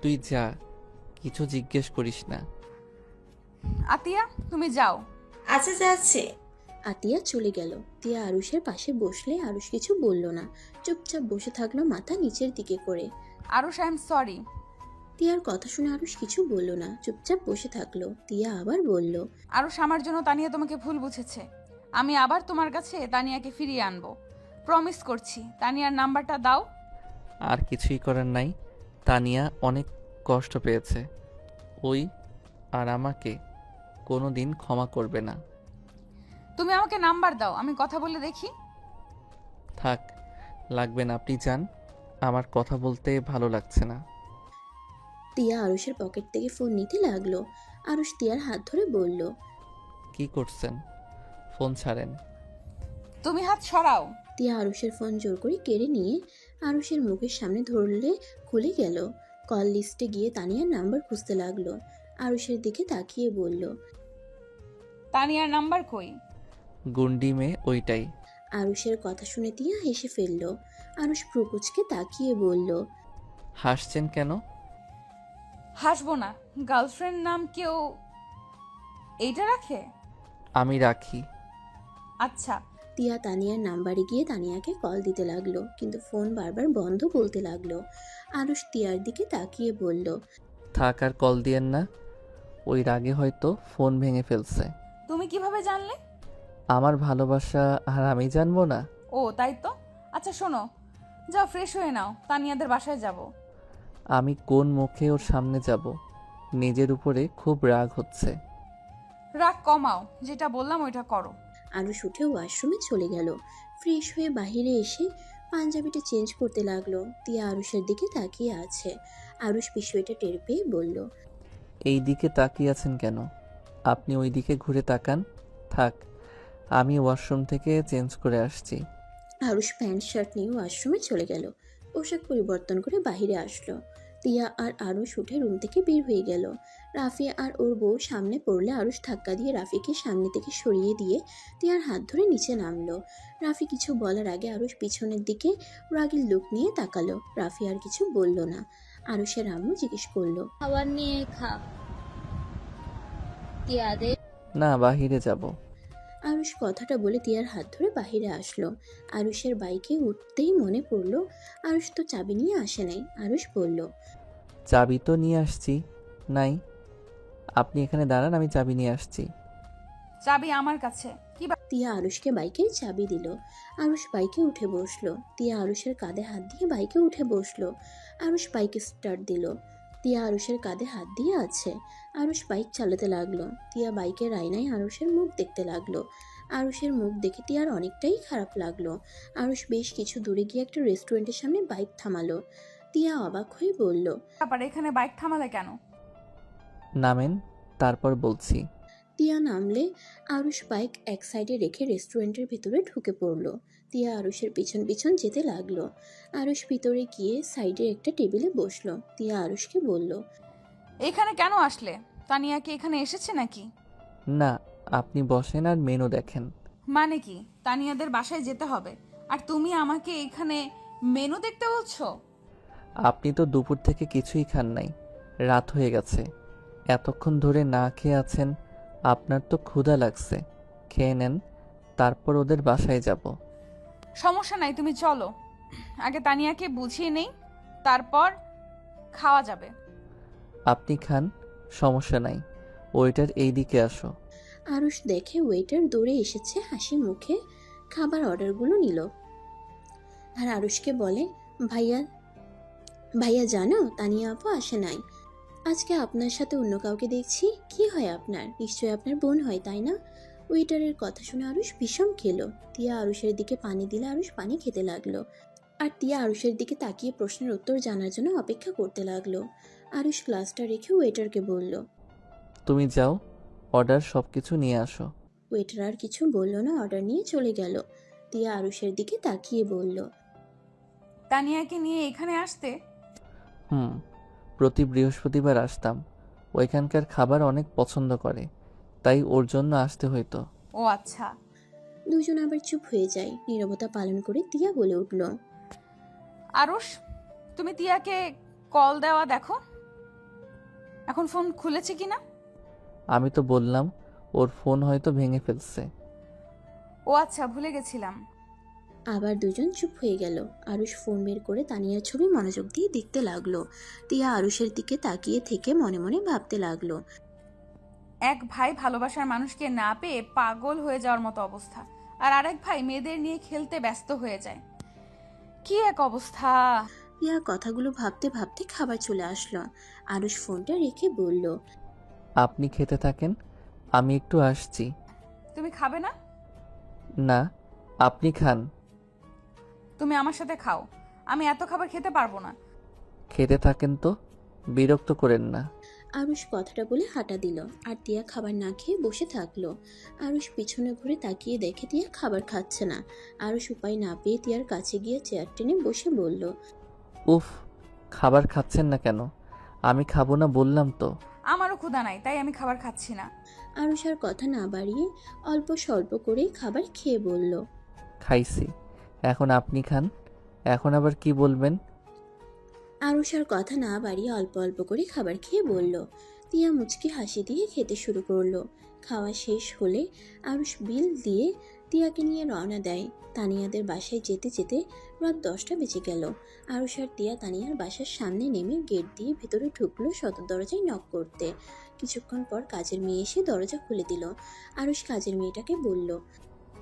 তুই যা, কিছু জিজ্ঞেস করিস না। আতিয়া তুমি যাও। আচ্ছা যাচ্ছে। আতিয়া চলে গেল। তিয়া আরুষের পাশে বসলে আরুষ কিছু বলল না, চুপচাপ বসে থাকলো মাথা নিচের দিকে করে। Arush I am sorry. তিয়ার কথা শুনে আরুষ কিছু বলল না, চুপচাপ বসে থাকলো। তিয়া আবার বলল, আরুষ আমার জন্য তানিয়া তোমাকে ভুল বুঝেছে। আমি আবার তোমার কাছে তানিয়াকে ফিরিয়ে আনবো, প্রমিস করছি। তানিয়ার নাম্বারটা দাও। আর কিছুই করার নাই। তানিয়া অনেক কষ্ট পেয়েছে। ওই আর আমাকে কোনো দিন ক্ষমা করবে না। তুমি আমাকে নাম্বার দাও, আমি কথা বলে দেখি। থাক, লাগবে না, আপনি যান, আমার কথা বলতে ভালো লাগছে না। তিয়া আরুষের পকেট থেকে ফোন নিতে লাগলো। আরুষ তিয়ার হাত ধরে বলল, কি করছেন? ফোন ছাড়েন। তুমি হাত সরাও। তিয়া আরুষের ফোন জোর করে কেড়ে নিয়ে আরুষের মুখের সামনে ধরলে খুলে গেল। কল লিস্টে গিয়ে তানিয়ার নাম্বার খুঁজতে লাগলো। আরুষের দিকে তাকিয়ে বলল, তানিয়ার নাম্বার কই? গুন্ডি মেয়ে ওইটাই। আরুষের কথা শুনে তিয়া হেসে ফেলল। আরুষ প্রকুচকে তাকিয়ে বলল, হাসছেন কেন? হাসবো না। গার্লফ্রেন্ড নাম কেউ এইটা রাখে? আমি রাখি। আচ্ছা। তিয়া তানিয়ার নাম্বারে গিয়ে তানিয়াকে কল দিতে লাগলো, কিন্তু ফোন বারবার বন্ধ বলতে লাগলো। আরুষ তিয়ার দিকে তাকিয়ে বলল, থাক, আর কল দিয়েন না। ওই রাগে হয়তো ফোন ভেঙে ফেলছে। তুমি কিভাবে জানলে? আমার ভালোবাসা আর আমি জানবো না? ও তাই তো। আচ্ছা শোনো, যাও ফ্রেশ হয়ে নাও, তানিয়াদের বাসায় যাব। আমি কোন মুখে ওর সামনে যাব? নিজের উপরে খুব রাগ হচ্ছে। রাগ কমাও, যেটা বললাম ওইটা করো। আরুষ উঠে ওয়াশরুমে চলে গেল। ফ্রেশ হয়ে বাইরে এসে পাঞ্জাবিটা চেঞ্জ করতে লাগলো। তিয়া আরুষের দিকে তাকিয়ে আছে। আরুষ বিষয়টা টের পেয়ে বলল, এই দিকে তাকিয়ে আছেন কেন? আপনি ওই দিকে ঘুরে তাকান। থাক, আমি ওয়াশরুম থেকে চেঞ্জ করে আসছি। আরুষ প্যান্ট শার্ট নিয়ে ওয়াশরুমে চলে গেল। পোশাক পরিবর্তন করে বাইরে আসলো। তিয়া আর আরুষ উঠে রুম থেকে বের হয়ে গেল। রাফি আর ওর বউ সামনে পড়লে আরুষ ধাক্কা দিয়ে রাফিকে সামনে থেকে সরিয়ে দিয়ে তিয়ার হাত ধরে নিচে নামলো। রাফি কিছু বলার আগে আরুষ পিছনের দিকে রাগের লুক নিয়ে তাকালো। রাফি আর কিছু বলল না। আরুষের আম্মু জিজ্ঞেস করলো, খাবার নিয়ে খা। তিয়াদের না, বাহিরে যাব। আরুষ কথাটা বলে তিয়ার হাত ধরে বাইরে আসলো। আরুষের বাইকে উঠতেই মনে পড়লো আরুষ তো চাবি নিয়ে আসে নাই। আরুষ বলল, চাবি তো নিয়ে আসছি। নাই, আপনি এখানে দাঁড়ান, আমি চাবি নিয়ে আসছি। চাবি আমার কাছে। কি তিয়া আরুষকে বাইকের চাবি দিল। আরুষ বাইকে উঠে বসলো। তিয়া আরুষের কাঁধে হাত দিয়ে বাইকে উঠে বসলো। আরুষ বাইকে স্টার্ট দিল। তিয়া আরুষের কাঁধে হাত দিয়ে আছে। আরুষ বাইক চালাতে লাগলো। তিয়া বাইকের আয়নায় আরুষের মুখ দেখতে লাগলো। আরুষের মুখ দেখে তিয়ার অনেকটাই খারাপ লাগলো। আরুষ বেশ কিছু দূরে গিয়ে একটা রেস্টুরেন্টের সামনে বাইক থামালো। তিয়া অবাক হয়ে বলল, ব্যাপার, এখানে বাইক থামালে কেন? নামেন, তারপর বলছি। তিয়া নামলে আরুষ বাইক এক সাইডে রেখে রেস্টুরেন্টের ভিতরে ঢুকে পড়লো। তিয়া আরুষের পিছন পিছন যেতে লাগলো। আরুষ ভিতরে গিয়ে সাইডে একটা টেবিলে বসলো। তিয়া আরুষকে বলল, এখানে কেন আসলে? তানিয়া কি এখানে এসেছে নাকি? না, আপনি বসেন আর মেনু দেখেন। মানে কি, তানিয়াদের বাসায় যেতে হবে আর তুমি আমাকে এখানে মেনু দেখতে বলছো? আপনি তো দুপুর থেকে কিছুই খান নাই, রাত হয়ে গেছে, এতক্ষণ ধরে না খেয়ে আছেন। আপনার তো ক্ষুধা লাগছে, খেয়ে নেন, তারপর ওদের বাসায় যাব। সমস্যা নাই, তুমি চলো। আগে তানিয়াকে বুঝিয়ে নেই, তারপর খাওয়া যাবে। আপনি খান, সমস্যা নাই। ওয়েটার এই দিকে আসো। আরুষ দেখে ওয়েটার দৌড়ে এসেছে, হাসি মুখে খাবার অর্ডারগুলো নিল। আর আরুষকে বলে, ভাইয়া ভাইয়া জানো তানিয়া আপু আসে নাই। আজকে আপনার সাথে অন্য কাউকে দেখছি। কি হয় আপনার? নিশ্চয়ই আপনার বোন হয়, তাই না? ওয়েটারের কথা শুনে আরুষ ভীষণ খেলো। তিয়া আরুষের দিকে পানি দিলে আরুষ পানি খেতে লাগলো। আর তিয়া আরুষের দিকে তাকিয়ে প্রশ্নের উত্তর জানার জন্য অপেক্ষা করতে লাগলো। আরুষ গ্লাসটা রেখে ওয়েটারকে বলল, তুমি যাও, অর্ডার সব কিছু নিয়ে আসো। ওয়েটার আর কিছু বলল না, অর্ডার নিয়ে চলে গেল। তিয়া আরুষের দিকে তাকিয়ে বলল, তানিয়াকে নিয়ে এখানে আসতে? প্রতি বৃহস্পতিবার আসতাম। ওইখানকার খাবার অনেক পছন্দ করে, তাই ওর জন্য আসতে হইতো। ও আচ্ছা। দুজন আবার চুপ হয়ে যায়। নীরবতা পালন করে তিয়া বলে উঠল, আরুষ, তুমি তিয়াকে কল দেওয়া দেখো। এখন ফোন খুলেছে কি না? আমি তো বললাম ওর ফোন হয়তো ভেঙে ফেলছে। ও আচ্ছা, ভুলে গেছিলাম। আবার দুজন চুপ হয়ে গেল। আরুষ ফোন বের করে তানিয়ার ছবি মনোযোগ দিয়ে দেখতে লাগলো। তিয়া আরুষের দিকে তাকিয়ে থেকে মনে মনে ভাবতে লাগলো। এক ভাই ভালোবাসার মানুষকে না পেয়ে পাগল হয়ে যাওয়ার মতো অবস্থা, আর আরেক ভাই মেয়েদের নিয়ে খেলতে ব্যস্ত হয়ে যায়। কি এক অবস্থা! তিয়ার কথাগুলো ভাবতে ভাবতে খাবার চলে আসলো। আরুষ ফোনটা রেখে বলল, আপনি খেতে থাকেন, আমি একটু আসছি। তুমি খাবে না? না, আপনি খান। তুমি আমার সাথে খাও, আমি এত খাবার খেতে পারবো না। খেতে থাকেন তো, বিরক্ত করেন না। আরুষ কথাটা বলে হাঁটা দিল আর তিয়া খাবার না খেয়ে বসে থাকলো। আরুষ পিছনে ঘুরে তাকিয়ে দেখে তিয়া খাবার খাচ্ছে না। আরুষ উপায় না পেয়ে তিয়ার কাছে গিয়ে চেয়ার টেনে বসে বলল, উফ, খাবার খাচ্ছেন না কেন? আমি খাবো না বললাম তো। আমারও ক্ষুধা নাই, তাই আমি খাবার খাচ্ছি না। আরুষ আর কথা না বাড়িয়ে অল্প স্বল্প করে খাবার খেয়ে বলল, খাইছি, এখন আপনি খান। এখন আবার কি বলবেন? আরুষ আর কথা না বাড়িয়ে অল্প অল্প করে খাবার খেয়ে বলল। তিয়া মুচকি হাসি দিয়ে খেতে শুরু করলো। খাওয়া শেষ হলে আরুষ বিল দিয়ে তিয়াকে নিয়ে রওনা দেয়। তানিয়াদের বাসায় যেতে যেতে রাত 10টা বেজে গেল। আরুষ আর তিয়া তানিয়ার বাসার সামনে নেমে গেট দিয়ে ভেতরে ঢুকলো সদর দরজায় নক করতে। কিছুক্ষণ পর কাজের মেয়ে এসে দরজা খুলে দিল। আরুষ কাজের মেয়েটাকে বলল,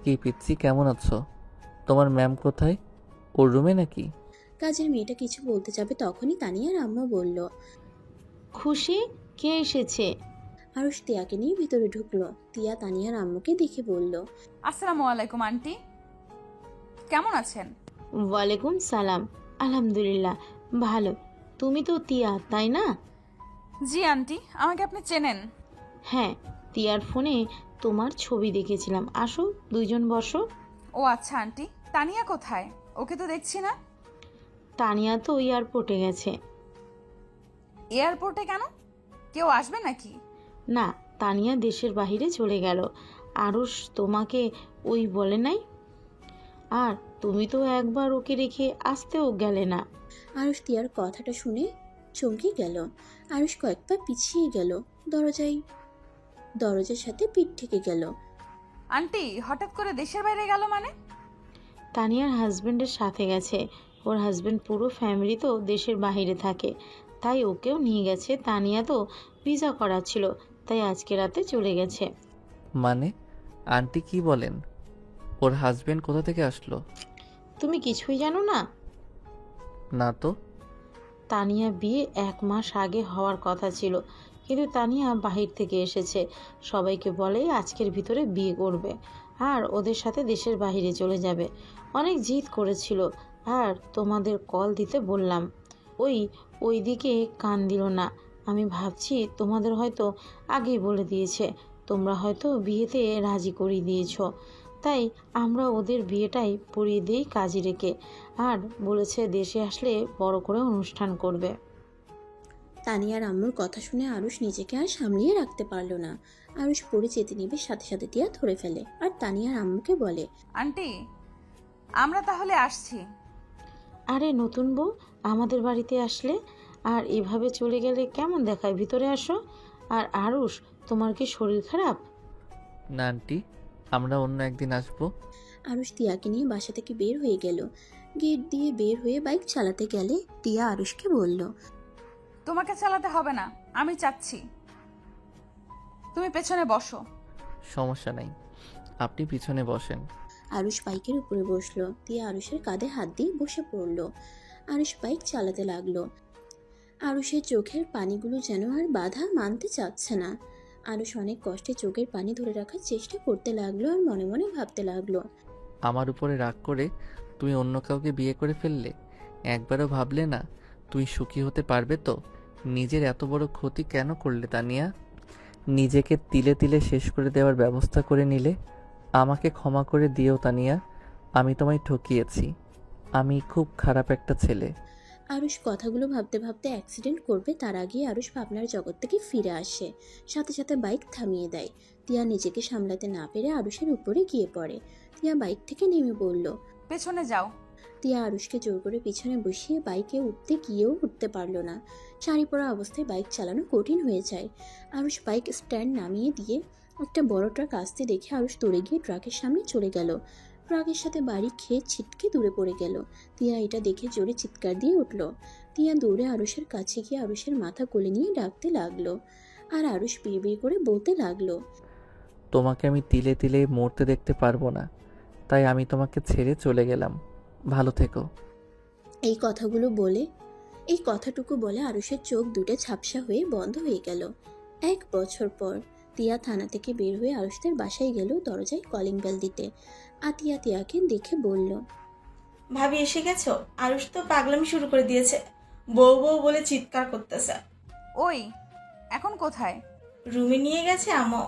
কি পিচ্ছি, কেমন আছো? তোমার ম্যাম কোথায়? ওর রুমে নাকি? কাজের মেয়েটা কিছু বলতে যাবে তখনই তানিয়ার আম্মু বলল, খুশি, কে এসেছে? আরুষ তিয়াকে নিয়ে ভিতরে ঢুকলো। তিয়া তানিয়ার আম্মুকে দেখে বলল, আসসালামু আলাইকুম আন্টি, কেমন আছেন? ওয়ালাইকুম সালাম। আলহামদুলিল্লাহ ভালো। তুমি তো তিয়া, তাই না? জি আন্টি, আমাকে আপনি চেনেন? হ্যাঁ, তিয়ার ফোনে তোমার ছবি দেখেছিলাম। আসো, দুইজন বসো। ও আচ্ছা আন্টি, তানিয়া কোথায়? ওকে তো দেখছি না। তানিয়া তো এয়ারপোর্টে গেছে। এয়ারপোর্টে কেন? কেউ আসবে নাকি? না, তানিয়া দেশের বাইরে চলে গেল। আরুষ তোমাকে ওই বলে নাই? আর তুমি তো একবার ওকে রেখে আসতেও গেলে না। আরুষ তিয়ার কথাটা শুনে চমকে গেল। আরুষ কয়েক পা পিছিয়ে গেল। দরজার সাথে পিঠ থেকে গেল। আন্টি হঠাৎ করে দেশের বাইরে গেল মানে? তানিয়ার হাজবেন্ডের সাথে গেছে। ওর হাজবেন্ড পুরো ফ্যামিলি তো দেশের বাইরে থাকে, তাই ওকেও নিয়ে গেছে। তানিয়া তো ভিসা করা ছিল, তাই আজকে রাতে চলে গেছে। মানে আন্টি কি বলেন? ওর হাজবেন্ড কোথা থেকে আসলো? তুমি কিছুই জানো না? না তো। তানিয়া বিয়ে 1 মাস আগে হওয়ার কথা ছিল, কিন্তু তানিয়া বাহির থেকে এসেছে। সবাইকে বলে আজকের ভিতরে বিয়ে করবে আর ওদের সাথে দেশের বাইরে চলে যাবে। অনেক জিদ করেছিল, আর তোমাদের কল দিতে বললাম। ওই দিকে কান দিল না। আমি ভাবছি তোমাদের হয়তো আগেই বলে দিয়েছে, তোমরা হয়তো বিয়েতে রাজি করিয়ে দিয়েছো। তাই আমরা ওদের বিয়েটাই পড়িয়ে দিই কাজী রেখে। আর বলেছে দেশে আসলে বড় করে অনুষ্ঠান করবে। তানিয়ার আম্মুর কথা শুনে আরুষ নিজেকে আর সামলিয়ে রাখতে পারল না। আরুষ পড়ে যেতে নিবে, সাথে সাথে তিয়া ধরে ফেলে আর তানিয়ার আম্মুকে বলে, আন্টি আমরা তাহলে আসছি। আরে নতুন বউ আমাদের বাড়িতে আসলে আর এভাবে চলে গেলে কেমন দেখায়? ভিতরে আসো। আর আরুষ, তোমার কি শরীর খারাপ? না আন্টি, আমরা অন্য একদিন আসবো। আরুষ তিয়াকে নিয়ে বাসা থেকে বের হয়ে গেল। গেট দিয়ে বের হয়ে বাইক চালাতে গেলে তিয়া আরুষকে বলল, তোমাকে চালাতে হবে না, আমি চাচ্ছি। তুমি পেছনে বসো। সমস্যা নাই, আপনি পিছনে বসেন। আরুষ বাইকের উপরে বসলো। তিয়া আরুষের কাঁধে হাত দিয়ে বসে পড়লো। আরুষ বাইক চালাতে লাগলো। আরুষের চোখের পানিগুলো যেন আর বাধা মানতে চাচ্ছে না। আরুষ অনেক কষ্টে চোখের পানি ধরে রাখার চেষ্টা করতে লাগলো আর মনে মনে ভাবতে লাগলো, আমার উপরে রাগ করে তুমি অন্য কাউকে বিয়ে করে ফেললে। একবারও ভাবলে না তুই সুখী হতে পারবে তো? নিজের এত বড় ক্ষতি কেন করলে তানিয়া? নিজেকে তিলে তিলে শেষ করে দেওয়ার ব্যবস্থা করে নিলে। আমাকে ক্ষমা করে দিও তানিয়া, আমি তোমায় ঠকিয়েছি। আমি খুব খারাপ একটা ছেলে। আরুষ কথাগুলো ভাবতে ভাবতে অ্যাক্সিডেন্ট করবে তার আগে আরুষ ভাবনার জগৎ থেকে ফিরে আসে। সাথে সাথে বাইক থামিয়ে দেয়। তিয়া নিজেকে সামলাতে না পেরে আরুষের উপরে গিয়ে পড়ে। তিয়া বাইক থেকে নেমে বলল, পেছনে যাও। টিয়া আরুষকে জোর করে পিছনে বসিয়ে বাইকে উঠতে গিয়েও উঠতে পারলো না। শাড়ি পরা অবস্থায় বাইক চালানো কঠিন হয়ে যায়। আরুষ বাইক স্ট্যান্ড নামিয়ে দিয়ে একটা বড় ট্রাক আসতে দেখে আরুষ দৌড়ে গিয়ে ট্রাকের সামনে চলে গেল। ট্রাকের সাথে বাড়ি খেয়ে ছিটকে দূরে পড়ে গেল। টিয়া এটা দেখে জোরে চিৎকার দিয়ে উঠল। টিয়া দৌড়ে আরুষের কাছে গিয়ে আরুষের মাথা কোলে নিয়ে ডাকতে লাগলো। আর আরুষ বিড়বিড় করে বলতে লাগলো, তোমাকে আমি তিলে তিলে মরতে দেখতে পারবো না, তাই আমি তোমাকে ছেড়ে চলে গেলাম। ভালো থেকো। এই কথাটুকু বলে আরুষের চোখ দুটো ঝাপসা হয়ে বন্ধ হয়ে গেল। 1 বছর পর টিয়া থানা থেকে বের হয়ে আরুষদের বাসায় গেল দরজায় কলিং বেল দিতে। আতিয়া টিয়াকে দেখে বলল, ভাবি এসে গেছো? আরুষ তো পাগলামি শুরু করে দিয়েছে, বউ বউ বলে চিৎকার করতেছে। ওই এখন কোথায়? রুমে নিয়ে গেছে আম্মু।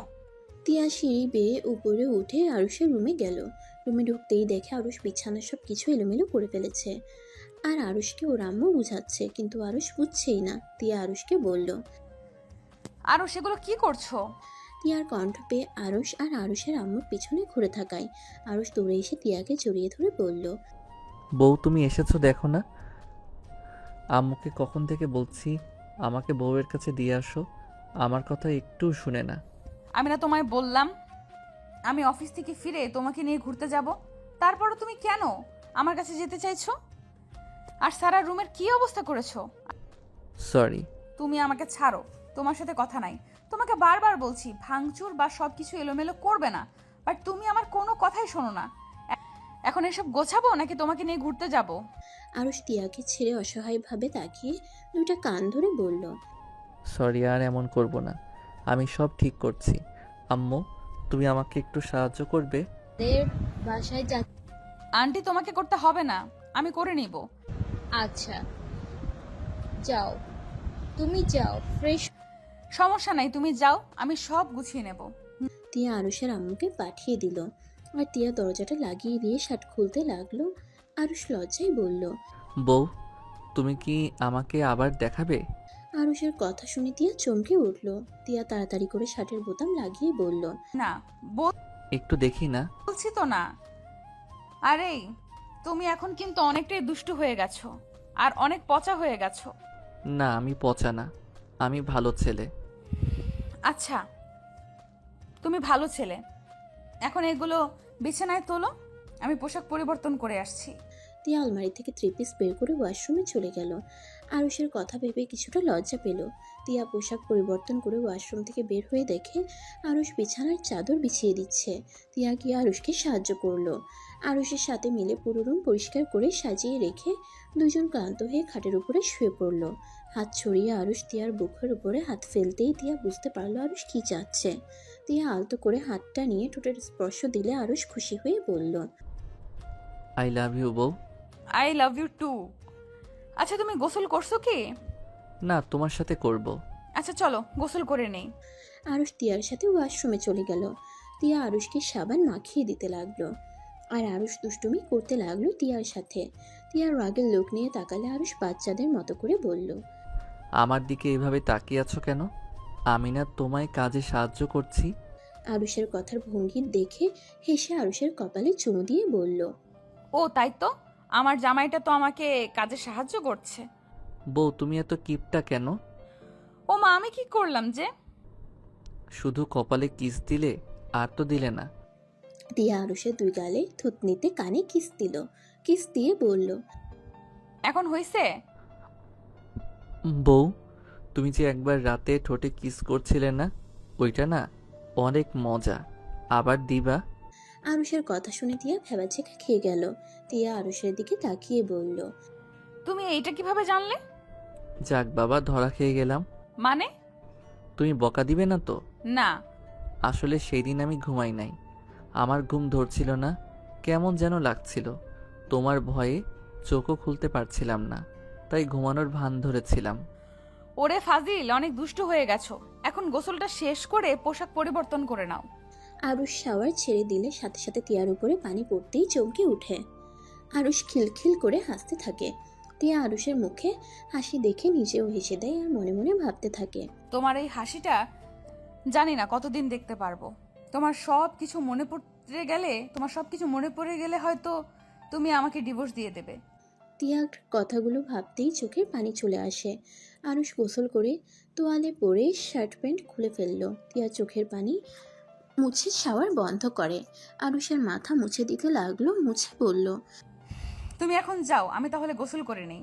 টিয়া সিঁড়ি বেয়ে উপরে উঠে আরুষের রুমে গেল। রুমে ঢুকতেই দেখে আরুষ বিছানার সব কিছু এলোমেলো করে ফেলেছে। আর আরুষকে ওর আম্মু বুঝাচ্ছে, কিন্তু আরুষ বুঝছেই না। টিয়া আরুষকে বলল, আরও সেগুলো কি করছো? টিয়ার কণ্ঠ পেয়ে আরুষ আর আরুষের আম্মুর পিছনে ঘুরে থাকায় আরুষ দৌড়ে এসে টিয়াকে জড়িয়ে ধরে বলল, বউ তুমি এসেছো, দেখো না। আম্মুকে কখন থেকে বলছি আমাকে বউয়ের কাছে দিয়ে আসো, আমার কথা একটু শুনে না। আমি না তোমায় বললাম আমি অফিস থেকে ফিরে তোমাকে নিয়ে ঘুরতে যাব, তারপরও তুমি কেন আমার কাছে যেতে চাইছো? আর সারা রুমের কি অবস্থা করেছো? সরি। তুমি আমাকে ছাড়ো, তোমার সাথে কথা নাই। তোমাকে বারবার বলছি ভাঙচুর বা সব কিছু এলোমেলো করবে না, বাট তুমি আমার কোনো কথাই শোনো না। এখন এসব গোছাবো নাকি তোমাকে নিয়ে ঘুরতে যাব? আরুষ টিয়াকে ছেড়ে অসহায়ভাবে তাকিয়ে দুইটা কান ধরে বলল, সরি, আর এমন করব না, আমি সব ঠিক করছি। আম্মু তুমি আমাকে একটু সাহায্য করবে? ওদের বাসায় যা। আন্টি তোমাকে করতে হবে না, আমি করে নিব। আচ্ছা যাও, তুমি যাও ফ্রেশ। সমস্যা নাই, তুমি যাও, আমি সব গুছিয়ে নেব। টিয়া আরুষের আম্মুকে পাঠিয়ে দিল। আর টিয়া দরজাটা লাগিয়ে দিয়ে শার্ট খুলতে লাগলো। আরুষ লজ্জায় বলল, বউ তুমি কি আমাকে আবার দেখাবে? আরুষের কথা শুনে টিয়া চমকে উঠল। টিয়া তাড়াতাড়ি করে শার্টের বোতাম লাগিয়ে বলল, না একটু দেখি না। বলছি তো না। আরে তুমি এখন কিন্তু অনেকটাই দুষ্টু হয়ে গেছো আর অনেক পচা হয়ে গেছো। না আমি পচা না, আমি ভালো ছেলে। আচ্ছা তুমি ভালো ছেলে, এখন এগুলো বিছানায় তোলো, আমি পোশাক পরিবর্তন করে আসছি। টিয়া আলমারি থেকে 3 পিস বের করে ওয়াশরুমে চলে গেল। আরুষের কথা ভেবে কিছুটা লজ্জা পেল। টিয়া পোশাক পরিবর্তন করে ওয়াশরুম থেকে বের হয়ে দেখে আরুষ বিছানার চাদর বিছিয়ে দিচ্ছে। টিয়া গিয়ে আরুষকে সাহায্য করলো। আরুষের সাথে মিলে পুরো রুম পরিষ্কার করে সাজিয়ে রেখে দুজন ক্লান্ত হয়ে খাটের উপরে শুয়ে পড়ল। হাত ছড়িয়ে আরুষ টিয়ার বুকের উপরে হাত ফেলতেই টিয়া বুঝতে পারলো আরুষ কি চাচ্ছে। টিয়া আলতো করে হাতটা নিয়ে ঠোঁটের স্পর্শ দিলে আরুষ খুশি হয়ে বলল, আই লাভ ইউ বউ। I love you too. আচ্ছা তুমি গোসল করছো কি? না, তোমার সাথে করব। আচ্ছা চলো গোসল করে নেই। আরুষ টিয়ার সাথে ওয়াশরুমে চলে গেল। টিয়া আরুষকে সাবান মাখিয়ে দিতে লাগলো। আর আরুষ দুষ্টুমি করতে লাগলো টিয়ার সাথে। টিয়ার রাগের লোক নিয়ে তাকালে আরুষ বাচ্চাদের মতো করে বলল, আমার দিকে এভাবে তাকিয়ে আছো কেন? আমি না তোমায় কাজে সাহায্য করছি? আরুষের কথার ভঙ্গি দেখে হেসে আরুষের কপালে চুমু দিয়ে বলল, ও তাই তো, আমার জামাইটা তো আমাকে কাজে সাহায্য করছে। বউ তুমি এত কিপটা কেন? ও মা, আমি কি করলাম যে? শুধু কপালে কিস দিলে, আর তো দিলে না। টিয়া আরুষের 2 গালে থুতনিতে কানে কিস দিল। কিস দিয়ে বলল, এখন হইছে? বউ তুমি যে একবার রাতে ঠোঁটে কিস করছিলে না, ওইটা না অনেক মজা, আবার দিবা? আরুষের কথা শুনে টিয়া ভেবাচেকা খেয়ে গেল। টিয়া আরুষের দিকে তাকিয়ে বলল, তুমি এইটা কিভাবে জানলে? যাক বাবা, ধরা খেয়ে গেলাম। মানে? তুমি বকা দিবে না তো? না। আসলে সেই দিন আমি ঘুমাই নাই, আমার ঘুম ধরছিল না, কেমন যেন লাগছিল। তোমার ভয়ে চোখও খুলতে পারছিলাম না, তাই ঘুমানোর ভান ধরেছিলাম। ওরে ফাজিল, অনেক দুষ্টু হয়ে গেছো। এখন গোসলটা শেষ করে পোশাক পরিবর্তন করে নাও। আরুষ শাওয়ার ছেড়ে দিলে সাথে সাথে টিয়ার উপরে পানি পড়তেই চমকে উঠে। আরুষ খিলখিল করে হাসতে থাকে। টিয়া আরুষের মুখে হাসি দেখে নিজেও হেসে দেয় আর মনে মনে ভাবতে থাকে, তোমার এই হাসিটা জানি না কতদিন দেখতে পারবো। তোমার সব কিছু মনে পড়ে গেলে হয়তো তুমি আমাকে ডিভোর্স দিয়ে দেবে। তিয়ার কথাগুলো ভাবতেই চোখের পানি চলে আসে। আরুষ গোসল করে তোয়ালে পরে শার্ট প্যান্ট খুলে ফেললো। তিয়া চোখের পানি মুছে শাওয়ার বন্ধ করে। আরুষের মাথা মুছে দিতে লাগলো, মুছে বলল, তুমি এখন যাও, আমি তাহলে গোসল করে নেই।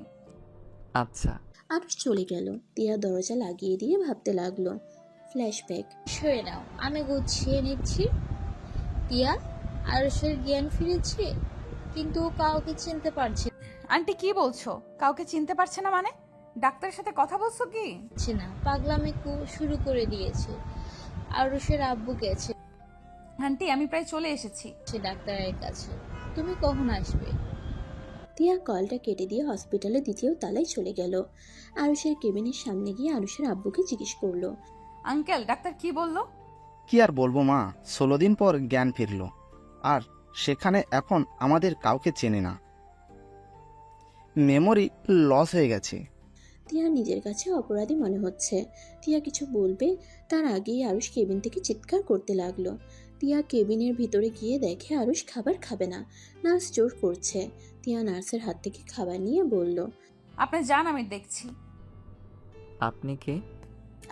আচ্ছা। আরুষ চলে গেল। তিয়া দরজা লাগিয়ে দিয়ে ভাবতে লাগলো। ফ্ল্যাশব্যাক। শুয়ে নাও, আমি গুছিয়ে নিচ্ছি। টিয়া, আরুষের জ্ঞান ফিরেছে, কিন্তু ও কাউকে চিনতে পারছে আন্টি কি বলছো? কাউকে চিনতে পারছে না মানে? ডাক্তারের সাথে কথা বলছো কি? না, পাগলামি শুরু করে দিয়েছে। আরুষের আব্বু গেছে আন্টি আমি প্রায় চলে এসেছি। ডাক্তারের কাছে। তুমি কখন আসবে? তিয়া কলটা কেটে দিয়ে হসপিটালে দ্বিতীয় তলায় চলে গেল। আরুষের কেবিনের সামনে গিয়ে আরুষের আব্বুকে জিজ্ঞেস করলো, আঙ্কেল ডাক্তার কি বললো? কি আর বলবো মা, 16 দিন পর জ্ঞান ফিরল, আর সেখানে এখন আমাদের কাউকে চেনে না, মেমোরি লস হয়ে গেছে। তিয়া নিজের কাছে অপরাধী মনে হচ্ছে। তিয়া কিছু বলবে তার আগেই আরুষ কেবিন থেকে চিৎকার করতে লাগলো। তিয়া কেবিনের ভিতরে গিয়ে দেখে আরুষ খাবার খাবে না, নার্স জোর করছে। তিয়া নার্সের হাত থেকে খাবার নিয়ে বলল, আপনি যান, আমি দেখছি। আপনি কে?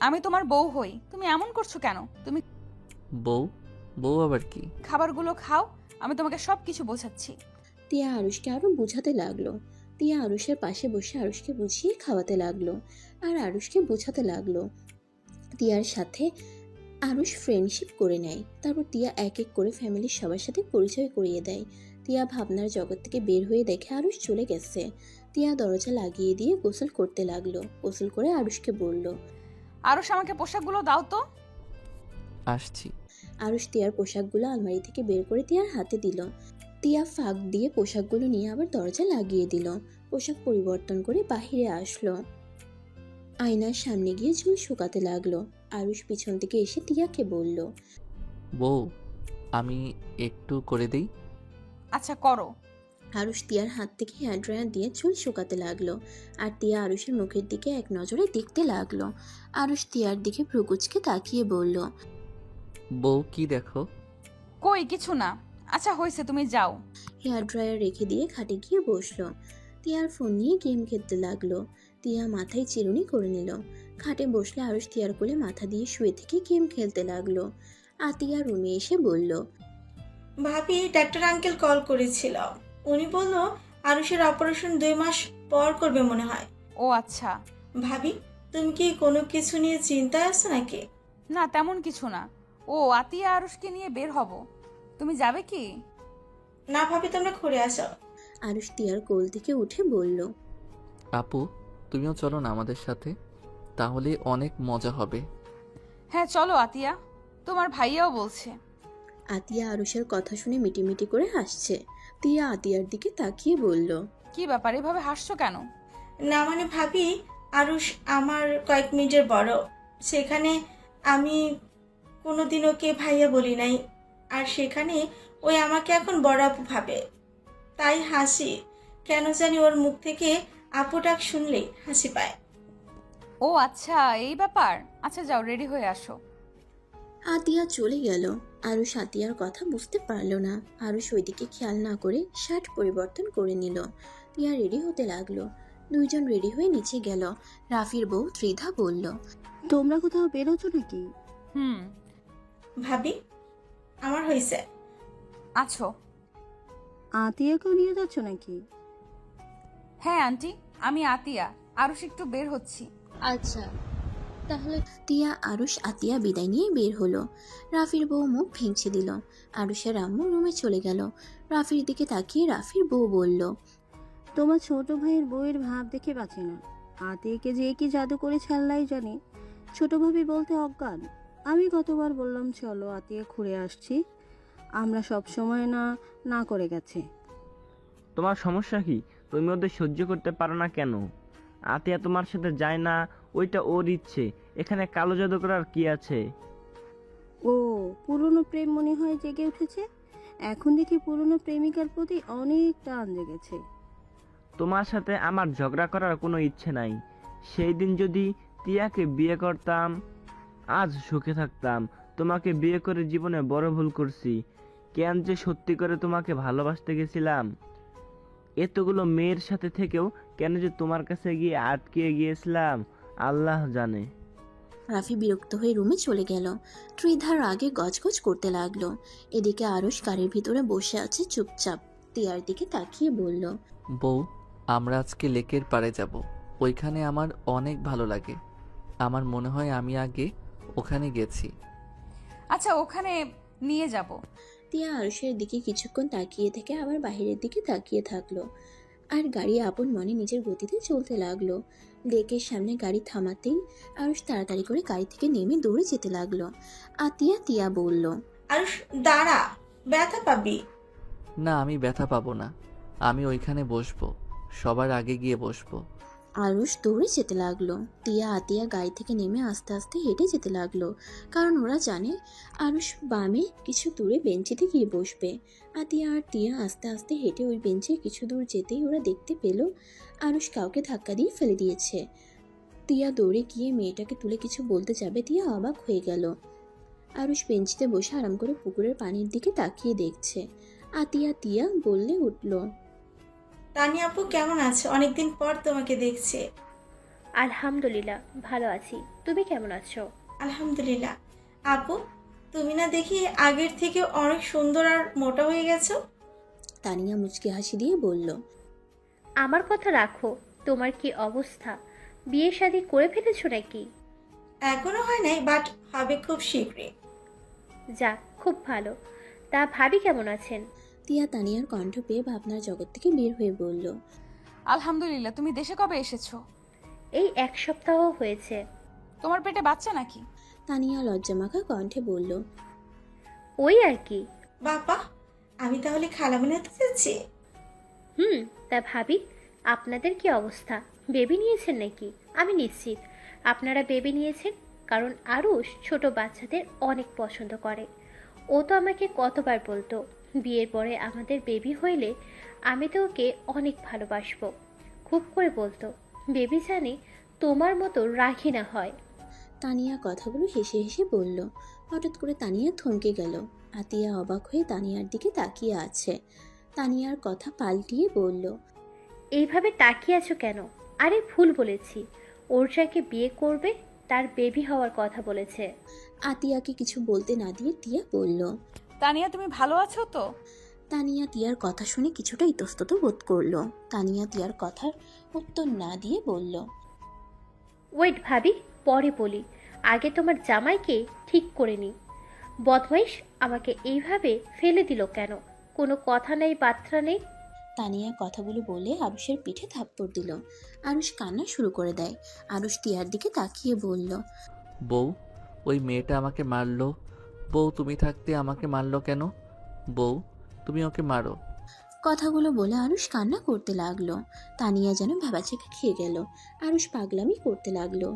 আমি তোমার বউ হই, তুমি এমন করছো কেন? তুমি বউ? বউ আবার কি? খাবারগুলো খাও, আমি তোমাকে সব কিছু বোঝাচ্ছি। তিয়া আরুষকে আরো বোঝাতে লাগলো। তিয়া আরুষের পাশে বসে আরুষকে বুঝিয়ে খাওয়াতে লাগলো আর আরুষকে বোঝাতে লাগলো। তিয়ার সাথে আরুষ ফ্রেন্ডশিপ করে নেয়। তারপর তিয়া এক এক করে ফ্যামিলির সবার সাথে পরিচয় করিয়ে দেয়। তিয়া ভাবনার জগৎ থেকে বের হয়ে দেখে আরুষ চলে গেছে। তিয়া দরজা লাগিয়ে দিয়ে গোসল করতে লাগলো। গোসল করে আরুষকে বলল, আরুষ আমাকে পোশাকগুলো দাও তো। আসছি। আরুষ তিয়ার পোশাকগুলো আলমারি থেকে বের করে তিয়ার হাতে দিল। তিয়া ফাঁক দিয়ে পোশাকগুলো নিয়ে আবার দরজা লাগিয়ে দিল। পোশাক পরিবর্তন করে বাহিরে আসলো। আয়নার সামনে গিয়ে চুল শুকাতে লাগলো। আরুষ পিছন থেকে এসে তিয়াকে বলল, বউ, আমি একটু করে দিই? আচ্ছা করো। আরুষ তিয়ার হাত থেকে হেয়ার ড্রায়ার দিয়ে চুল শুকাতে লাগলো আর তিয়া আরুষের মুখের দিকে এক নজরে দেখতে লাগলো। আরুষ তিয়ার দিকে ভ্রুকুচকে তাকিয়ে বলল, বউ কি দেখো? কই কিছু না। আচ্ছা হয়েছে, তুমি যাও। হেয়ার ড্রায়ার রেখে দিয়ে খাটে গিয়ে বসলো। তিয়ার ফোন নিয়ে গেম খেলতে লাগলো। তিয়া মাথায় চিরুনি করে নিল। খাটে বসলে আরুষ তিয়ার কোলে মাথা দিয়ে শুয়ে থেকে গেম খেলতে লাগলো। আতিয়া রুমে এসে বলল, ভাবি ডাক্তার আঙ্কেল কল করেছিল, উনি বলল আরুষের অপারেশন 2 মাস পর করবে মনে হয়। ও আচ্ছা। ভাবি তুমি কি কোনো কিছু নিয়ে চিন্তায় আছো নাকি? না তেমন কিছু না। ও আতিয়া আরুষকে নিয়ে বের হব, তুমি যাবে কি? না ভাবি, তোমরা ঘুরে আসো। আরুষ তিয়ার কোল থেকে উঠে বলল, আপু, তুমিও চলো না আমাদের সাথে, তাহলে অনেক মজা হবে। হ্যাঁ চলো আতিয়া, তোমার ভাইয়াও বলছে। আতিয়া আরুষের কথা শুনে মিটিমিটি করে হাসছে। তিয়া আতিয়ার দিকে তাকিয়ে বলল, কি ব্যাপার, এভাবে হাসছো কেন? না মানে ভাবি, আরুষ আমার কয়েক মিনিটের বড়, সেখানে আমি কোনোদিন ওকে ভাইয়া বলি নাই, আর সেখানে ওই আমাকে এখন বড় আপু ভাবে, তাই হাসি। কেন জানি ওর মুখ থেকে আপু ডাক শুনলেই হাসি পায়। ও আচ্ছা এই ব্যাপার। আচ্ছা যাও, রেডি হয়ে আসো। আতিয়া চলে গেল। আরুষ আতিয়ার কথা বুঝতে পারল না। আরুষ ওইদিকে খেয়াল না করে শার্ট পরিবর্তন করে নিল। তিয়া রেডি হতে লাগলো। দুইজন রেডি হয়ে নিচে গেল। রাফির বউ ত্রিধা বলল, তোমরা কোথাও বেরোছো নাকি? হুম। ভাবি আমার হয়েছে। আছো? আতিয়াকেও নিয়ে যাচ্ছ নাকি? হ্যাঁ আন্টি, আমি আতিয়া। আরুষ একটু বের হচ্ছি। আচ্ছা তাহলে তিয়া আরুষ আতিয়া বিদায় নিয়ে বের হলো। রাফির বউ মুখ ভেঙচে দিল। আরুষের আম্মু রুমে চলে গেল। রাফির দিকে তাকিয়ে রাফির বউ বলল, তোমার ছোট ভাইয়ের বউয়ের ভাব দেখে বাঁচে না। আতিয়াকে যে কি জাদু করে ছাড়লাই জানে। ছোট ভাবি বলতে অজ্ঞান। আমি কতবার বললাম চলো আতিয়া ঘুরে আসছি, আমরা সব সময় না না করে গেছে। তোমার সমস্যা কি? তুমি ওদের সহ্য করতে পারো না কেন? আতিয়া তোমার সাথে যায় না, ওইটা ওর ইচ্ছে। এখানে কালো জাদু করার কি আছে? ও পুরনো প্রেম মনে হয় জেগে উঠেছে। এখন দেখি পুরনো প্রেমিকার প্রতি অনেক টান জেগেছে। তোমার সাথে আমার ঝগড়া করার কোনো ইচ্ছে নাই। সেই দিন যদি টিয়াকে বিয়ে করতাম, আজ সুখে থাকতাম। তোমাকে বিয়ে করে জীবনে বড় ভুল করছি। কেন যে সত্যি করে তোমাকে ভালোবাসতে গেছিলাম। এতগুলো মেয়ের সাথে থেকেও কেন যে তোমার কাছে গিয়ে আটকে গিয়েছিলাম আল্লাহ জানে। রাফি বিরক্ত হয়ে রুমে চলে গেল। ত্রিধার আগে গজগজ করতে লাগলো। এদিকে আরুষ গাড়ির ভিতরে বসে আছে চুপচাপ। তিয়ার দিকে তাকিয়ে বলল, বউ, আমরা আজকে লেকের পাড়ে যাব। ওইখানে আমার অনেক ভালো লাগে। আমার মনে হয় আমি আগে ওখানে গেছি। আচ্ছা, ওখানে নিয়ে যাব। তিয়া আরুষের দিকে কিছুক্ষণ তাকিয়ে থেকে আবার বাহিরের দিকে তাকিয়ে থাকলো। আর গাড়ি আপন মনে নিজের গতিতে চলতে লাগলো। লেকের সামনে গাড়ি থামাতেই আরুষ তাড়াতাড়ি করে গাড়ি থেকে নেমে দৌড়ে যেতে লাগলো। তিয়া বলল, আরুষ দাঁড়া, ব্যথা পাবি। না, আমি ব্যথা পাবো না। আমি ওইখানে বসবো, সবার আগে গিয়ে বসবো। আরুষ দৌড়ে যেতে লাগলো। তিয়া গাড়ি থেকে নেমে আস্তে আস্তে হেঁটে যেতে লাগলো, কারণ ওরা জানে আরুষ বামে কিছু দূরে বেঞ্চিতে গিয়ে বসবে। তিয়া আস্তে আস্তে হেঁটে ওই বেঞ্চে কিছু দূর যেতেই ওরা দেখতে পেল আরুষ কাউকে ধাক্কা দিয়ে ফেলে দিয়েছে। তিয়া দৌড়ে গিয়ে মেয়েটাকে তুলে কিছু বলতে যাবে, তিয়া অবাক হয়ে গেল। আরুষ বেঞ্চিতে বসে আরাম করে পুকুরের পানির দিকে তাকিয়ে দেখছে। তিয়া বললে উঠল, তানি আপু কেমন আছো? অনেকদিন পর তোমাকে দেখছি। আলহামদুলিল্লাহ ভালো আছি, তুমি কেমন আছো? আলহামদুলিল্লাহ। আপু, তুমি না দেখি আগের থেকে অনেক সুন্দর আর মোটা হয়ে গেছো। তানিয়া মুচকি হাসি দিয়ে বলল, আমার কথা রাখো, তোমার কি অবস্থা? বিয়ে শাদী করে ফেলেছো নাকি? এখনো হয় নাই, বাট হবে খুব শীঘ্রই। যাক, খুব ভালো। তা ভাবি কেমন আছেন? তিয়া তানিয়ার কণ্ঠ পেয়ে ভাবনার জগৎ থেকে বের হয়ে বলল, আলহামদুলিল্লাহ। তুমি দেশে কবে এসেছো? এই 1 সপ্তাহ হয়েছে। তোমার পেটে বাচ্চা নাকি? তানিয়া লজ্জামাখা কণ্ঠে বলল, ওই আর কি। বাবা, আমি তাহলে খালামণি হতে যাচ্ছি। তা ভাবি, আপনাদের কি অবস্থা? বেবি নিয়েছেন নাকি? আমি নিশ্চিত আপনারা বেবি নিয়েছেন, কারণ আরুষ ছোট বাচ্চাদের অনেক পছন্দ করে। ও তো আমাকে কতবার বলতো, বিয়ের পরে আমাদের বেবি হইলে আমি তো ওকে অনেক ভালোবাসবো। খুব করে বলতো, বেবি জানি তোমার মতো রাখি না হয়। তানিয়া কথাগুলো হেসে হেসে বলল। হঠাৎ করে তানিয়া থমকে গেল। আতিয়া অবাক হয়ে তানিয়ার দিকে তাকিয়ে আছে। তানিয়ার কথা পাল্টিয়ে বলল, এইভাবে তাকিয়ে আছো কেন? আরে ভুল বলেছি, ওর যাকে বিয়ে করবে তার বেবি হওয়ার কথা বলেছে। আতিয়াকে কিছু বলতে না দিয়ে তিয়া বলল, তানিয়া, তুমি ভালো আছো তো? তানিয়া তিয়ার কথা শুনে কিছুটা ইতস্তত বোধ করলো। তানিয়া তিয়ার কথার উত্তর না দিয়ে বলল, ওয়েট ভাবি, পরে বলি, আগে তোমার জামাইকে ঠিক করে নি। বদমাইশ আমাকে এইভাবে ফেলে দিল কেন? কোনো কথা নেই, বার্তা নেই। তানিয়া কথাগুলো বলে আরুষের পিঠে থাপ্পড় দিল। আরুষ কান্না শুরু করে দেয়। আরুষ তিয়ার দিকে তাকিয়ে বলল, বউ, ওই মেয়েটা আমাকে মারলো। বউ, তুমি থাকতে আমাকে মারলো কেন? বউ, তুমি ওকে মারো। কথাগুলো বলে আরুষ কান্না করতে লাগলো। তানিয়া যেন ভেবাচেকা খেয়ে গেল। আরুষ পাগলামি করতে লাগলো।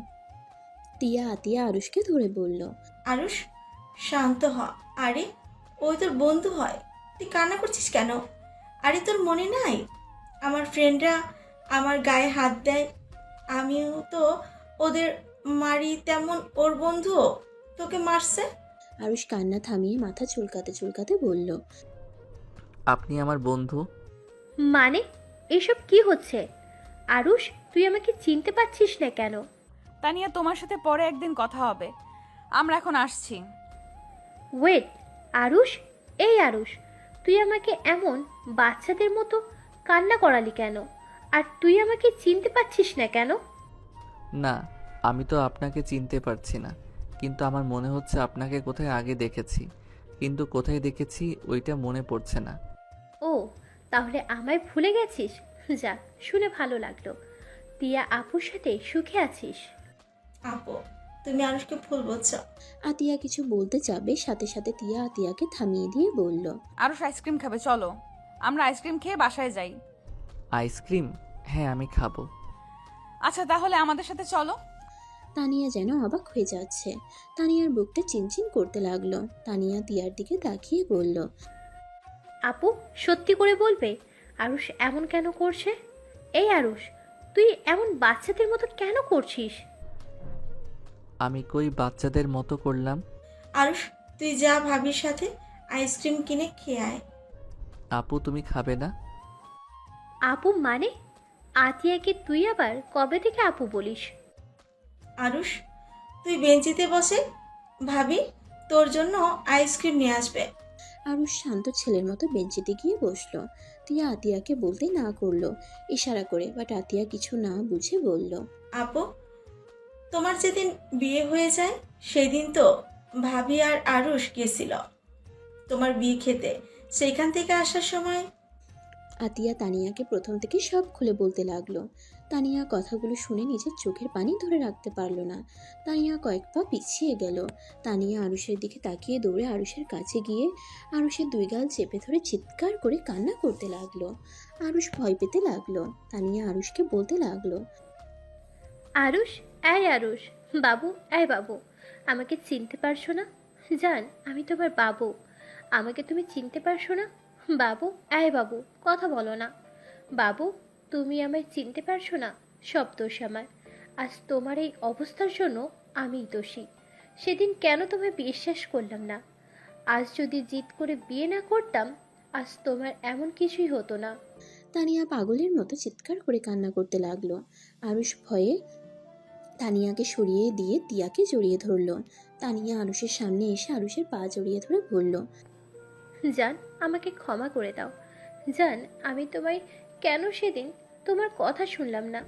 তিয়া আরুষকে ধরে বলল, আরুষ, শান্ত হ। আরে, ওই তোর বন্ধু হয়, তুই কান্না করছিস কেন? আরে তোর মনে নাই আমার ফ্রেন্ডরা আমার গায়ে হাত দেয়, আমিও তো ওদের মারি, তেমন ওর বন্ধুও তোকে মারছে। আরুষ কান্না থামিয়ে মাথা চুলকাতে চুলকাতে বলল, আপনি আমার বন্ধু? মানে এসব কি হচ্ছে? আরুষ, তুই আমাকে চিনতে পারছিস না কেন? তানিয়া, তোমার সাথে পরে একদিন কথা হবে। আমরা এখন আসছি। ওয়েট, আরুষ, এই আরুষ, তুই আমাকে এমন বাচ্চাদের মতো কান্না করালি কেন? আর তুই আমাকে চিনতে পারছিস না কেন? না, আমি তো আপনাকে চিনতে পারছি না, কিন্তু আমার মনে হচ্ছে আপনাকে কোথায় আগে দেখেছি, কিন্তু কোথায় দেখেছি ওইটা মনে পড়ছে না। ও, তাহলে আমায় ভুলে গেছিস? যাক, শুনে ভালো লাগলো। তিয়া আপুর সাথে সুখে আছিস? আপু, তুমি আরুষকে ভুল বলছো। আতিয়া কিছু বলতে যাবে, সাথে সাথে তিয়া আতিয়াকে থামিয়ে দিয়ে বলল, আরুষ আইসক্রিম খাবে, চলো আমরা আইসক্রিম খেয়ে বাসায় যাই। আইসক্রিম? হ্যাঁ, আমি খাবো। আচ্ছা, তাহলে আমাদের সাথে চলো। তানিয়া যেন অবাক হয়ে যাচ্ছে। তানিয়ার বুকটা চিনচিন করতে লাগলো। তানিয়া তিয়ার দিকে তাকিয়ে বলল, আপু, সত্যি করে বলবে আরুষ এমন কেন করছে? এই আরুষ, তুই এমন বাচ্চাদের মতো কেন করছিস? আমি কই বাচ্চাদের মতো করলাম? আরুষ, তুই যা ভাবির সাথে আইসক্রিম কিনে খেয়ে আয়। আপু, তুমি খাবে না? আপু মানে? আতিয়াকে তুই আবার কবে থেকে আপু বলিস? আরুষ, তুই বেঞ্চিতে বসে, ভাবি তোর জন্য আইসক্রিম নিয়ে আসবে। আরুষ শান্ত ছেলের মতো বেঞ্চিতে গিয়ে বসলো। তিয়া আতিয়াকে বলতে না করলো ইশারা করে, বাট আতিয়া কিছু না বুঝে বলল, আপু, তোমার যেদিন বিয়ে হয়ে যায় সেদিন তো ভাবি আর আরুষ গেছিল তোমার বিয়ে খেতে। সেখান থেকে আসার সময় আতিয়া তানিয়াকে প্রথম থেকে সব খুলে বলতে লাগলো। তানিয়া কথাগুলো শুনে নিজের চোখের পানি ধরে রাখতে পারলো না। তানিয়া কয়েক পা পিছিয়ে গেল। তানিয়া আরুষের দিকে তাকিয়ে দৌড়ে আরুষের কাছে গিয়ে আরুষের দুই গাল চেপে ধরে চিৎকার করে কান্না করতে লাগলো। আরুষ ভয় পেতে লাগলো। তানিয়া আরুষকে বলতে লাগলো, আরুষ, এই আরুষ, বাবু, এই বাবু, আমাকে চিনতে পারছো না? জান, আমি তোমার বাবু। আমাকে তুমি চিনতে পারছো না? বাবু, এই বাবু, কথা বলো না। বাবু, তুমি আমায় চিনতে পারছো না? সব দোষ আমার। আজ তোমার এই অবস্থার জন্য আমিই দোষী। সেদিন কেন তোমায় বিশ্বাস করলাম না? আজ যদি জিদ করে বিয়ে না করতাম, আজ তোমার এমন কিছুই হতো না। তানিয়া পাগলের মতো চিৎকার করে কান্না করতে লাগলো। আরুষ ভয়ে তানিয়াকে সরিয়ে দিয়ে তিয়াকে জড়িয়ে ধরলো। তানিয়া আরুষের সামনে এসে আরুষের পা জড়িয়ে ধরে বলল, জান, আমাকে ক্ষমা করে দাও। জান, আমি তোমায় কেন সেদিন তোমার কথা শুনলাম না?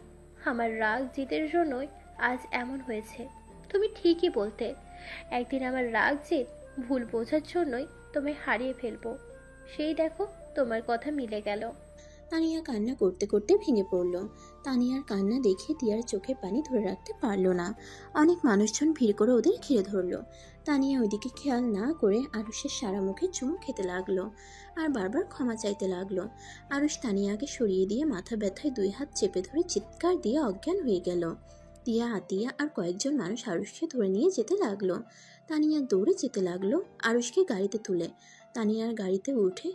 আমার রাগ জিদের জন্যই আজ এমন হয়েছে। তুমি ঠিকই বলতে, একদিন আমার রাগ জিদ ভুল বোঝার জন্যই তোমায় হারিয়ে ফেলবো। সেই দেখো, তোমার কথা মিলে গেল। তানিয়া কান্না করতে করতে ভেঙে পড়ল। তানিয়ার কান্না দেখে তিয়ার চোখের পানি ধরে রাখতে পারল না। অনেক মানুষজন ভিড় করে ওদের ঘিরে ধরলো। তানিয়া ওইদিকে খেয়াল না করে আরুষের সারা মুখে চুমু খেতে লাগলো আর বারবার ক্ষমা চাইতে লাগলো। আরুষ তানিয়াকে সরিয়ে দিয়ে মাথা ব্যথায় দুই হাত চেপে ধরে চিৎকার দিয়ে অজ্ঞান হয়ে গেল। তিয়া, আতিয়া আর কয়েকজন মানুষ আরুষকে ধরে নিয়ে যেতে লাগলো। তানিয়া দৌড়ে যেতে লাগলো আরুষকে গাড়িতে তুলে। তানিয়ার গাড়িতে উঠে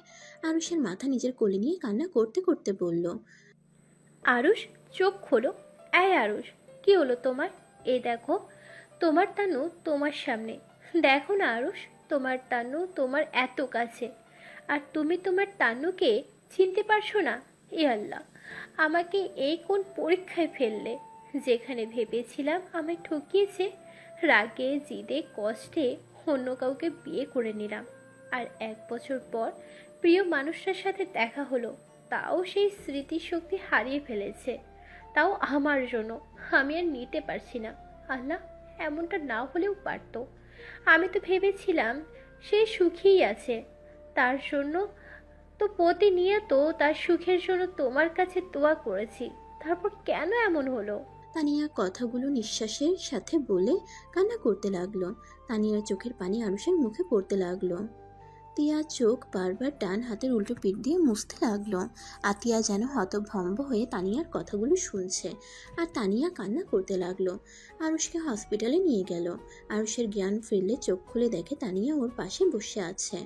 আরুষের মাথা নিজের কোলে নিয়ে কান্না করতে করতে বলল, আরুষ, চোখ খোলো। এই আরুষ, কি হলো তোমার? এই দেখো, তোমার তানু তোমার সামনে। দেখো না আরুষ, তোমার তানু তোমার এত কাছে, আর তুমি তোমার তানুকে চিনতে পারছো না? এ আল্লাহ, আমাকে এই কোন পরীক্ষায় ফেললে? যেখানে ভেবেছিলাম আমায় ঠকিয়েছে, রাগে জিদে কষ্টে অন্য কাউকে বিয়ে করে নিলাম, আর 1 বছর পর প্রিয় মানুষটার সাথে দেখা হলো, তাও সেই স্মৃতিশক্তি হারিয়ে ফেলেছে, তাও আমার জন্য। আমি আর নিতে পারছি না। আল্লাহ, এমনটা না হলেও পারতো। আমি তো ভেবেছিলাম সে সুখীই আছে, তার জন্য তো প্রতিনিয়ত তার সুখের জন্য তোমার কাছে দোয়া করেছি। তারপর কেন এমন হলো? তানিয়া কথাগুলো নিঃশ্বাসের সাথে বলে কান্না করতে লাগলো। তানিয়ার চোখের পানি আরুষের মুখে পড়তে লাগলো। তিয়া চোখ বারবার ডান হাতের উল্টো পিঠ দিয়ে মুছতে লাগলো। আতিয়া যেন হতভম্ব হয়ে তানিয়ার কথাগুলো শুনছে, আর তানিয়া কান্না করতে লাগলো। আরুষকে হসপিটালে নিয়ে গেল। আরুষের জ্ঞান ফিরলে চোখ খুলে দেখে তানিয়া ওর পাশে বসে আছে।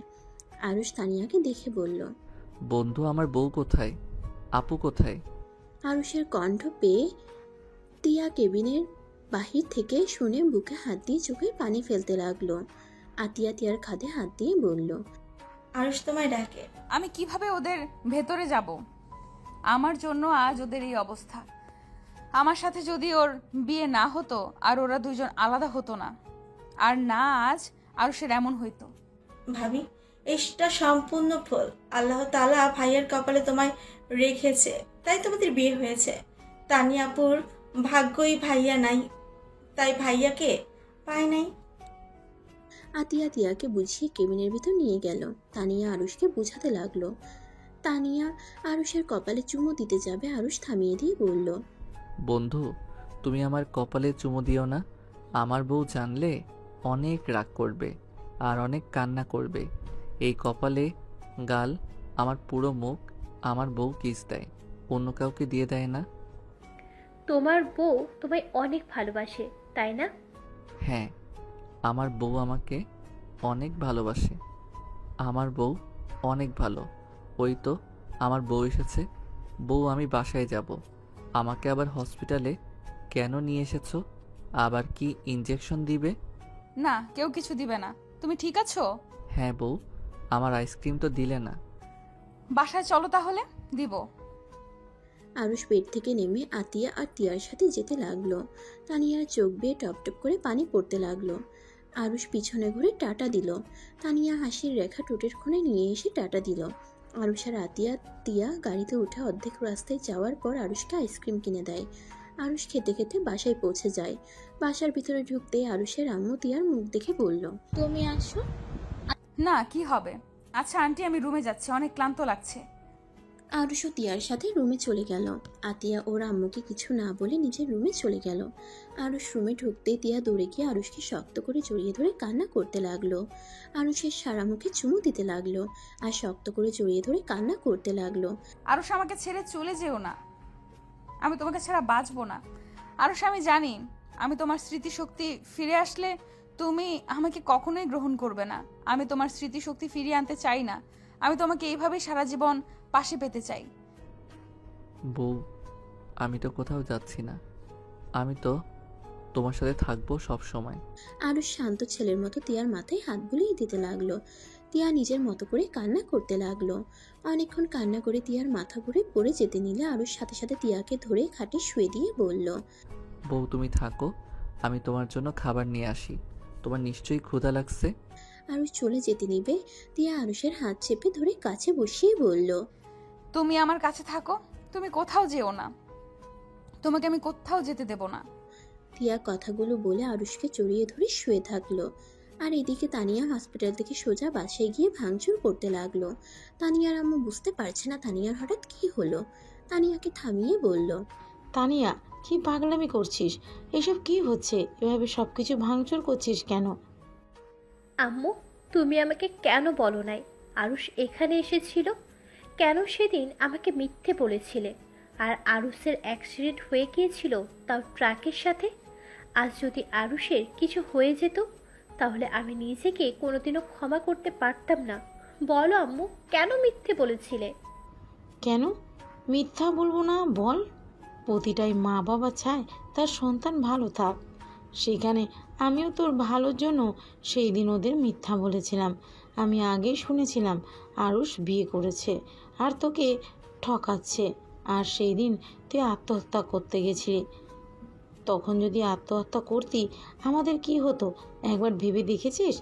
আরুষ তানিয়াকে দেখে বলল, বন্ধু, আমার বউ কোথায়? আপু কোথায়? আরুষের কণ্ঠ পেয়ে তিয়া কেবিনের বাহির থেকে শুনে বুকে হাত দিয়ে চোখে পানি ফেলতে লাগলো। আতিয়া তিয়ার খাদে হাত দিয়ে বলল, আরুষ তোমায় ডাকে। আমি কিভাবে ওদের ভেতরে যাব? আমার জন্য আজ ওদের এই অবস্থা। আমার সাথে যদি ওর বিয়ে না হতো আর ওরা দুজন আলাদা হতো না, আর না আজ আরুষের এমন হইতো। ভাবি, এটা সম্পূর্ণ ফুল আল্লাহ তাআলা ভাইয়ের কপালে তোমায় রেখেছে, তাই তোমাদের বিয়ে হয়েছে। তানিয়াপুর ভাগ্যই ভাইয়া নাই, তাই ভাইয়াকে পায় নাই। আতিয়া তিয়াকে বুঝিয়ে কেবিনের ভিতর নিয়ে গেল। তানিয়া আরুষকে বুঝাতে লাগলো। তানিয়া আরুষের কপালে চুমু দিতে যাবে, আরুষ থামিয়ে দিয়ে বলল, বন্ধু, তুমি আমার কপালে চুমু দিও না। আমার বউ জানলে অনেক রাগ করবে আর অনেক কান্না করবে। এই কপালে গাল, আমার পুরো মুখ আমার বউ কিস দেয়, অন্য কাউকে দিয়ে দেয় না। তোমার বউ তোমায় অনেক ভালোবাসে, তাই না? হ্যাঁ, আমার বউ আমাকে অনেক ভালোবাসে। আমার বউ অনেক ভালো। ওই তো আমার বউ এসেছে। বউ, আমি বাসায় যাব। আমাকে আবার হসপিটালে কেন নিয়ে এসেছো? আবার কি ইঞ্জেকশন দিবে? না, কেউ কিছু দিবে না। তুমি ঠিক আছো? হ্যাঁ বউ, আমার আইসক্রিম তো দিলে না। বাসায় চলো তাহলে, দিব। আরুষ বেড থেকে নেমে আতিয়া আর তিয়ার সাথে যেতে লাগলো। তানিয়ার চোখ বেয়ে টপ টপ করে পানি পড়তে লাগলো। আরুষ পিছনে ঘুরে টাটা দিল। তানিয়া হাসির রেখা ঠোঁটের কোণে নিয়ে এসে টাটা দিল। আরুষ আর তিয়া গাড়িতে উঠে অর্ধেক রাস্তায় যাওয়ার পর আরুষকে আইসক্রিম কিনে দেয়। আরুষ খেতে খেতে বাসায় পৌঁছে যায়। বাসার ভিতরে ঢুকতে আরুষের আম্মু তিয়ার মুখ দেখে বলল, তুমি আসো। না, কি হবে? আচ্ছা আন্টি, আমি রুমে যাচ্ছি, অনেক ক্লান্ত লাগছে। আরুষও তিয়ার সাথে রুমে চলে গেল। আতিয়া ওর আম্মুকে কিছু না বলে নিজের রুমে চলে গেল। আরুষ রুমে ঢুকতেই তিয়া দৌড়ে গিয়ে আরুষকে শক্ত করে জড়িয়ে ধরে কান্না করতে লাগলো। আরুষের সারা মুখে চুমু দিতে লাগলো আর শক্ত করে জড়িয়ে ধরে কান্না করতে লাগলো। আরুষ, আমাকে ছেড়ে চলে যেও না, আমি তোমাকে ছাড়া বাঁচবো না। আরুষ, আমি জানি আমি তোমার স্মৃতিশক্তি ফিরে আসলে তুমি আমাকে কখনোই গ্রহণ করবে না। আমি তোমার স্মৃতিশক্তি ফিরিয়ে আনতে চাই না। আমি তোমাকে এইভাবেই সারা জীবন পাশে পেতে চাই। বউ, আমি তো কোথাও যাচ্ছি না, আমি তো তোমার সাথে থাকবো সব সময়। আরুষ শান্ত ছেলের মতো তিয়ার মাথায় হাত বুলিয়ে দিতে লাগলো। তিয়া নিজের মতো করে কান্না করতে লাগলো। অনেকক্ষণ কান্না করে তিয়ার মাথা ঘুরে পড়ে যেতে নিলে আরুষ সাথে সাথে তিয়াকে ধরে খাটে শুয়ে দিয়ে বলল, বউ তুমি থাকো, আমি তোমার জন্য খাবার নিয়ে আসি। তোমার নিশ্চয়ই ক্ষুধা লাগছে। আরুষ চলে যেতে নিবে তিয়া আরুষের হাত চেপে ধরে কাছে বসিয়ে বলল, তুমি আমার কাছে থাকো, তুমি কোথাও যেও না, তোমাকে আমি কোথাও যেতে দেব না। তিয়া কথাগুলো বলে আরুষকে জড়িয়ে ধরে শুয়ে থাকলো। আর এদিকে তানিয়া হসপিটাল থেকে সোজা বাসায় গিয়ে ভাঙচুর করতে লাগলো। তানিয়ার আম্মু বুঝতে পারছে না তানিয়ার হঠাৎ কি হলো। তানিয়াকে থামিয়ে বলল, তানিয়া, কি পাগলামি করছিস? এসব কি হচ্ছে? এভাবে সবকিছু ভাঙচুর করছিস কেন? আম্মু, তুমি আমাকে কেন বলো নাই আরুষ এখানে এসেছিল? কেন সেদিন আমাকে মিথ্যে বলেছিলে? আর আরুষের অ্যাক্সিডেন্ট হয়ে গিয়েছিল, তাও ট্রাকের সাথে। আজ যদি আরুষের কিছু হয়ে যেত, তাহলে আমি নিজেকে কোনোদিনও ক্ষমা করতে পারতাম না। বলো আম্মু, কেন মিথ্যে বলেছিলে? কেন মিথ্যা বলবো না বল? প্রতিটাই মা বাবা চায় তার সন্তান ভালো থাক। সেখানে আমিও তোর ভালোর জন্য সেই দিন ওদের মিথ্যা বলেছিলাম। আমি আগেই শুনেছিলাম আরুষ বিয়ে করেছে আর তোকে ঠকাচ্ছে। আর সেই দিন তুই আত্মহত্যা করতে গেছিলি। তখন যদি আত্মহত্যা করতি আমাদের কি হতো একবার ভেবে দেখেছিস?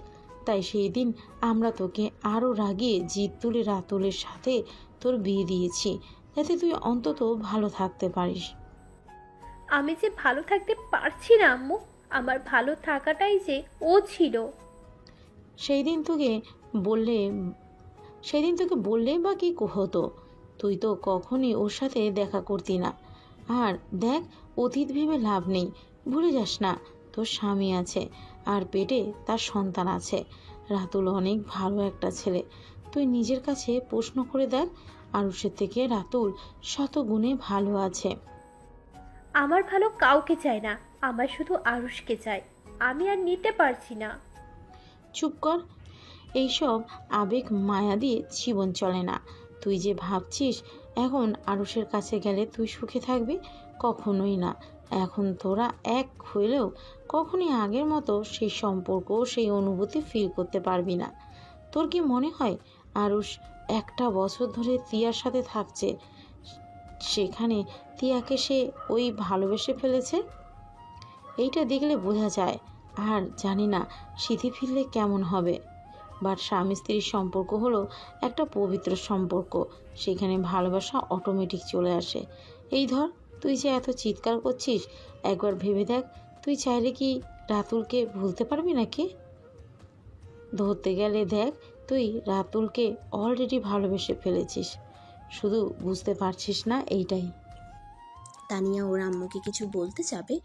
তাই সেই দিন আমরা তোকে আরও রাগিয়ে জিদ তুলে রাতুলের সাথে তোর বিয়ে দিয়েছি, যাতে তুই অন্তত ভালো থাকতে পারিস। আমি যে ভালো থাকতে পারছি না আম্মু, আমার ভালো থাকাটাই যে ও ছিল। সেই দিন তোকে বললে বা কি হতো? তুই তো কখনই ওর সাথে দেখা করতি না। আর দেখ, অতীত ভেবে লাভ নেই। ভুলে যাস না তোর স্বামী আছে আর পেটে তার সন্তান আছে। রাতুল অনেক ভালো একটা ছেলে। তুই নিজের কাছে প্রশ্ন করে দেখ, আরুষের থেকে রাতুল শত গুণে ভালো আছে। আমার ভালো কাউকে চাই না, আমার শুধু আরুষকে চাই। আমি আর নিতে পারছি না। চুপ কর, এইসব আবেগ মায়া দিয়ে জীবন চলে না। তুই যে ভাবছিস এখন আরুষের কাছে গেলে তুই সুখে থাকবি, কখনোই না। এখন তোরা এক হইলেও কখনই আগের মতো সেই সম্পর্ক, সেই অনুভূতি ফিল করতে পারবি না। তোর কি মনে হয় আরুষ একটা বছর ধরে তিয়ার সাথে থাকছে, সেখানে তিয়াকে সে ওই ভালোবেসে ফেলেছে? এইটা দেখলে বোঝা যায়। আর জানি না সিঁথি ফিরলে কেমন হবে। বাট স্বামী স্ত্রীর সম্পর্ক হলো একটা পবিত্র সম্পর্ক, সেখানে ভালোবাসা অটোমেটিক চলে আসে। এই ধর, তুই যে এত চিৎকার করছিস, একবার ভেবে দেখ তুই চাইলে কি রাতুলকে ভুলতে পারবি নাকি? ধরতে গেলে দেখ, তুই রাতুলকে অলরেডি ভালোবেসে ফেলেছিস, শুধু বুঝতে পারছিস না, এইটাই। তানিয়া ওর আম্মুকে কিছু বলতে যাবে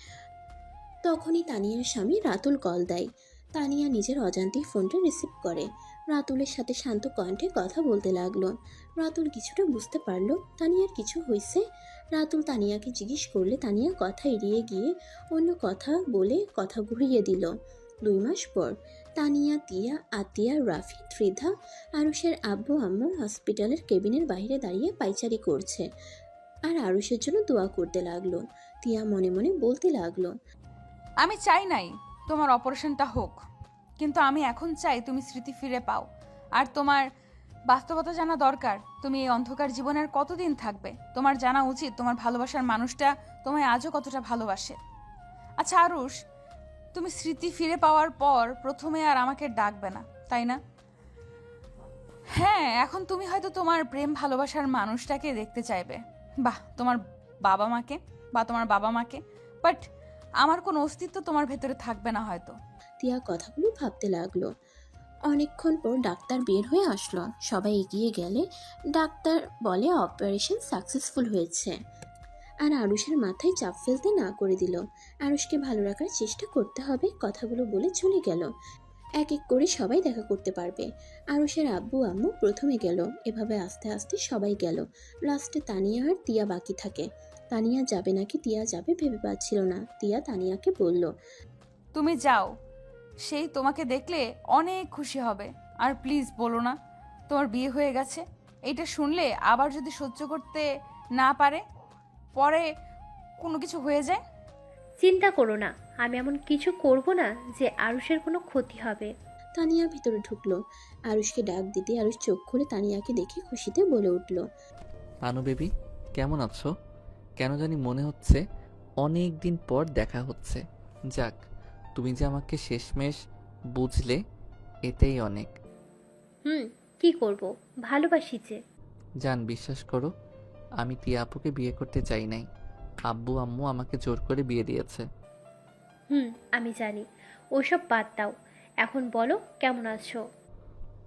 তখনই তানিয়ার স্বামী রাতুল কল দেয়। তানিয়া নিজের অজান্তেই ফোনটা রিসিভ করে। রাতুলের সাথে শান্ত কণ্ঠে কথা বলতে লাগলো। রাতুল কিছুটা বুঝতে পারলো তানিয়ার কিছু হয়েছে। রাতুল তানিয়াকে জিজ্ঞেস করলে তানিয়া কথা এড়িয়ে গিয়ে অন্য কথা বলে কথা ঘুরিয়ে দিল। 2 মাস পর তানিয়া, তিয়া, আতিয়া, রাফি, ত্রিধা, আরুষের আব্বু আম্মু হসপিটালের কেবিনের বাইরে দাঁড়িয়ে পাইচারি করছে আর আরুষের জন্য দোয়া করতে লাগলো। তিয়া মনে মনে বলতে লাগলো, আমি চাই নাই তোমার অপারেশনটা হোক, কিন্তু আমি এখন চাই তুমি স্মৃতি ফিরে পাও আর তোমার বাস্তবতা জানা দরকার। তুমি এই অন্ধকার জীবনের কতদিন থাকবে? তোমার জানা উচিত তোমার ভালোবাসার মানুষটা তোমায় আজও কতটা ভালোবাসে। আচ্ছা আরুষ, তুমি স্মৃতি ফিরে পাওয়ার পর প্রথমে আর আমাকে ডাকবে না, তাই না? হ্যাঁ, এখন তুমি হয়তো তোমার প্রেম ভালোবাসার মানুষটাকে দেখতে চাইবে, বাহ, তোমার বাবা মাকে, বাট আমার কোনো অস্তিত্ব তোমার ভেতরে থাকবে না হয়তো। টিয়া কথাগুলো ভাবতে লাগলো। অনেকক্ষণ পর ডাক্তার বের হয়ে আসলো। সবাই এগিয়ে গেলে ডাক্তার বলে অপারেশন সাকসেসফুল হয়েছে। আর আরুষের মাথায় চাপ ফেলতে না করে দিল। আরুষকে ভালো রাখার চেষ্টা করতে হবে, কথাগুলো বলে চলে গেল। এক এক করে সবাই দেখা করতে পারবে। আরুষের আব্বু আম্মু প্রথমে গেল, এভাবে আস্তে আস্তে সবাই গেল। লাস্টে তানিয়া আর তিয়া বাকি থাকে। তানিয়া যাবে নাকি তিয়া যাবে ভেবে পাচ্ছিল না। তিয়া তানিয়াকে বলল, তুমি যাও, সেই তোমাকে দেখলে অনেক খুশি হবে। আর প্লিজ বলো না তোমার বিয়ে হয়ে গেছে। এটা শুনলে আবার যদি সহ্য করতে না পারে, পরে কোনো কিছু হয়ে যায়। চিন্তা করো না, আমি এমন কিছু করব না যে আরুষের কোনো ক্ষতি হবে। তানিয়া ভিতরে ঢুকলো। আরুষকে ডাক দিতে আরুষ চোখ খুলে তানিয়াকে দেখে খুশিতে বলে উঠল, আনু বেবি, কেমন আছো? কেন জানি মনে হচ্ছে অনেক দিন পর দেখা হচ্ছে। যাক, তুমি যে আমাকে শেষমেশ বুঝলে, এতেই অনেক। কি করব, ভালোবাসি যে। জান, বিশ্বাস করো, আমি টিয়া আপুকে বিয়ে করতে চাই নাই। আব্বু আম্মু আমাকে জোর করে বিয়ে দিয়েছে। আমি জানি, ওসব বাদ দাও। এখন বলো কেমন আছো?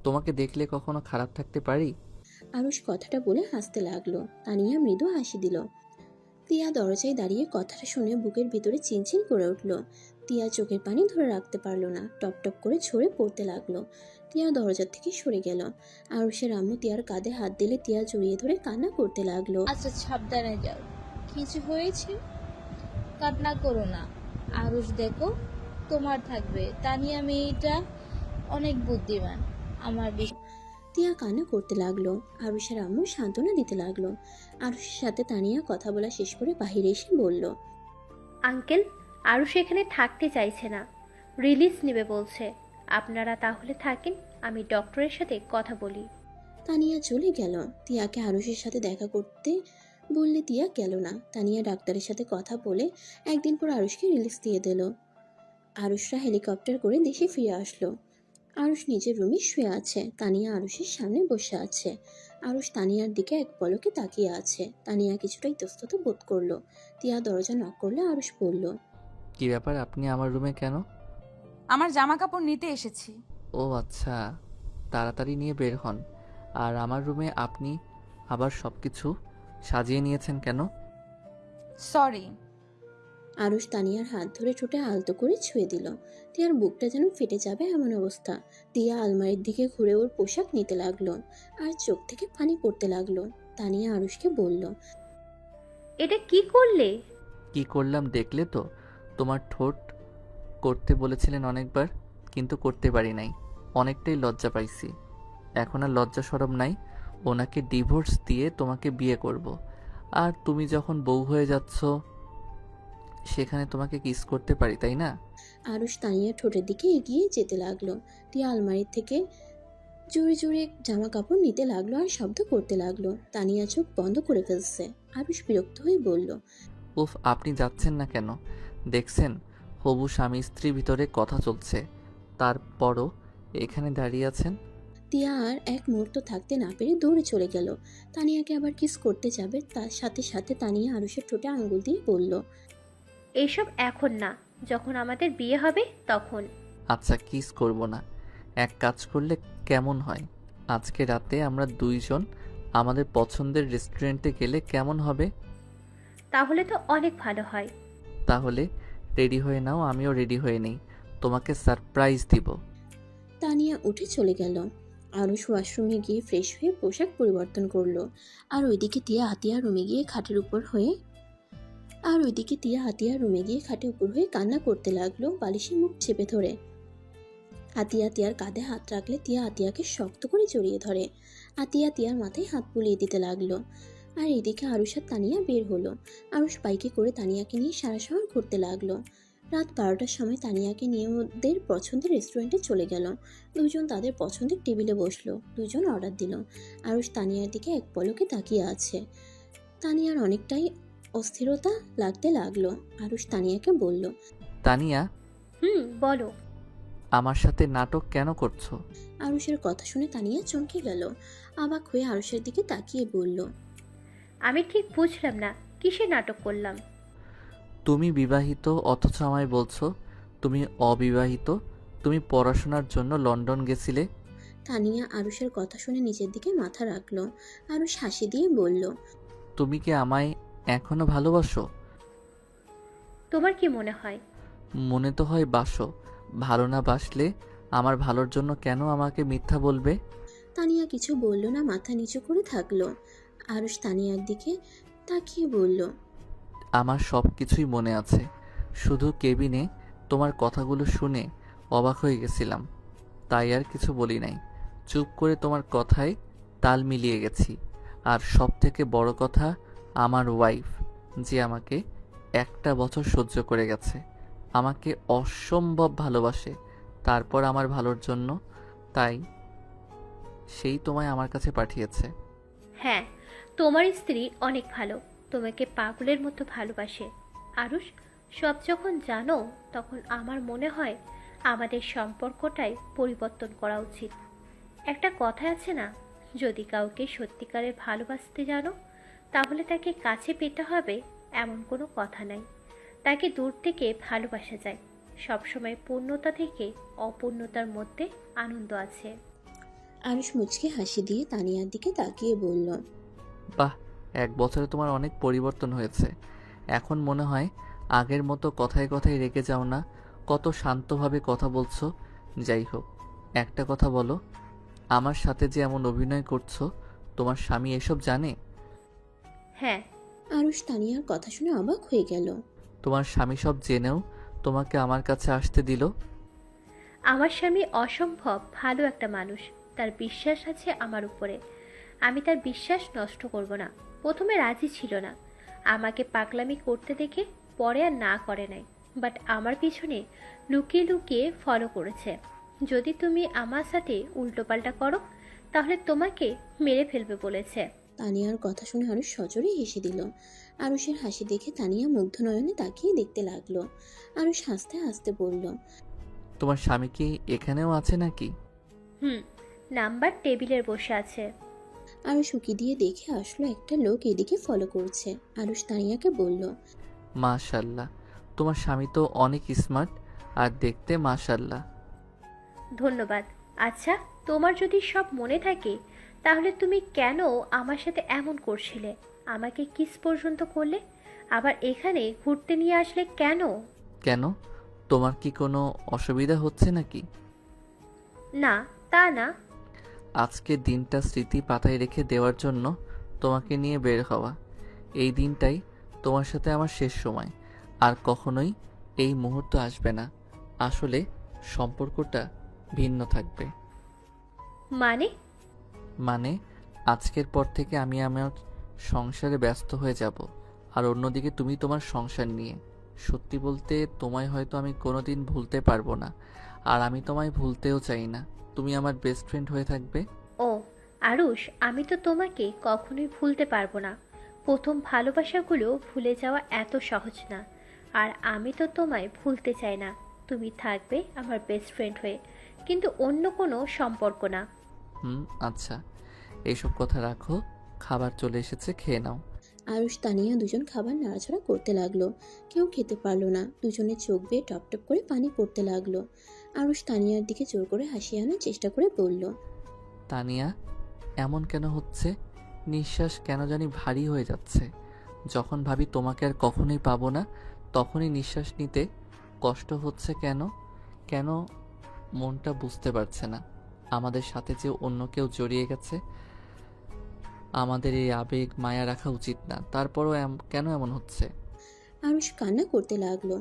তোমাকে দেখলে কখনো খারাপ থাকতে পারি? আরুষ কথাটা বলে হাসতে লাগলো। তানিয়া মৃদু হাসি দিল। তিয়া দরজায় দাঁড়িয়ে কথাটা শুনে বুকের ভিতরে চিনচিন করে উঠল। তিয়া চোখের পানি ধরে রাখতে পারলো না, টপ টপ করে ঝরে পড়তে লাগলো। তিয়া দরজার থেকে সরে গেল। আরুষের আম্মু তিয়ার কাঁধে হাত দিলে তিয়া জড়িয়ে ধরে কান্না করতে লাগলো। আচ্ছা সাবধানে যাও, কিছু হয়েছে? কান্না করো না আরুষ, দেখো তোমার থাকবে। তানিয়া মেয়েটা অনেক বুদ্ধিমান, আমার তিয়া কান্না করতে লাগলো। আরুষের আম্মু সান্ত্বনা দিতে লাগলো। আরুষের সাথে তানিয়া কথা বলা শেষ করে বাহিরে এসে বলল, আঙ্কেল, আরুষ এখানে থাকতে চাইছে না, রিলিজ নেবে বলছে। আপনারা তাহলে থাকেন, আমি ডক্টরের সাথে কথা বলি। তানিয়া চলে গেল। তিয়াকে আরুষের সাথে দেখা করতে বললে তিয়া গেল না। তানিয়া ডাক্তারের সাথে কথা বলে একদিন পর আরুষকে রিলিজ দিয়ে দিল। আরুষরা হেলিকপ্টার করে দেশে ফিরে আসলো। আরুষ নিজের রুমে শুয়ে আছে। তানিয়া আরুষের সামনে বসে আছে। আরুষ তানিয়ার দিকে এক পলকে তাকিয়ে আছে। তানিয়া কিছুটা ইতস্তত বোধ করলো। তিয়া দরজা নক করলে আরুষ বলল, কি ব্যাপার, আপনি আমার রুমে কেন? আমার জামা কাপড় নিতে এসেছি। ও আচ্ছা, তাড়াতাড়ি নিয়ে বের হন। আর আমার রুমে আপনি আবার সব কিছু সাজিয়ে নিয়েছেন কেন? সরি। আরুষ তানিয়ার হাত ধরে ঠোঁটে আলতো করে ছুঁয়ে দিল। তিয়ার বুকটা যেন ফেটে যাবে এমন অবস্থা। তিয়া আলমারির দিকে ঘুরে ওর পোশাক নিতে লাগলো আর চোখ থেকে পানি পড়তে লাগলো। তানিয়া আরুষকে বলল, এটা কি করলে? কি করলাম দেখলে তো? তোমার ঠোঁট করতে বলেছিলেন অনেকবার, কিন্তু করতে পারি নাই। অনেকটাই লজ্জা পাইছি। এখন আর লজ্জা শরম নাই। ওনাকে ডিভোর্স দিয়ে তোমাকে বিয়ে করব। আর তুমি যখন বউ হয়ে যাচ্ছ, সেখানে তোমাকে কিস করতে পারি, তাই না? আরুষ তানিয়ার ঠোঁটের দিকে এগিয়ে যেতে লাগলো। তিয়া আলমারির থেকে জোরে জোরে জামা কাপড় নিতে লাগলো আর শব্দ করতে লাগলো। তানিয়া চোখ বন্ধ করে ফেলছে। আরুষ বিরক্ত হয়ে বলল, উফ, আপনি যাচ্ছেন না কেন? দেখছেন হবু স্বামী স্ত্রীর ভিতরে কথা চলছে, তারপরও এখানে দাঁড়িয়ে আছেন। তিয়া আর এক মুহূর্ত থাকতে না পেরে দৌড়ে চলে গেল। তানিয়াকে আবার কিস করতে যাবে, তার সাথে সাথে তানিয়া আরুষের ঠোঁটে আঙ্গুল দিয়ে বলল, এইসব এখন না, যখন আমাদের বিয়ে হবে তখন। আচ্ছা, কিস করব না। এক কাজ করলে কেমন হয়? আজকে রাতে আমরা দুইজন আমাদের পছন্দের রেস্টুরেন্টে গেলে কেমন হবে? তাহলে তো অনেক ভালো হয়। তাহলে রেডি হয়ে নাও, আমিও রেডি হয়ে নেই, তোমাকে সারপ্রাইজ দিব। তানিয়া উঠে চলে গেল। আরুষ ওয়াশরুমে গিয়ে ফ্রেশ হয়ে পোশাক পরিবর্তন করলো। আর ওইদিকে তিয়া হাতিয়া রুমে গিয়ে খাটের উপর হয়ে কান্না করতে লাগলো, বালিশে মুখ চেপে ধরে। আতিয়া তিয়ার কাঁধে হাত রাখলে তিয়া আতিয়াকে শক্ত করে জড়িয়ে ধরে। আতিয়া তিয়ার মাথায় হাত বুলিয়ে দিতে লাগলো। আর এদিকে আরুষ আর তানিয়া বের হলো। আরুষ বাইকে করে তানিয়াকে নিয়ে সারা শহর ঘুরতে লাগলো। রাত 12টার সময় তানিয়াকে নিয়ে ওদের পছন্দের রেস্টুরেন্টে চলে গেল। দুজন তাদের পছন্দের টেবিলে বসলো, দুজন অর্ডার দিল। আরুষ তানিয়ার দিকে এক পলকে তাকিয়ে আছে। তানিয়ার অনেকটাই অস্থিরতা লাগতে লাগলো। আরুষ তানিয়াকে বলল, তানিয়া, বলো। আমার সাথে নাটক কেন করছো? আরুষের কথা শুনে তানিয়া চমকে গেল। অবাক হয়ে আরুষের দিকে তাকিয়ে বলল, আমি ঠিক বুঝলাম না, কিসের নাটক করলাম? তুমি বিবাহিত অথচ আমায় বলছো তুমি অবিবাহিত। তুমি পড়াশোনার জন্য লন্ডন গেছিলে। তানিয়া আরুষের কথা শুনে নিচের দিকে মাথা রাখলো। আরুষ হাসি দিয়ে বলল, তুমি কি আমায় এখনো ভালোবাসো? তোমার কি মনে হয়? মনে তো হয় বাসো। ভালো না বাসলে আমার ভালোর জন্য কেন আমাকে মিথ্যা বলবে? তানিয়া কিছু বলল না, মাথা নিচু করে থাকলো। আরুষ তানিয়ার দিকে তাকিয়ে বলল, আমার সব কিছুই মনে আছে, শুধু কেবিনে তোমার কথাগুলো শুনে অবাক হয়ে গেছিলাম, তাই আর কিছু বলি নাই। চুপ করে তোমার কথায় তাল মিলিয়ে গেছি। আর সব থেকে বড় কথা, আমার ওয়াইফ যে আমাকে 1টা বছর সহ্য করে গেছে, আমাকে অসম্ভব ভালোবাসে, তারপর আমার ভালোর জন্য, তাই সেই তোমায় আমার কাছে পাঠিয়েছে। হ্যাঁ, তোমার স্ত্রী অনেক ভালো, তোমাকে পাগলের মতো ভালোবাসে। আরুষ, সব যখন জানো তখন আমার মনে হয় আমাদের সম্পর্কটাই পরিবর্তন করা উচিত। একটা কথা আছে না, যদি কাউকে সত্যিকারে ভালোবাসতে জানো তাহলে তাকে কাছে পেতে হবে এমন কোনো কথা নাই। তাকে দূর থেকে ভালোবাসা যায়। সবসময় পূর্ণতা থেকে অপূর্ণতার মধ্যে আনন্দ আছে। আরুষ মুচকে হাসি দিয়ে তানিয়ার দিকে তাকিয়ে বলল, বাহ, 1 বছরে তোমার অনেক পরিবর্তন হয়েছে। এখন মনে হয় আগের মতো কথায় কথায় রেগে যাও না, কত শান্তভাবে কথা বলছো। যাই হোক, একটা কথা বলো, আমার সাথে যে এমন অভিনয় করছো, তোমার স্বামী এসব জানে? হ্যাঁ। আরুষ তানিয়ার কথা শুনে অবাক হয়ে গেল। তোমার স্বামী সব জেনেও তোমাকে আমার কাছে আসতে দিল? আমার স্বামী অসম্ভব ভালো একটা মানুষ, তার বিশ্বাস আছে আমার উপরে। আমি তার বিশ্বাস নষ্ট করব না। প্রথমে রাজি ছিল না, আমাকে পাগলামি করতে দেখে পরে আর না করে নাই, বাট আমার পিছনে লুকিয়ে লুকিয়ে ফলো করেছে। যদি তুমি আমার সাথে উল্টোপাল্টা করো তাহলে তোমাকে মেরে ফেলবে বলেছে। তানিয়ার কথা শুনে আরুষ সজোরে হেসে দিল। আরুষের হাসি দেখে তানিয়া মুগ্ধ নয়নে তাকিয়ে দেখতে লাগলো। আরুষ হাসতে হাসতে বলল, তোমার স্বামী কি এখানেও আছে নাকি? নাম্বার টেবিলের বসে আছে। আরুষ উকি দিয়ে দেখে আসলো একটা লোক এদিকে ফলো করছে। আরুষ তানিয়াকে বলল, মাশাল্লাহ, তোমার স্বামী তো অনেক স্মার্ট আর দেখতে মাশাল্লাহ। ধন্যবাদ। আচ্ছা, তোমার যদি সব মনে থাকে তাহলে তুমি কেন আমার সাথে এমন করছিলে? আমাকে কিস পর্যন্ত করলে, আবার এখানে ঘুরতে নিয়ে আসলে কেন? কেন, তোমার কি কোনো অসুবিধা হচ্ছে নাকি? না, তা না। আজকে দিনটা স্মৃতি পাতায় রেখে দেওয়ার জন্য তোমাকে নিয়ে বের হওয়া। এই দিনটাই তোমার সাথে আমার শেষ সময়, আর কখনোই এই মুহূর্ত আসবে না। আসলে সম্পর্কটা ভিন্ন থাকবে। মানে আজকের পর থেকে আমি আমার সংসারে ব্যস্ত হয়ে যাব, আর অন্যদিকে তুমি তোমার সংসার নিয়ে। সত্যি বলতে তোমায় হয়তো আমি কোনোদিন ভুলতে পারবো না, আর আমি তোমায় ভুলতেও চাই না। তুমি আমার বেস্ট ফ্রেন্ড হয়ে থাকবে। ও আরুষ, আমি তো তোমাকে কখনোই ভুলতে পারবো না। প্রথম ভালোবাসাগুলো ভুলে যাওয়া এত সহজ না, আর আমি তো তোমায় ভুলতে চাই না। তুমি থাকবে আমার বেস্ট ফ্রেন্ড হয়ে, কিন্তু অন্য কোনো সম্পর্ক না। আচ্ছা, এইসব কথা রাখো, খাবার চলে এসেছে, খেয়ে নাও। আরুষ তানিয়া দুজন খাবার নাড়াচাড়া করতে লাগলো। কেউ খেতে পারলো না। দুজনের চোখ বেয়ে টপ টপ করে পানি পড়তে লাগলো। আরুষ তানিয়ার দিকে জোর করে হাসি আনার চেষ্টা করে বলল, তানিয়া, এমন কেন হচ্ছে? নিঃশ্বাস কেন জানি ভারী হয়ে যাচ্ছে। যখন ভাবি তোমাকে আর কখনোই পাবো না, তখনই নিঃশ্বাস নিতে কষ্ট হচ্ছে কেন? কেন মনটা বুঝতে পারছে না। আমাদের সাথে যে অন্য কেউ জড়িয়ে গেছে। আমাদের এই আবেগ মায়া রাখা উচিত না, তারপরও কেন এমন হচ্ছে? আরুষ কান্না করতে লাগলো।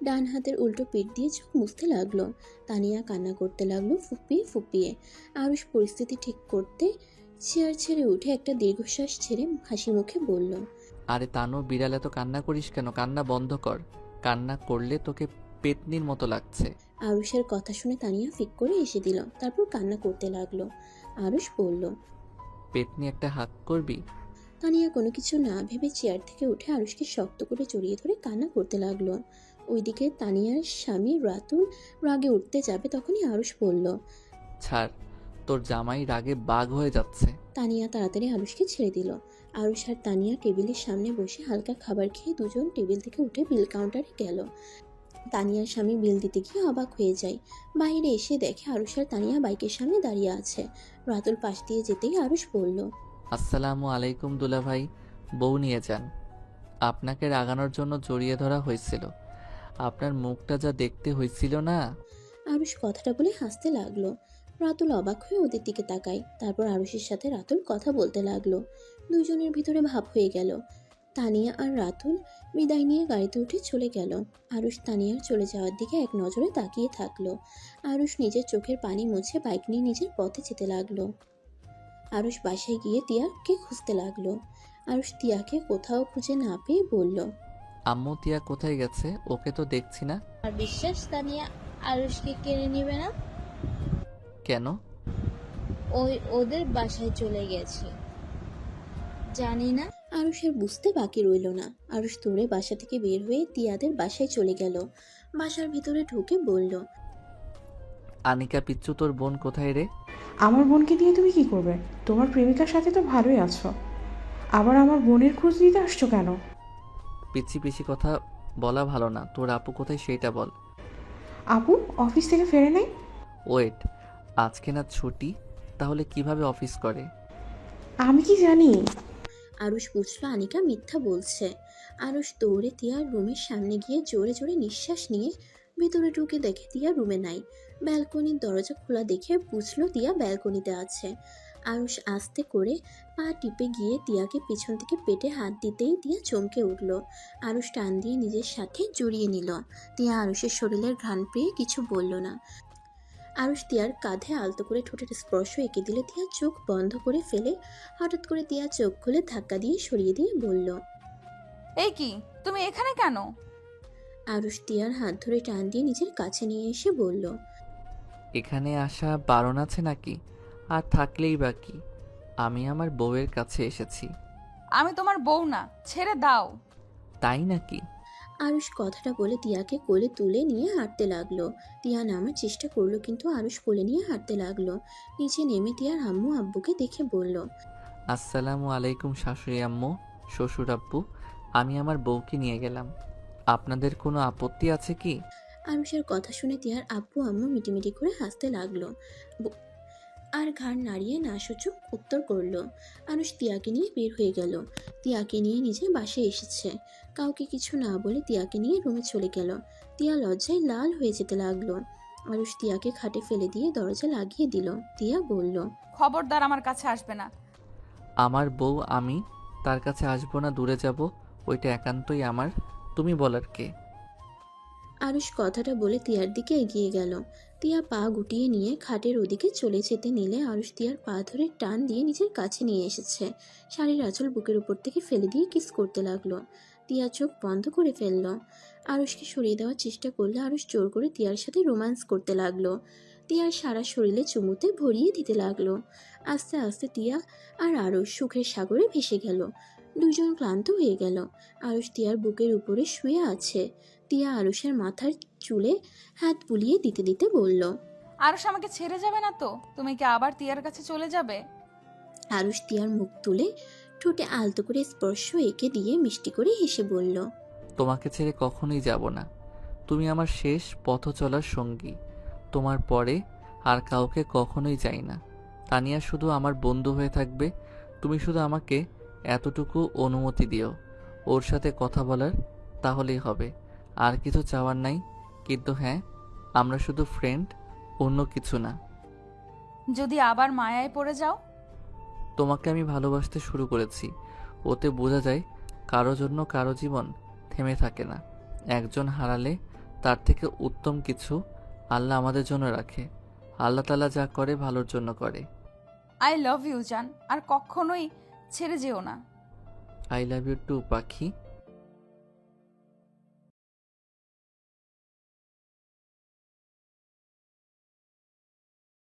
ডান হাতের উল্টো পিঠ দিয়ে চোখ মুছতে লাগলো। তানিয়া কান্না করতে লাগলো ফুপিয়ে ফুপিয়ে। আরুষ পরিস্থিতি ঠিক করতে চেয়ার ছেড়ে উঠে একটা দীর্ঘশ্বাস ছেড়ে হাসি মুখে বলল, আরে তানু, বিড়াল এত কান্না করিস কেন? কান্না বন্ধ কর। কান্না করলে তোকে পেতনির মতো লাগছে। আরুষের কথা শুনে তানিয়া ফিক করে এসে দিল, তারপর কান্না করতে লাগলো। আরুষ বলল, পেতনি একটা হাত করবি? তানিয়া কোনো কিছু না ভেবে চেয়ার থেকে উঠে আরুষকে শক্ত করে জড়িয়ে ধরে কান্না করতে লাগলো। ওইদিকে তানিয়ার স্বামী রাতুল রাগে উঠতে যাবে, তখনই আরুষ বলল। ছাড়, তোর জামাই রাগে বাঘ হয়ে যাচ্ছে। তানিয়া তাড়াতাড়ি আরুষকে ছেড়ে দিল। আরুষ আর তানিয়া টেবিলের সামনে বসে হালকা খাবার খেয়ে দুজন টেবিল থেকে উঠে বিল কাউন্টারে গেল। তানিয়ার স্বামী বিল দিতে গিয়ে অবাক হয়ে যায়। বাইরে এসে দেখে আরুষ আর তানিয়া বাইকের সামনে দাঁড়িয়ে আছে। রাতুল পাশ দিয়ে যেতেই আরুষ বলল, আসসালামু আলাইকুম দুলাভাই, বউ নিয়ে যান। আপনাকে রাগানোর জন্য জড়িয়ে ধরা হয়েছিল, আপনার মুখটা যা দেখতে হয়েছিল না। আরুষ কথাটা বলে হাসতে লাগলো। রাতুল অবাক হয়ে ওদের দিকে তাকায়, তারপর আরুষের সাথে রাতুল কথা বলতে লাগলো। দুজনের ভিতরে ভাব হয়ে গেল। তানিয়া আর রাতুল বিদায় নিয়ে গাড়িতে উঠে চলে গেল। আরুষ তানিয়ার চলে যাওয়ার দিকে এক নজরে তাকিয়ে থাকলো। আরুষ নিজের চোখের পানি মুছে বাইক নিয়ে নিজের পথে যেতে লাগলো। আরুষ বাসায় গিয়ে তিয়াকে খুঁজতে লাগলো। আরুষ তিয়াকে কোথাও খুঁজে না পেয়ে বলল, আম্মু তিয়া কোথায় গেছে? ওকে তো দেখছি না। আর বিশ্বাস তানিয়া আরুষকে কেড়ে নেবে না? কেন? ওদের বাসায় চলে গেছে। জানি না। আরুষের বুঝতে বাকি রইল না। আরুষ দৌড়ে বাসা থেকে বের হয়ে তিয়াদের বাসায় চলে গেল। বাসার ভিতরে ঢুকে বলল, আনিকা পিচ্চু, তোর বোন কোথায় রে? আমার বোনকে দিয়ে তুমি কি করবে? তোমার প্রেমিকার সাথে তো ভালোই আছো, আবার আমার বোনের খোঁজ নিতে আসছো কেন? পিচ্ছি পিচ্ছি কথা বলা ভালো না। তোর আপু কোথায় সেইটা বল। আপু অফিস থেকে ফেরে নাই। ওয়েট, আজকে না ছুটি, তাহলে কিভাবে অফিস করে? আমি কি জানি? আরুষ বুঝলো আনিকা মিথ্যা বলছে। আরুষ দৌড়ে তিয়ার রুমের সামনে গিয়ে জোরে জোরে নিঃশ্বাস নিয়ে ভেতরে ঢুকে দেখে তিয়া রুমে নাই। ব্যালকনির দরজা খোলা দেখে বুঝলো তিয়া ব্যালকনিতে আছে। আরুষ আস্তে করে পা টিপে গিয়ে তিয়াকে পিছন থেকে পেটে হাত দিতেই তিয়া চমকে উঠল। আরুষ টান দিয়ে নিজের সাথে জড়িয়ে নিল। তিয়া আরুষের শরীরের ঘ্রাণ পেয়ে কিছু বলল না। আরুষ তিয়ার কাঁধে আলতো করে ঠোঁটের স্পর্শ এঁকে দিলে তিয়া চোখ বন্ধ করে ফেলে হঠাৎ করে তিয়া চোখ খুলে ধাক্কা দিয়ে সরিয়ে দিয়ে বলল, এই কি, তুমি এখানে কেন? আরুষ তিয়ার হাত ধরে টান দিয়ে নিজের কাছে নিয়ে এসে বলল, এখানে আসা বারণ আছে নাকি? আর থাকলেই বা কি, আমি আমার বউয়ের কাছে এসেছি। আমি তোমার বউ না, ছেড়ে দাও। তাই নাকি? আরুষ কথাটা বলে তিয়াকে কোলে তুলে নিয়ে হাঁটতে লাগলো। তিয়া নামার চেষ্টা করলো, কিন্তু আরুষ কোলে নিয়ে হাঁটতে লাগলো। নিচে নেমে তিয়ার আম্মু আব্বুকে দেখে বলল, আসসালামু আলাইকুম শাশুড়ি আম্মু, শ্বশুর আব্বু, আমি আমার বউকে নিয়ে গেলাম। আপনাদের কোনো আপত্তি আছে কি? আরুষের কথা শুনে তিয়ার আব্বু আম্মু মিটিমিটি করে হাসতে লাগলো আর ঘাড় নাড়িয়ে না সূচক উত্তর করলো। আরুষ তিয়াকে নিয়ে বের হয়ে গেল। তিয়াকে নিয়ে নিজের বাসায় এসেছে। কাউকে কিছু না বলে তিয়াকে নিয়ে রুমে চলে গেল। তিয়া লজ্জায় লাল হয়ে যেতে লাগলো। আরুষ তিয়াকে খাটে ফেলে দিয়ে দরজা লাগিয়ে দিল। তিয়া বলল, খবরদার আমার কাছে আসবে না। আমার বউ, আমি তার কাছে আসবো না, দূরে যাব, ওইটা একান্তই আমার। তুমি বলার কে? আরুষ কথাটা বলে তিয়ার দিকে এগিয়ে গেল। তিয়া পা গুটিয়ে নিয়ে খাটের ওদিকে চলে যেতে নিলে আরুষ তিয়ার পা ধরে টান দিয়ে নিজের কাছে নিয়ে এসেছে। শাড়ির আঁচল বুকের উপর থেকে ফেলে দিয়ে কিস করতে লাগলো। তিয়া চোখ বন্ধ করে ফেললো। আরুষকে সরিয়ে দেওয়ার চেষ্টা করলে আরুষ জোর করে তিয়ার সাথে রোম্যান্স করতে লাগলো। তিয়ার সারা শরীরে চুমুতে ভরিয়ে দিতে লাগলো। আস্তে আস্তে তিয়া আর আরুষ সুখের সাগরে ভেসে গেল। দুজন ক্লান্ত হয়ে গেল। আরুষ তিয়ার বুকের উপরে শুয়ে আছে। তিয়া আরুষের মাথার চুলে হাত বুলিয়ে দিতে দিতে বলল, আরুষ আমাকে ছেড়ে যাবে না তো? তুমি কি আবার তিয়ার কাছে চলে যাবে? আরুষ তিয়ার মুখ তুলে ঠোঁটে আলতো করে স্পর্শ এঁকে দিয়ে মিষ্টি করে হেসে বলল, তোমাকে ছেড়ে কখনোই যাব না। তুমি আমার শেষ পথ চলার সঙ্গী। তোমার পরে আর কাউকে কখনোই চাই না। তানিয়া শুধু আমার বন্ধু হয়ে থাকবে। তুমি শুধু আমাকে এতটুকু অনুমতি দিও, ওর সাথে কথা বলার, তাহলেই হবে। আর কিছু চাওয়ার নাই। কিন্তু হ্যাঁ, আমরা শুধু ফ্রেন্ড, অন্য কিছু না। যদি আবার মায়ায় পড়ে যাও? তোমাকে আমি ভালোবাসতে শুরু করেছি। ওতে বোঝা যায় কারো জন্য কারো জীবন থেমে থাকে না। একজন হারালে তার থেকে উত্তম কিছু আল্লাহ আমাদের জন্য রাখে। আল্লাহ তাআলা যা করে ভালোর জন্য করে। আই লাভ ইউ জান, আর কখনোই ছেড়ে যেও না। আই লাভ ইউ টু পাখি।